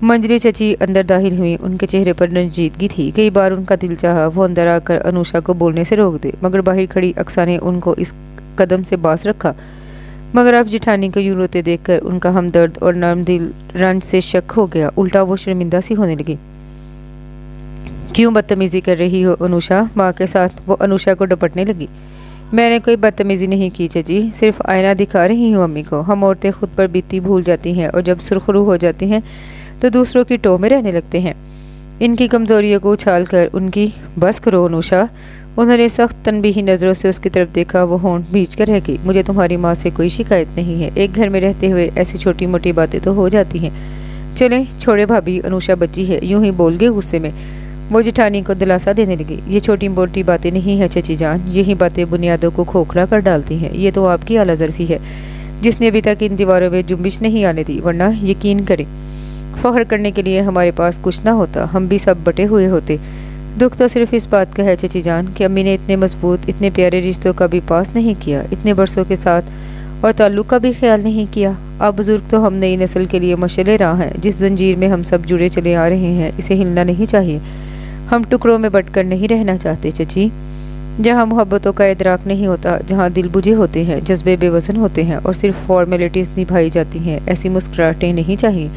منجری چچی اندر داخل ہوئی، ان کے چہرے پر رنجیدگی تھی۔ کئی بار ان کا دل چاہا وہ اندر آ کر انوشا کو بولنے سے روک دے، مگر باہر کھڑی اقصا نے ان کو اس قدم سے باز رکھا۔ مگر اب جٹھانی کو یوں روتے دیکھ کر ان کا ہمدرد اور نرم دل رنج سے شک ہو گیا، الٹا وہ شرمندہ سی ہونے لگی۔ کیوں بدتمیزی کر رہی ہو انوشا ماں کے ساتھ؟ وہ انوشا کو ڈپٹنے لگی۔ میں نے کوئی بدتمیزی نہیں کی چچی، صرف آئینہ دکھا رہی ہوں امی کو۔ ہم عورتیں خود پر بیتی بھول جاتی ہیں اور جب سرخرو ہو جاتی ہیں تو دوسروں کی ٹو میں رہنے لگتے ہیں۔ ان کی کمزوریوں کو اچھال کر ان کی بس کرو انوشا۔ انہوں نے سخت تنبیہی نظروں سے اس کی طرف دیکھا۔ وہ ہونٹ بھینچ کر رہ گئی۔ مجھے تمہاری ماں سے کوئی شکایت نہیں ہے، ایک گھر میں رہتے ہوئے ایسی چھوٹی موٹی باتیں تو ہو جاتی ہیں۔ چلیں چھوڑے بھابھی، انوشا بچی ہے، یوں ہی بول گئے غصے میں۔ وہ جٹھانی کو دلاسا دینے لگی۔ یہ چھوٹی موٹی باتیں نہیں ہیں چچی جان، یہی باتیں بنیادوں کو کھوکھلا کر ڈالتی ہیں۔ یہ تو آپ کی اعلیٰ ظرفی ہے جس نے ابھی تک ان دیواروں میں جنبش نہیں آنے دی، ورنہ یقین کریں فخر کرنے کے لیے ہمارے پاس کچھ نہ ہوتا، ہم بھی سب بٹے ہوئے ہوتے۔ دکھ تو صرف اس بات کا ہے چچی جان کہ امی نے اتنے مضبوط اتنے پیارے رشتوں کا بھی پاس نہیں کیا، اتنے برسوں کے ساتھ اور تعلق کا بھی خیال نہیں کیا۔ آپ بزرگ تو ہم نئی نسل کے لیے مشعل راہ ہیں۔ جس زنجیر میں ہم سب جڑے چلے آ رہے ہیں اسے ہلنا نہیں چاہیے۔ ہم ٹکڑوں میں بٹ کر نہیں رہنا چاہتے چچی، جہاں محبتوں کا ادراک نہیں ہوتا، جہاں دل بجھے ہوتے ہیں، جذبے بے وزن ہوتے ہیں اور صرف فارمیلٹیز نبھائی جاتی ہیں، ایسی مسکراہٹیں نہیں چاہیے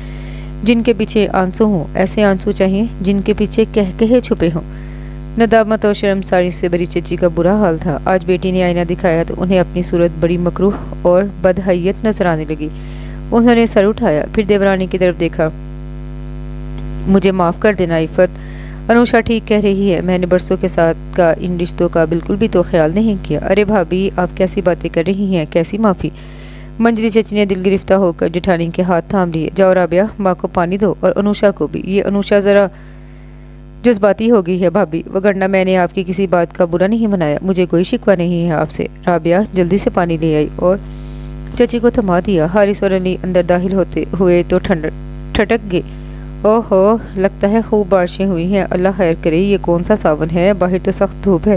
جن کے پیچھے آنسو ہوں، ایسے آنسو چاہیے جن کے پیچھے کہے چھپے ہوں۔ ندامت اور شرمساری سے بری چچی کا برا حال تھا۔ آج بیٹی نے آئینہ دکھایا تو انہیں اپنی صورت بڑی مکروہ اور بدحیت نظر آنے لگی۔ انہوں نے سر اٹھایا، پھر دیورانی کی طرف دیکھا۔ مجھے معاف کر دینا عفت، انوشا ٹھیک کہہ رہی ہے، میں نے برسوں کے ساتھ کا ان رشتوں کا بالکل بھی تو خیال نہیں کیا۔ ارے بھابھی آپ کیسی باتیں کر رہی ہیں، کیسی معافی؟ منجری چچی نے دل گرفتہ ہو کر جٹھانی کے ہاتھ تھام لیے۔ جاؤ رابعہ، ماں کو پانی دو اور انوشا کو بھی۔ یہ انوشا ذرا جذباتی ہو گئی ہے بھابھی، وگرنہ میں نے آپ کی کسی بات کا برا نہیں منایا، مجھے کوئی شکوہ نہیں ہے آپ سے۔ رابعہ جلدی سے پانی لے آئی اور چچی کو تھما دیا۔ حارث اور علی اندر داخل ہوتے ہوئے تو ٹھٹک گئے۔ اوہ ہو، لگتا ہے خوب بارشیں ہوئی ہیں، اللہ خیر کرے، یہ کون سا ساون ہے، باہر تو سخت دھوپ ہے۔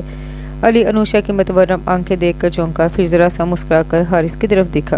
علی انوشا کی متورم آنکھیں دیکھ کر چونکا، پھر ذرا سا مسکرا کر حارث کی طرف دیکھا۔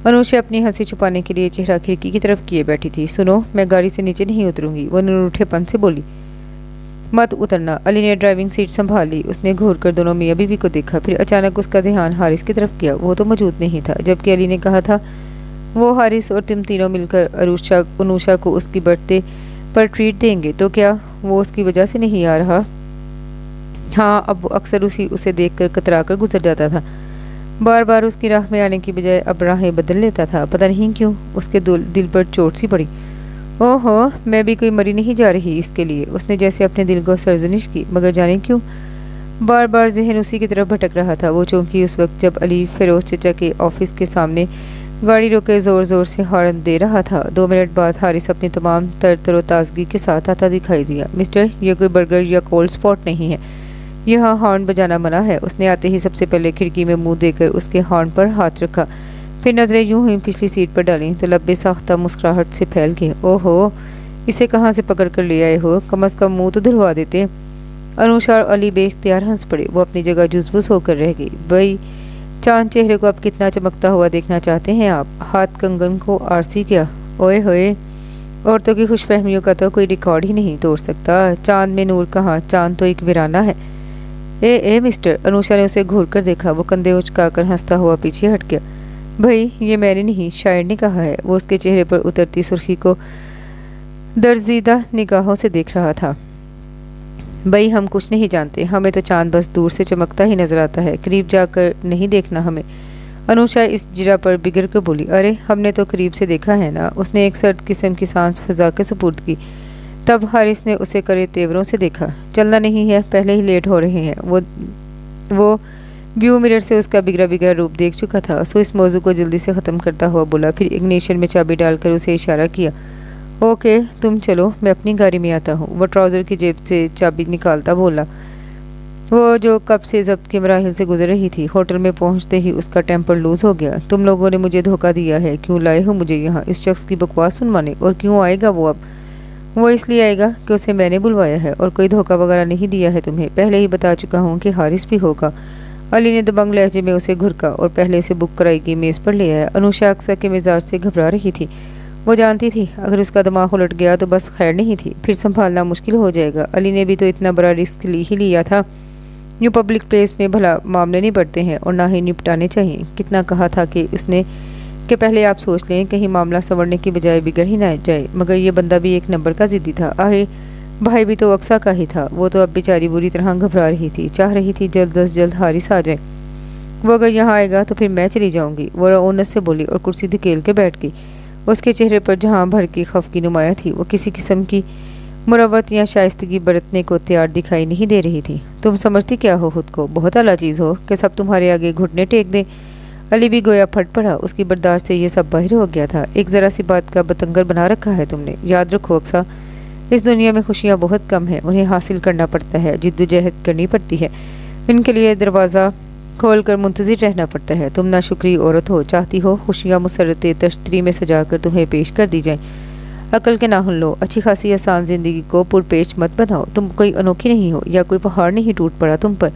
انوشا اپنی ہنسی چھپانے کے لیے چہرہ کھڑکی کی طرف کیے بیٹھی تھی۔ سنو، میں گاڑی سے نیچے نہیں اتروں گی، وہ نروٹھے پن سے بولی۔ مت اترنا۔ علی نے ڈرائیونگ سیٹ سنبھال لی۔ اس نے گھور کر دونوں میاں بیوی کو دیکھا، پھر اچانک اس کا دھیان حارث کی طرف کیا۔ وہ تو موجود نہیں تھا، جبکہ علی نے کہا تھا وہ حارث اور تم تینوں مل کر انوشا کو اس کی برتھ ڈے پر ٹریٹ دیں گے، تو کیا وہ اس کی وجہ سے نہیں آ رہا؟ ہاں، اب وہ اکثر اسے دیکھ کر کترا کر گزر جاتا تھا، بار بار اس کی راہ میں آنے کی بجائے اب راہیں بدل لیتا تھا۔ پتہ نہیں کیوں اس کے دل پر چوٹ سی پڑی۔ اوہو، میں بھی کوئی مری نہیں جا رہی اس کے لیے، اس نے جیسے اپنے دل کو سرزنش کی، مگر جانے کیوں بار بار ذہن اسی کی طرف بھٹک رہا تھا۔ وہ چونکہ اس وقت جب علی فیروز چچا کے آفس کے سامنے گاڑی روکے زور زور سے ہارن دے رہا تھا۔ 2 منٹ بعد حارث اپنی تمام تر و تازگی کے ساتھ آتا دکھائی دیا۔ مسٹر، یہ کوئی برگر یا کولڈ سپاٹ نہیں ہے، یہاں ہارن بجانا منع ہے۔ اس نے آتے ہی سب سے پہلے کھڑکی میں منہ دے کر اس کے ہارن پر ہاتھ رکھا، پھر نظریں یوں ہی پچھلی سیٹ پر ڈالیں تو لبے ساختہ مسکراہٹ سے پھیل گئے۔ اوہو، اسے کہاں سے پکڑ کر لے آئے ہو؟ کم از کم منہ تو دھلوا دیتے۔ انوشا اور علی بے اختیار ہنس پڑے۔ وہ اپنی جگہ جزبز ہو کر رہ گئی۔ بھائی، چاند چہرے کو اب کتنا چمکتا ہوا دیکھنا چاہتے ہیں آپ؟ ہاتھ کنگن کو آرسی کیا؟ اوئے ہوئے، عورتوں کی خوش فہمیوں کا تو کوئی ریکارڈ ہی نہیں توڑ سکتا۔ چاند میں نور کہاں، چاند تو ایک ویرانہ ہے۔ اے مسٹر، انوشا نے اسے گھور کر دیکھا۔ وہ کندھے اچکا کر ہنستا ہوا پیچھے ہٹ گیا۔ بھائی، یہ میں نے نہیں، شاعر نے کہا ہے۔ وہ اس کے چہرے پر اترتی سرخی کو درزیدہ نگاہوں سے دیکھ رہا تھا۔ بھائی، ہم کچھ نہیں جانتے، ہمیں تو چاند بس دور سے چمکتا ہی نظر آتا ہے، قریب جا کر نہیں دیکھنا ہمیں۔ انوشا اس جرا پر بگڑ کر بولی۔ ارے، ہم نے تو قریب سے دیکھا ہے نا۔ اس نے ایک سرد قسم کی سانس فضا کے سپرد کی۔ تب حارث نے اسے کرے تیوروں سے دیکھا۔ چلنا نہیں ہے، پہلے ہی لیٹ ہو رہے ہیں۔ وہ ویو مرر سے اس کا بگڑا روپ دیکھ چکا تھا۔ سو اس موضوع کو جلدی سے ختم کرتا ہوا بولا، پھر اگنیشن میں چابی ڈال کر اسے اشارہ کیا۔ اوکے، تم چلو، میں اپنی گاڑی میں آتا ہوں۔ وہ ٹراؤزر کی جیب سے چابی نکالتا بولا، وہ جو کب سے ضبط کے مراحل سے گزر رہی تھی۔ ہوٹل میں پہنچتے ہی اس کا ٹیمپر لوز ہو گیا۔ تم لوگوں نے مجھے دھوکہ دیا ہے، کیوں لائے ہو مجھے یہاں اس شخص کی بکواس سنوانے؟ اور کیوں آئے گا وہ اب؟ وہ اس لیے آئے گا کہ اسے میں نے بلوایا ہے، اور کوئی دھوکہ وغیرہ نہیں دیا ہے تمہیں۔ پہلے ہی بتا چکا ہوں کہ حارث بھی ہوگا۔ علی نے دبنگ لہجے میں اسے گھرکا اور پہلے سے بک کرائی گئی میز پر لے آیا۔ انوشا اکثر کے مزاج سے گھبرا رہی تھی۔ وہ جانتی تھی اگر اس کا دماغ الٹ گیا تو بس خیر نہیں تھی، پھر سنبھالنا مشکل ہو جائے گا۔ علی نے بھی تو اتنا بڑا رسک ہی لیا تھا۔ یوں پبلک پلیس میں بھلا معاملے نہیں بڑھتے ہیں اور نہ ہی نپٹانے چاہیے۔ کتنا کہا تھا کہ اس نے کہ پہلے آپ سوچ لیں، کہیں معاملہ سنورنے کی بجائے بگڑ ہی نہ جائے، مگر یہ بندہ بھی ایک نمبر کا ضدی تھا۔ آہے، بھائی بھی تو اقصا کا ہی تھا۔ وہ تو اب بیچاری بری طرح گھبرا رہی تھی، چاہ رہی تھی جلد از جلد حارث آ جائے۔ وہ اگر یہاں آئے گا تو پھر میں چلی جاؤں گی، وہ رعونت سے بولی اور کرسی دھکیل کے بیٹھ گئی۔ اس کے چہرے پر جہاں بھر کی خفگی نمایاں تھی، وہ کسی قسم کی مروت یا شائستگی برتنے کو تیار دکھائی نہیں دے رہی تھی۔ تم سمجھتی کیا ہو خود کو؟ بہت اعلیٰ چیز ہو کہ سب تمہارے آگے گھٹنے ٹیک دیں۔ علی بھی گویا پھٹ پڑا، اس کی برداشت سے یہ سب باہر ہو گیا تھا۔ ایک ذرا سی بات کا بتنگر بنا رکھا ہے تم نے۔ یاد رکھو اقصا، اس دنیا میں خوشیاں بہت کم ہیں، انہیں حاصل کرنا پڑتا ہے، جدوجہد کرنی پڑتی ہے، ان کے لیے دروازہ کھول کر منتظر رہنا پڑتا ہے۔ تم ناشکری عورت ہو، چاہتی ہو خوشیاں مسرت تشتری میں سجا کر تمہیں پیش کر دی جائیں۔ عقل کے ناخن لو، اچھی خاصی آسان زندگی کو پرپیش مت بناؤ۔ تم کوئی انوکھی نہیں ہو یا کوئی پہاڑ نہیں ٹوٹ پڑا تم پر،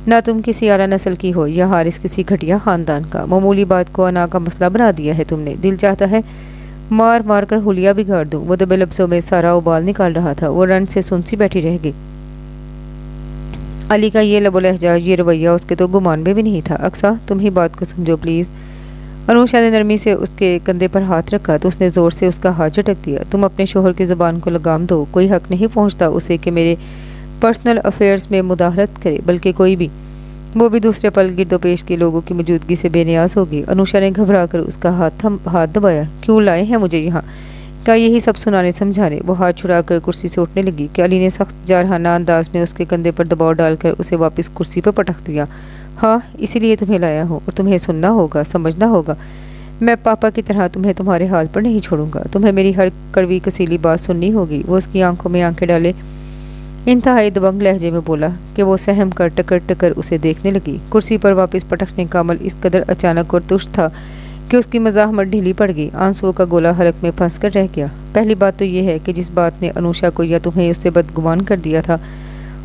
نہ تم کسی اعلیٰ نسل کی ہو یا حارث کسی گھٹیا خاندان کا۔ معمولی بات کو انا کا مسئلہ بنا دیا ہے تم نے۔ دل چاہتا ہے مار مار کر حلیہ بگاڑ دوں۔ وہ دبے لفظوں میں سارا ابال نکال رہا تھا۔ وہ رن سے سنسی بیٹھی رہ گئی۔ علی کا یہ لب و لہجہ، یہ رویہ اس کے تو گمان میں بھی نہیں تھا۔ اقصا، تم ہی بات کو سمجھو پلیز۔ انوشا نے نرمی سے اس کے کندھے پر ہاتھ رکھا تو اس نے زور سے اس کا ہاتھ جھٹک دیا۔ تم اپنے شوہر کی زبان کو لگام دو، کوئی حق نہیں پہنچتا اسے کہ میرے پرسنل افیئرز میں مداخلت کرے، بلکہ کوئی بھی، وہ بھی دوسرے پل گرد و پیش کے لوگوں کی موجودگی سے بے نیاز ہوگی۔ انوشا نے گھبرا کر اس کا ہاتھ دبایا۔ کیوں لائے ہیں مجھے یہاں؟ کا یہی سب سنانے سمجھانے؟ وہ ہاتھ چھڑا کر کرسی سے اٹھنے لگی کہ علی نے سخت جارحانہ انداز میں اس کے کندھے پر دباؤ ڈال کر اسے واپس کرسی پر پٹک دیا۔ ہاں، اسی لیے تمہیں لایا ہوں، اور تمہیں سننا ہوگا، سمجھنا ہوگا۔ میں پاپا کی طرح تمہیں تمہارے حال پر نہیں چھوڑوں گا، تمہیں میری ہر کڑوی کسیلی بات سننی ہوگی۔ وہ اس کی آنکھوں میں آنکھیں ڈالے انتہائی دبنگ لہجے میں بولا کہ وہ سہم کر ٹکر ٹکر اسے دیکھنے لگی۔ کرسی پر واپس پٹکنے کا عمل اس قدر اچانک اور تش تھا کہ اس کی مزاحمت ڈھیلی پڑ گئی۔ آنسوؤں کا گولا حلق میں پھنس کر رہ گیا۔ پہلی بات تو یہ ہے کہ جس بات نے انوشا کو یا تمہیں اس سے بدگمان کر دیا تھا،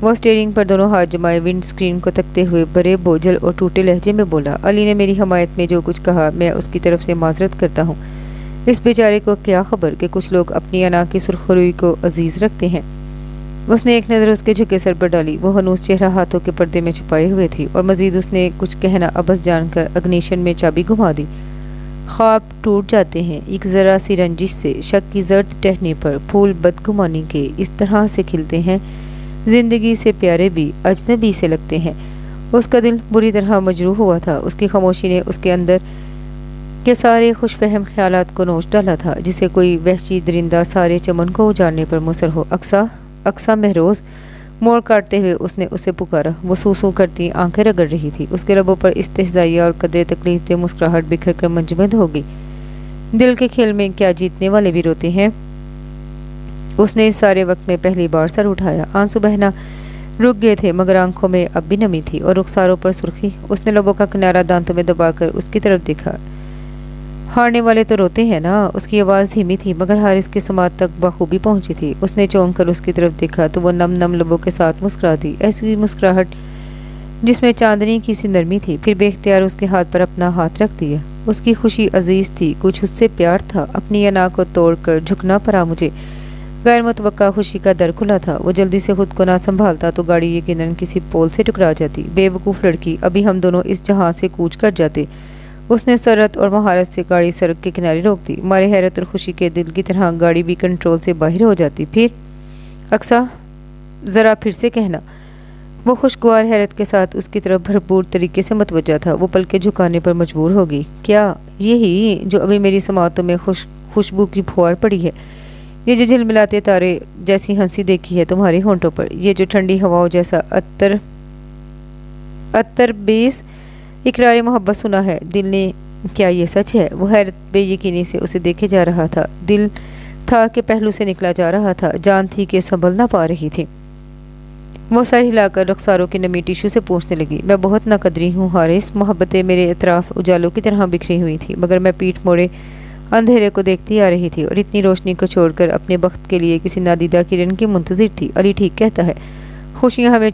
وہ اسٹیئرنگ پر دونوں ہاتھ جمائے ونڈ اسکرین کو تکتے ہوئے بڑے بوجھل اور ٹوٹے لہجے میں بولا، علی نے میری حمایت میں جو کچھ کہا میں اس کی طرف سے معذرت کرتا ہوں۔ اس بیچارے کو کیا خبر کہ کچھ لوگ اپنی انا کی سرخروئی کو عزیز رکھتے ہیں۔ اس نے ایک نظر اس کے جھکے سر پر ڈالی، وہ ہنوز چہرہ ہاتھوں کے پردے میں چھپائے ہوئے تھی، اور مزید اس نے کچھ کہنا ابس جان کر اگنیشن میں چابی گھما دی۔ خواب ٹوٹ جاتے ہیں، ایک ذرا سی رنجش سے، شک کی زرد ٹہنی پر پھول بدگمانی کے اس طرح سے کھلتے ہیں، زندگی سے پیارے بھی اجنبی سے لگتے ہیں۔ اس کا دل بری طرح مجروح ہوا تھا، اس کی خاموشی نے اس کے اندر کے سارے خوش فہم خیالات کو نوچ ڈالا تھا، جسے کوئی وحشی درندہ سارے چمن کو اجاڑنے پر مصر ہو۔ اقصا مہروز، موڑ کاٹتے ہوئے اس نے اسے پکارا۔ وہ سو کرتی آنکھیں رگڑ رہی تھی، اس کے لبوں پر استہزائیہ اور قدرے تکلیف دہ مسکراہٹ بکھر کر منجمد ہوگی۔ دل کے کھیل میں کیا جیتنے والے بھی روتے ہیں؟ اس نے اس سارے وقت میں پہلی بار سر اٹھایا۔ آنسو بہنا رک گئے تھے، مگر آنکھوں میں اب بھی نمی تھی اور رخساروں پر سرخی۔ اس نے لبوں کا کنارہ دانتوں میں دبا کر اس کی طرف دیکھا۔ ہارنے والے تو روتے ہیں نا؟ اس کی آواز دھیمی تھی، مگر حارث کی سماعت تک بخوبی پہنچی تھی۔ اس نے چونک کر اس کی طرف دیکھا تو وہ نم لبوں کے ساتھ مسکرا دی، ایسی مسکراہٹ جس میں چاندنی کی سی نرمی تھی۔ پھر بے اختیار اس کے ہاتھ پر اپنا ہاتھ رکھ دیا۔ اس کی خوشی عزیز تھی، کچھ اس سے پیار تھا۔ اپنی انا کو توڑ کر جھکنا پڑا مجھے۔ غیر متوقع خوشی کا در کھلا تھا۔ وہ جلدی سے خود کو نہ سنبھالتا تو گاڑی یقیناً کسی پول سے ٹکرا جاتی۔ بے وقوف لڑکی، ابھی ہم دونوں اس جہاں سے کوچ کر جاتے۔ اس نے سرعت اور مہارت سے گاڑی سڑک کے کنارے روک دی۔ مارے حیرت اور خوشی کے دل کی طرح گاڑی بھی کنٹرول سے باہر ہو جاتی۔ پھر اقصا، ذرا پھر سے کہنا۔ وہ خوشگوار حیرت کے ساتھ اس کی طرف بھرپور طریقے سے متوجہ تھا۔ وہ پلکیں جھکانے پر مجبور ہوگی۔ کیا یہی جو ابھی میری سماعتوں میں خوشبو کی پھوار پڑی ہے؟ یہ جو جھلملاتے تارے جیسی ہنسی دیکھی ہے تمہارے ہونٹوں پر؟ یہ جو ٹھنڈی ہواؤں جیسا عطر بیس اقرار محبت سنا ہے؟ دل نے، کیا یہ سچ ہے؟ وہ حیرت بے یقینی سے اسے دیکھے جا رہا تھا۔ دل تھا کہ پہلو سے نکلا جا رہا تھا، جان تھی کہ سنبھل نہ پا رہی تھی۔ وہ سر ہلا کر رخساروں کی نمی ٹیشو سے پوچھنے لگی، میں بہت ناقدری ہوں حارث، محبتیں میرے اطراف اجالوں کی طرح بکھری ہوئی تھی، مگر میں پیٹھ موڑے اندھیرے کو دیکھتی آ رہی تھی اور اتنی روشنی کو چھوڑ کر اپنے بخت کے لیے کسی نادیدہ کرن کی منتظر تھی۔ علی ٹھیک کہتا ہے، خوشیاں ہمیں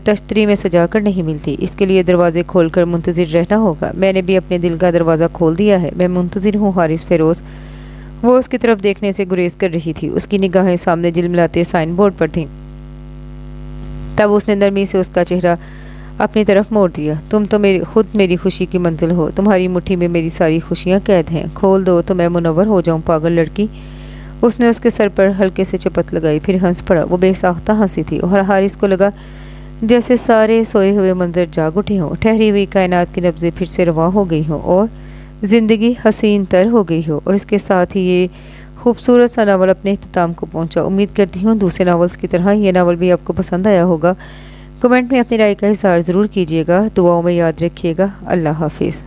تشتری میں سجا کر نہیں ملتی، اس کے لیے دروازے کھول کر منتظر رہنا ہوگا۔ میں نے بھی اپنے دل کا دروازہ کھول دیا ہے، میں منتظر ہوں حارث فیروز۔ وہ اس کی طرف دیکھنے سے گریز کر رہی تھی، اس کی نگاہیں سامنے جلملاتے سائن بورڈ پر تھیں۔ تب اس نے نرمی سے اس کا چہرہ اپنی طرف موڑ دیا۔ تم تو خود میری خوشی کی منزل ہو، تمہاری مٹھی میں میری ساری خوشیاں قید ہیں، کھول دو تو میں منور ہو جاؤں پاگل لڑکی۔ اس نے اس کے سر پر ہلکے سے چپت لگائی، پھر ہنس پڑا۔ وہ بے ساختہ ہنسی تھی اور حارث کو لگا جیسے سارے سوئے ہوئے منظر جاگ اٹھے ہوں، ٹھہری ہوئی کائنات کی نبضیں پھر سے رواں ہو گئی ہوں اور زندگی حسین تر ہو گئی ہو۔ اور اس کے ساتھ ہی یہ خوبصورت سا ناول اپنے اختتام کو پہنچا۔ امید کرتی ہوں دوسرے ناولز کی طرح یہ ناول بھی آپ کو پسند آیا ہوگا۔ کمنٹ میں اپنی رائے کا اظہار ضرور کیجیے گا، دعاؤں میں یاد رکھیے گا۔ اللہ حافظ۔